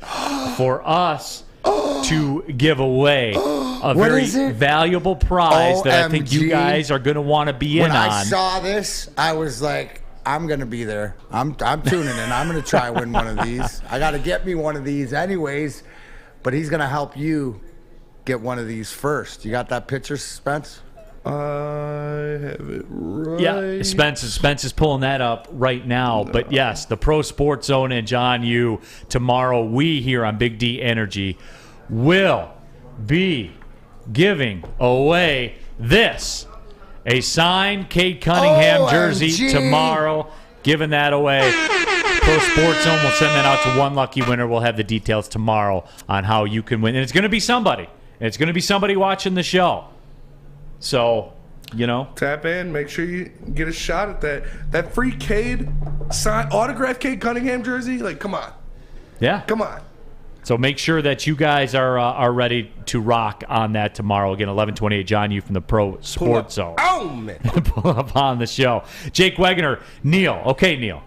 for us to give away a very valuable prize that I think you guys are going to want to be in on. When I saw this, I was like, I'm going to be there. I'm tuning in. I'm going to try win one of these. I got to get me one of these anyways, but he's going to help you get one of these first. You got that picture, Spence? I have it right. Yeah, Spence is pulling that up right now. No. But yes, the Pro Sports Zone and John Yu tomorrow. We here on Big D Energy will be giving away this, a signed Cade Cunningham jersey tomorrow. Giving that away. Pro Sports Zone will send that out to one lucky winner. We'll have the details tomorrow on how you can win. And it's going to be somebody. It's going to be somebody watching the show. So, tap in. Make sure you get a shot at that. That free Cade autographed Cade Cunningham jersey. Like, come on. Yeah. Come on. So make sure that you guys are ready to rock on that tomorrow. Again, 11:28. John Yu from the Pro Sports Zone. Oh, man. Pull up on the show. Jake Wegener. Neal. Okay, Neal.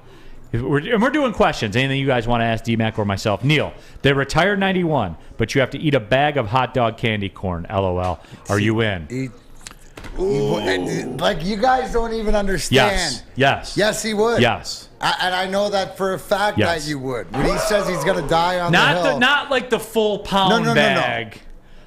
We're doing questions. Anything you guys want to ask D-Mac or myself? Neal, they retired 91, but you have to eat a bag of hot dog candy corn. LOL. Are you in? Like, you guys don't even understand. Yes, he would. Yes. And I know that for a fact that you would. When he says he's going to die on the hill. Not like the full pound bag. No.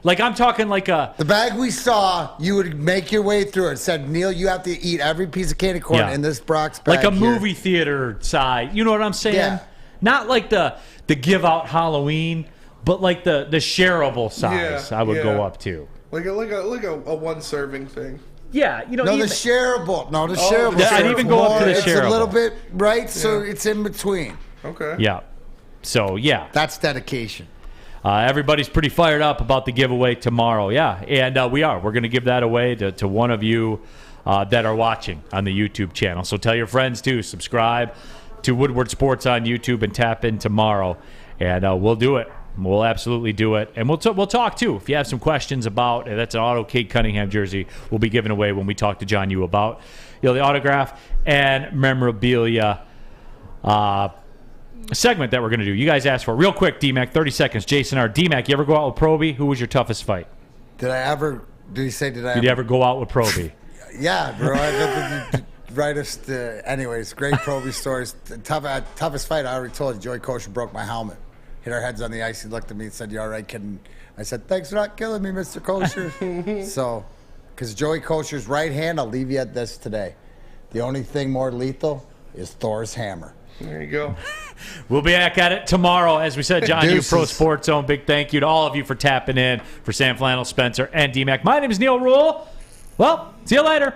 Like, I'm talking like the bag we saw, you would make your way through it. It said, Neal, you have to eat every piece of candy corn in this Brock's bag. Like a movie theater size. You know what I'm saying? Yeah. Not like the give out Halloween, but like the shareable size I would go up to. Like a one serving thing. Yeah, the shareable. No, the shareable. I'd even go up to the shareable. It's a little bit, right? So it's in between. Okay. Yeah. So, yeah. That's dedication. Everybody's pretty fired up about the giveaway tomorrow. Yeah, and we are. We're going to give that away to one of you that are watching on the YouTube channel. So tell your friends, too. Subscribe to Woodward Sports on YouTube and tap in tomorrow. And we'll do it. We'll absolutely do it. And we'll talk, too. If you have some questions about that's an auto Cade Cunningham jersey we'll be giving away when we talk to John Yu about the autograph and memorabilia segment that we're going to do. You guys asked for it. Real quick, D-Mac, 30 seconds. Jason R. D-Mac, you ever go out with Proby? Who was your toughest fight? Did he say, Did you ever go out with Proby? Yeah, bro. Anyways, great Proby stories. Toughest fight, I already told you, Joey Kosher broke my helmet. Hit our heads on the ice. He looked at me and said, "You all right, kid?" I said, "Thanks for not killing me, Mr. Kosher." So, because Joey Kosher's right hand, I'll leave you at this today. The only thing more lethal is Thor's hammer. There you go. We'll be back at it tomorrow. As we said, John, Deuces. you Pro Sports Zone. Big thank you to all of you for tapping in. For Sam Flannel, Spencer, and D-Mac. My name is Neal Ruhl. Well, see you later.